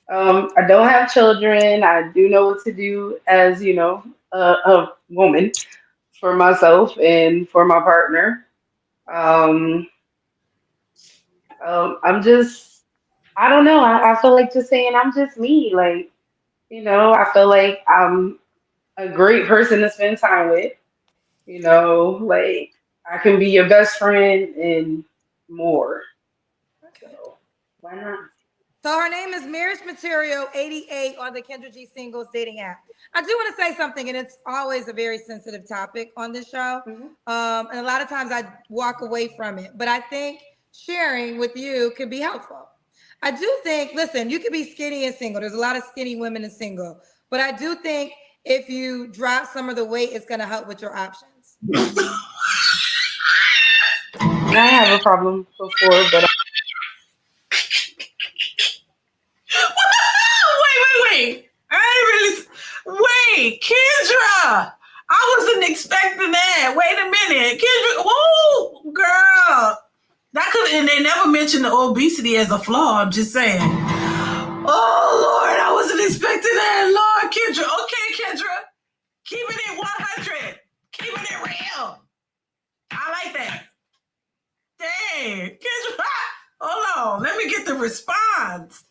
I don't have children. I do know what to do as, a woman for myself and for my partner. I'm just, I don't know. I feel like just saying I'm just me. Like, I feel like I'm a great person to spend time with. Like I can be your best friend and more. Okay. So why not? So her name is Marriage Material 88 on the Kendra G Singles dating app. I do want to say something, and it's always a very sensitive topic on this show. Mm-hmm. And a lot of times I walk away from it, but I think sharing with you can be helpful. I do think, listen, you can be skinny and single. There's a lot of skinny women and single, but I do think if you drop some of the weight, it's going to help with your options. And I have a problem before, but Wait. Wait, Kendra. I wasn't expecting that. Wait a minute. Kendra, whoa, girl. That could, and they never mentioned the obesity as a flaw. I'm just saying. Oh, Lord, I wasn't expecting that. Lord, Kendra. Okay, Kendra. Keeping it 100. Keeping it real. I like that. Dang. Kendra, hold on. Let me get the response.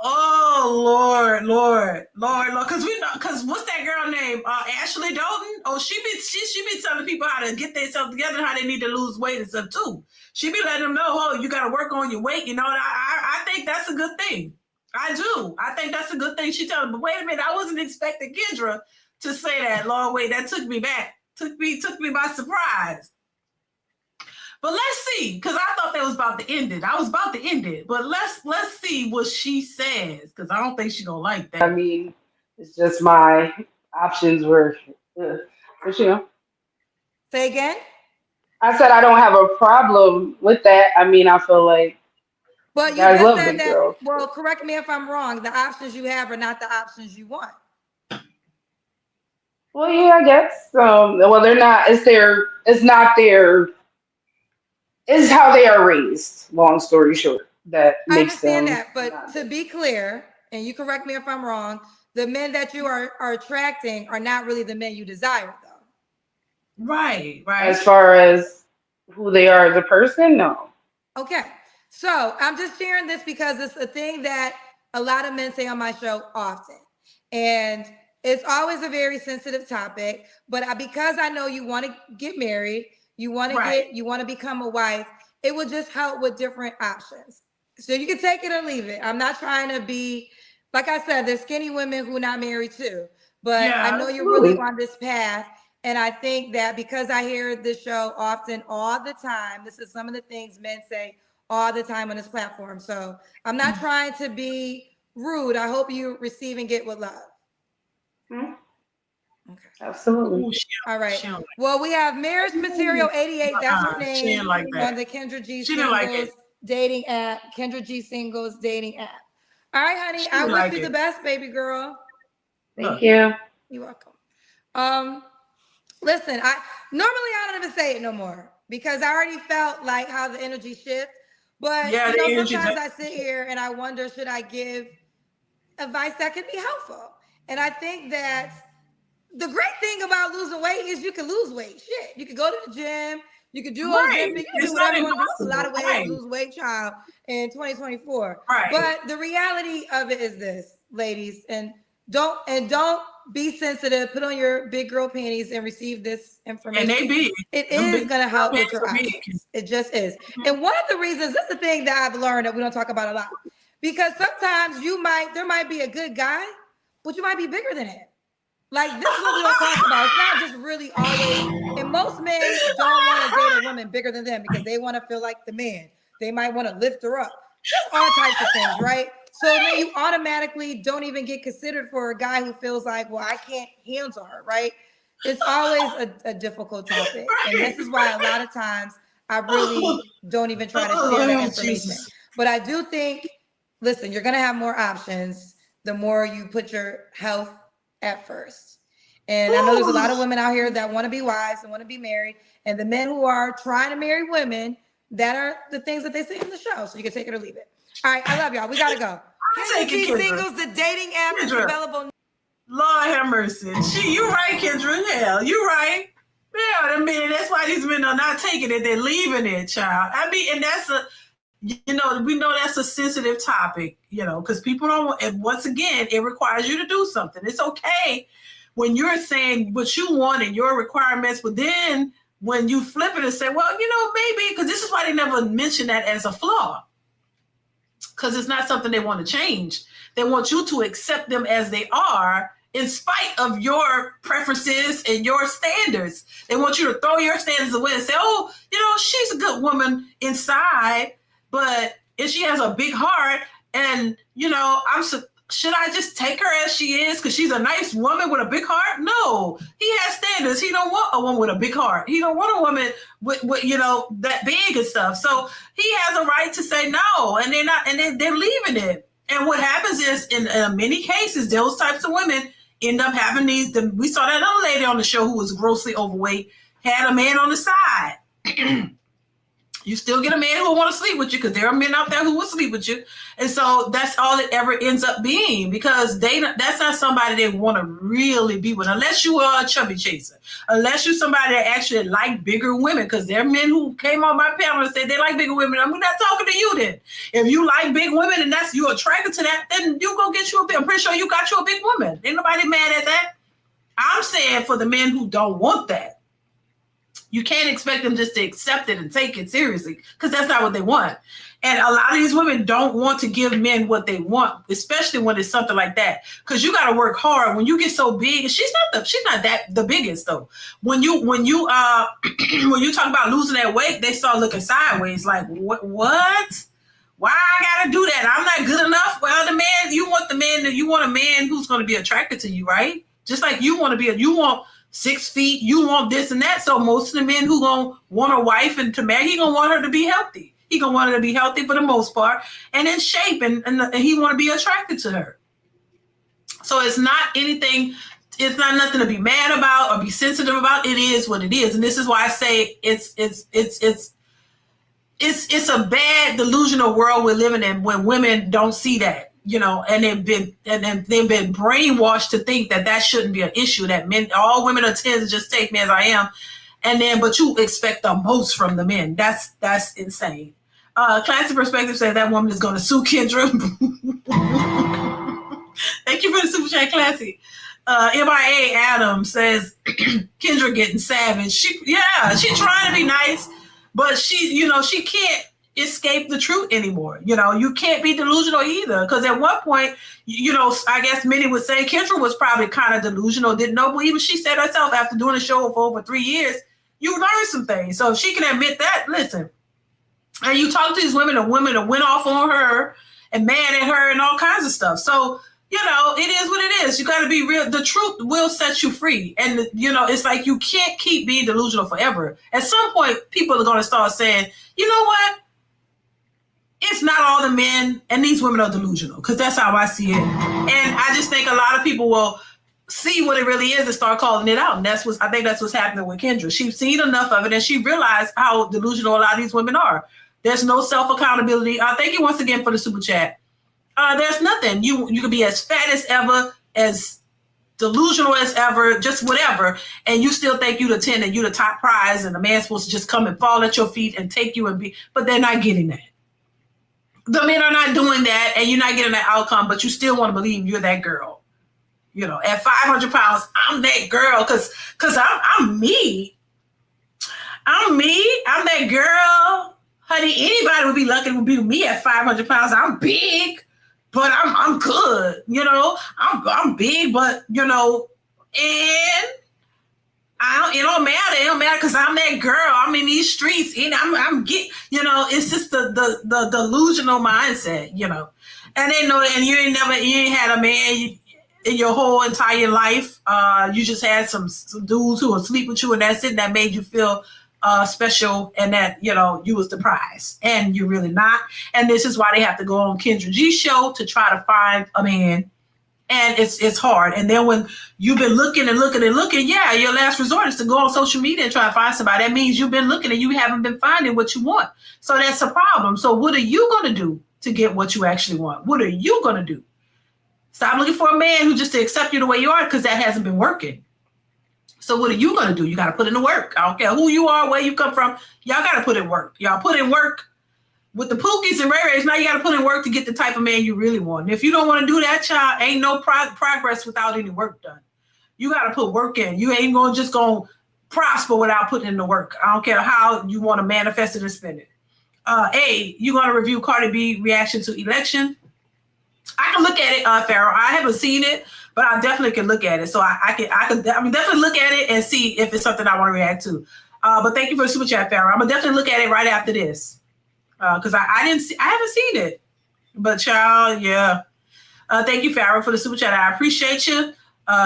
Oh Lord. Because what's that girl named Ashley Dalton? Oh, she be telling people how to get themselves together, and how they need to lose weight and stuff too. She be letting them know, oh, you got to work on your weight. You know, and I think that's a good thing. I do. I think that's a good thing. She told them, but wait a minute, I wasn't expecting Kendra to say that. Lord, wait, that took me back. Took me by surprise. But let's see, because I thought that was about to end it. I was about to end it, but let's see what she says, because I don't think she gonna like that. I mean, it's just my options were, but you know. Say again? I said I don't have a problem with that. I mean, I feel like But you guys just love said big that, girls. well, correct me if I'm wrong. The options you have are not the options you want. Well, yeah, I guess. Well, they're not. It's not their. It's how they are raised. Long story short, that I makes understand them. that, but to be clear, and you correct me if I'm wrong, the men that you are attracting are not really the men you desire, though. Right. As far as who they are as a person, no. Okay, so I'm just sharing this because it's a thing that a lot of men say on my show often, and it's always a very sensitive topic. But because I know you want to get married, you want to become a wife, it will just help with different options. So you can take it or leave it. I'm not trying to be, like I said, there's skinny women who are not married too. But yeah, I know you're really on this path. And I think that because I hear this show often, all the time, this is some of the things men say all the time on this platform. So I'm not trying to be rude. I hope you receive and get with love. Okay. Absolutely. All right. Well, we have Marriage Material 88. That's her name on the Kendra G Singles dating app. Kendra G Singles dating app. All right, honey. I wish you the best, baby girl. Thank you. You're welcome. Listen, I don't even say it no more because I already felt like how the energy shifts. But sometimes I sit here and I wonder, should I give advice that could be helpful? And I think that the great thing about losing weight is you can lose weight. Shit, you can go to the gym, you can do Ozempic, you can do whatever you want to do. A lot of ways to lose weight, child, in 2024. Right. But the reality of it is this, ladies, and don't be sensitive. Put on your big girl panties and receive this information. And they be. It is going to help with your options. It just is. Mm-hmm. And one of the reasons, this is the thing that I've learned that we don't talk about a lot, because sometimes there might be a good guy, but you might be bigger than him. Like, this is what we don't talk about. It's not just really always, and most men don't want to date a woman bigger than them because they want to feel like the man. They might want to lift her up. Just all types of things, right? So then you automatically don't even get considered for a guy who feels like, well, I can't handle her, right? It's always a difficult topic. And this is why a lot of times I really don't even try to share that information. But I do think, listen, you're going to have more options the more you put your health at first. And I know there's a lot of women out here that want to be wives and want to be married. And the men who are trying to marry women, that are the things that they say in the show. So you can take it or leave it. All right, I love y'all. We gotta go. Kendra Singles, the dating app is available. Lord have mercy. You right, Kendra. Yeah, you right. Yeah, I mean, that's why these men are not taking it. They're leaving it, child. I mean, and that's we know that's a sensitive topic, because people don't, and once again, it requires you to do something. It's okay when you're saying what you want and your requirements, but then when you flip it and say, well, maybe, because this is why they never mention that as a flaw, because it's not something they want to change. They want you to accept them as they are in spite of your preferences and your standards. They want you to throw your standards away and say, oh, she's a good woman inside, but if she has a big heart and, should I just take her as she is because she's a nice woman with a big heart? No, he has standards. He don't want a woman with a big heart. He don't want a woman with that big and stuff. So he has a right to say no, and they're not, and they're leaving it. And what happens is, in many cases, those types of women end up having these. We saw that other lady on the show who was grossly overweight, had a man on the side. You still get a man who will want to sleep with you because there are men out there who will sleep with you. And so that's all it ever ends up being, because that's not somebody they want to really be with, unless you are a chubby chaser, unless you're somebody that actually like bigger women, because there are men who came on my panel and said they like bigger women. I'm not talking to you then. If you like big women and you're attracted to that, then you go get you a big, I'm pretty sure you got you a big woman. Ain't nobody mad at that. I'm saying for the men who don't want that, you can't expect them just to accept it and take it seriously, because that's not what they want. And a lot of these women don't want to give men what they want, especially when it's something like that, because you got to work hard. When you get so big, she's not that the biggest though. When you when you talk about losing that weight, they start looking sideways like, what? Why I gotta do that? I'm not good enough. Well, you want a man who's going to be attracted to you, right? Just like you want 6 feet, you want this and that. So most of the men who gonna want a wife and to marry, he gonna want her to be healthy. He gonna want her to be healthy for the most part and in shape, and he want to be attracted to her. So it's not nothing to be mad about or be sensitive about. It is what it is, and this is why I say it's a bad delusional world we're living in when women don't see that. And they've been brainwashed to think that shouldn't be an issue, that all women are 10s, just take me as I am. But you expect the most from the men. That's insane. Classy Perspective says that woman is going to sue Kendra. Thank you for the super chat, Classy. MIA Adam says Kendra getting savage. She's trying to be nice, but she can't escape the truth anymore. You can't be delusional either, because at one point, I guess many would say Kendra was probably kind of delusional, didn't know, but even she said herself, after doing the show for over 3 years, you learn some things. So if she can admit that, listen, and you talk to these women that went off on her and mad at her and all kinds of stuff. So it is what it is. You got to be real. The truth will set you free. And, it's like you can't keep being delusional forever. At some point, people are going to start saying, you know what? It's not all the men, and these women are delusional, because that's how I see it. And I just think a lot of people will see what it really is and start calling it out. And I think that's what's happening with Kendra. She's seen enough of it, and she realized how delusional a lot of these women are. There's no self-accountability. Thank you once again for the super chat. There's nothing. You can be as fat as ever, as delusional as ever, just whatever, and you still think you the 10 and you the top prize, and the man's supposed to just come and fall at your feet and take you but they're not getting that. The men are not doing that, and you're not getting that outcome, but you still want to believe you're that girl. At 500 pounds, I'm that girl, because I'm me. I'm me. I'm that girl. Honey, anybody would be lucky to be me at 500 pounds. I'm big, but I'm good. I'm big, but, and it don't matter. It don't matter, because I'm that girl. I'm in these streets, and it's just the delusional mindset, and they know that. And you ain't had a man in your whole entire life. You just had some dudes who would sleep with you, and that's it. And that made you feel special, and that you was the prize, and you're really not. And this is why they have to go on Kendra G's show to try to find a man. And it's hard. And then when you've been looking and looking and looking, your last resort is to go on social media and try to find somebody. That means you've been looking and you haven't been finding what you want. So that's a problem. So what are you going to do to get what you actually want? What are you going to do? Stop looking for a man who just to accept you the way you are, because that hasn't been working. So what are you going to do? You got to put in the work. I don't care who you are, where you come from. Y'all got to put in work. Y'all put in work. With the Pookies and Ray Rays, now you got to put in work to get the type of man you really want. And if you don't want to do that, child, ain't no progress without any work done. You got to put work in. You ain't going to prosper without putting in the work. I don't care how you want to manifest it and spend it. You going to review Cardi B reaction to election? I can look at it, Pharaoh. I haven't seen it, but I definitely can look at it. So I can definitely look at it and see if it's something I want to react to. But thank you for the super chat, Pharaoh. I'm gonna definitely look at it right after this. Because I haven't seen it, but child, yeah. Thank you, Farrah, for the super chat. I appreciate you.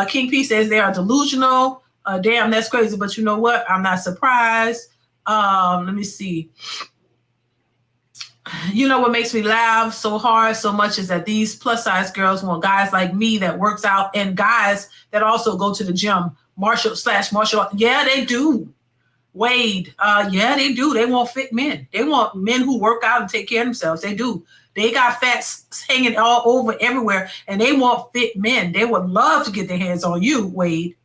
King P says they are delusional. Damn, that's crazy. But you know what? I'm not surprised. Let me see. You know what makes me laugh so hard so much is that these plus size girls want guys like me that works out, and guys that also go to the gym, martial. Yeah, they do. Wade, yeah, they do. They want fit men. They want men who work out and take care of themselves. They do. They got fats hanging all over everywhere, and they want fit men. They would love to get their hands on you, Wade.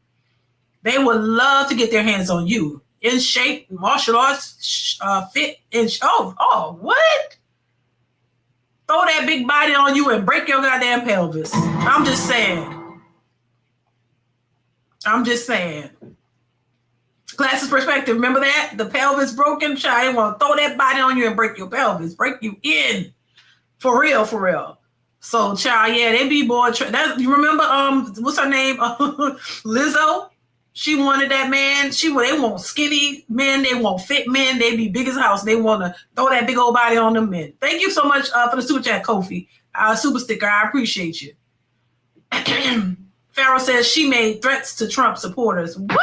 They would love to get their hands on you. In shape, martial arts, fit, what? Throw that big body on you and break your goddamn pelvis. I'm just saying. Glasses perspective, remember that? The pelvis broken, child. They want to throw that body on you and break your pelvis. Break you in. For real, for real. So, child, yeah, they be bored. You remember, what's her name? Lizzo? She wanted that man. They want skinny men. They want fit men. They be big as a house. They want to throw that big old body on them men. Thank you so much for the super chat, Kofi. Super sticker. I appreciate you. Farrell says she made threats to Trump supporters. What?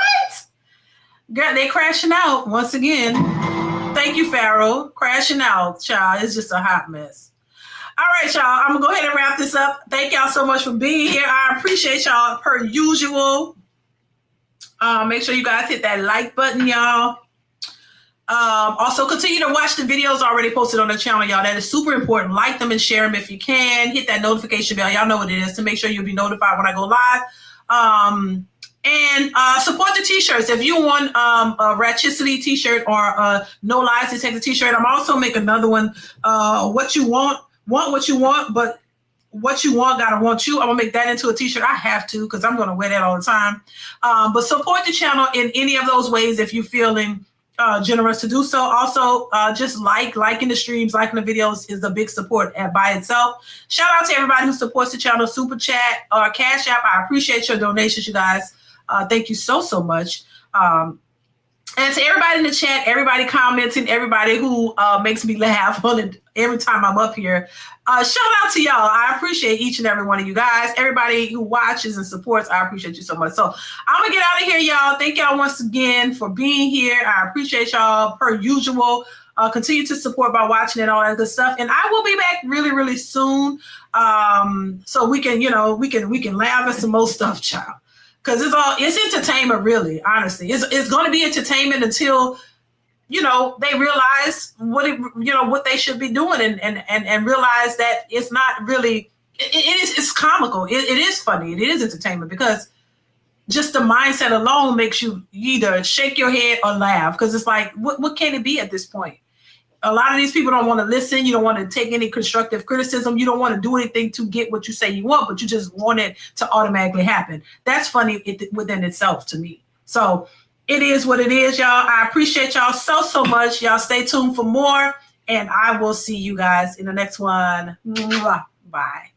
Girl, they crashing out once again. Thank you, Farrell. Crashing out, child. It's just a hot mess. All right, y'all. I'm going to go ahead and wrap this up. Thank y'all so much for being here. I appreciate y'all per usual. Make sure you guys hit that like button, y'all. Also, continue to watch the videos already posted on the channel, y'all. That is super important. Like them and share them if you can. Hit that notification bell. Y'all know what it is to make sure you'll be notified when I go live. And support the t-shirts. If you want a Ratchicity t-shirt or a No Lies Detected t-shirt, I'm also making another one. What you want what you want, but what you want gotta want you. I'm gonna make that into a t-shirt. I have to because I'm gonna wear that all the time. But support the channel in any of those ways if you're feeling generous to do so. Also, just liking the streams, liking the videos is a big support by itself. Shout out to everybody who supports the channel, Super Chat or Cash App. I appreciate your donations, you guys. Thank you so much. And to everybody in the chat, everybody commenting, everybody who makes me laugh every time I'm up here. Shout out to y'all. I appreciate each and every one of you guys. Everybody who watches and supports, I appreciate you so much. So I'm going to get out of here, y'all. Thank y'all once again for being here. I appreciate y'all per usual. Continue to support by watching and all that good stuff. And I will be back really soon. So we can, we can laugh at some more stuff, child. Because it's entertainment, really, honestly. It's going to be entertainment until, they realize what they should be doing and realize that it's not really, it's comical. It is funny. It is entertainment because just the mindset alone makes you either shake your head or laugh because it's like, what can it be at this point? A lot of these people don't want to listen. You don't want to take any constructive criticism. You don't want to do anything to get what you say you want, but you just want it to automatically happen. That's funny within itself to me. So it is what it is, y'all. I appreciate y'all so much. Y'all stay tuned for more, and I will see you guys in the next one. Bye.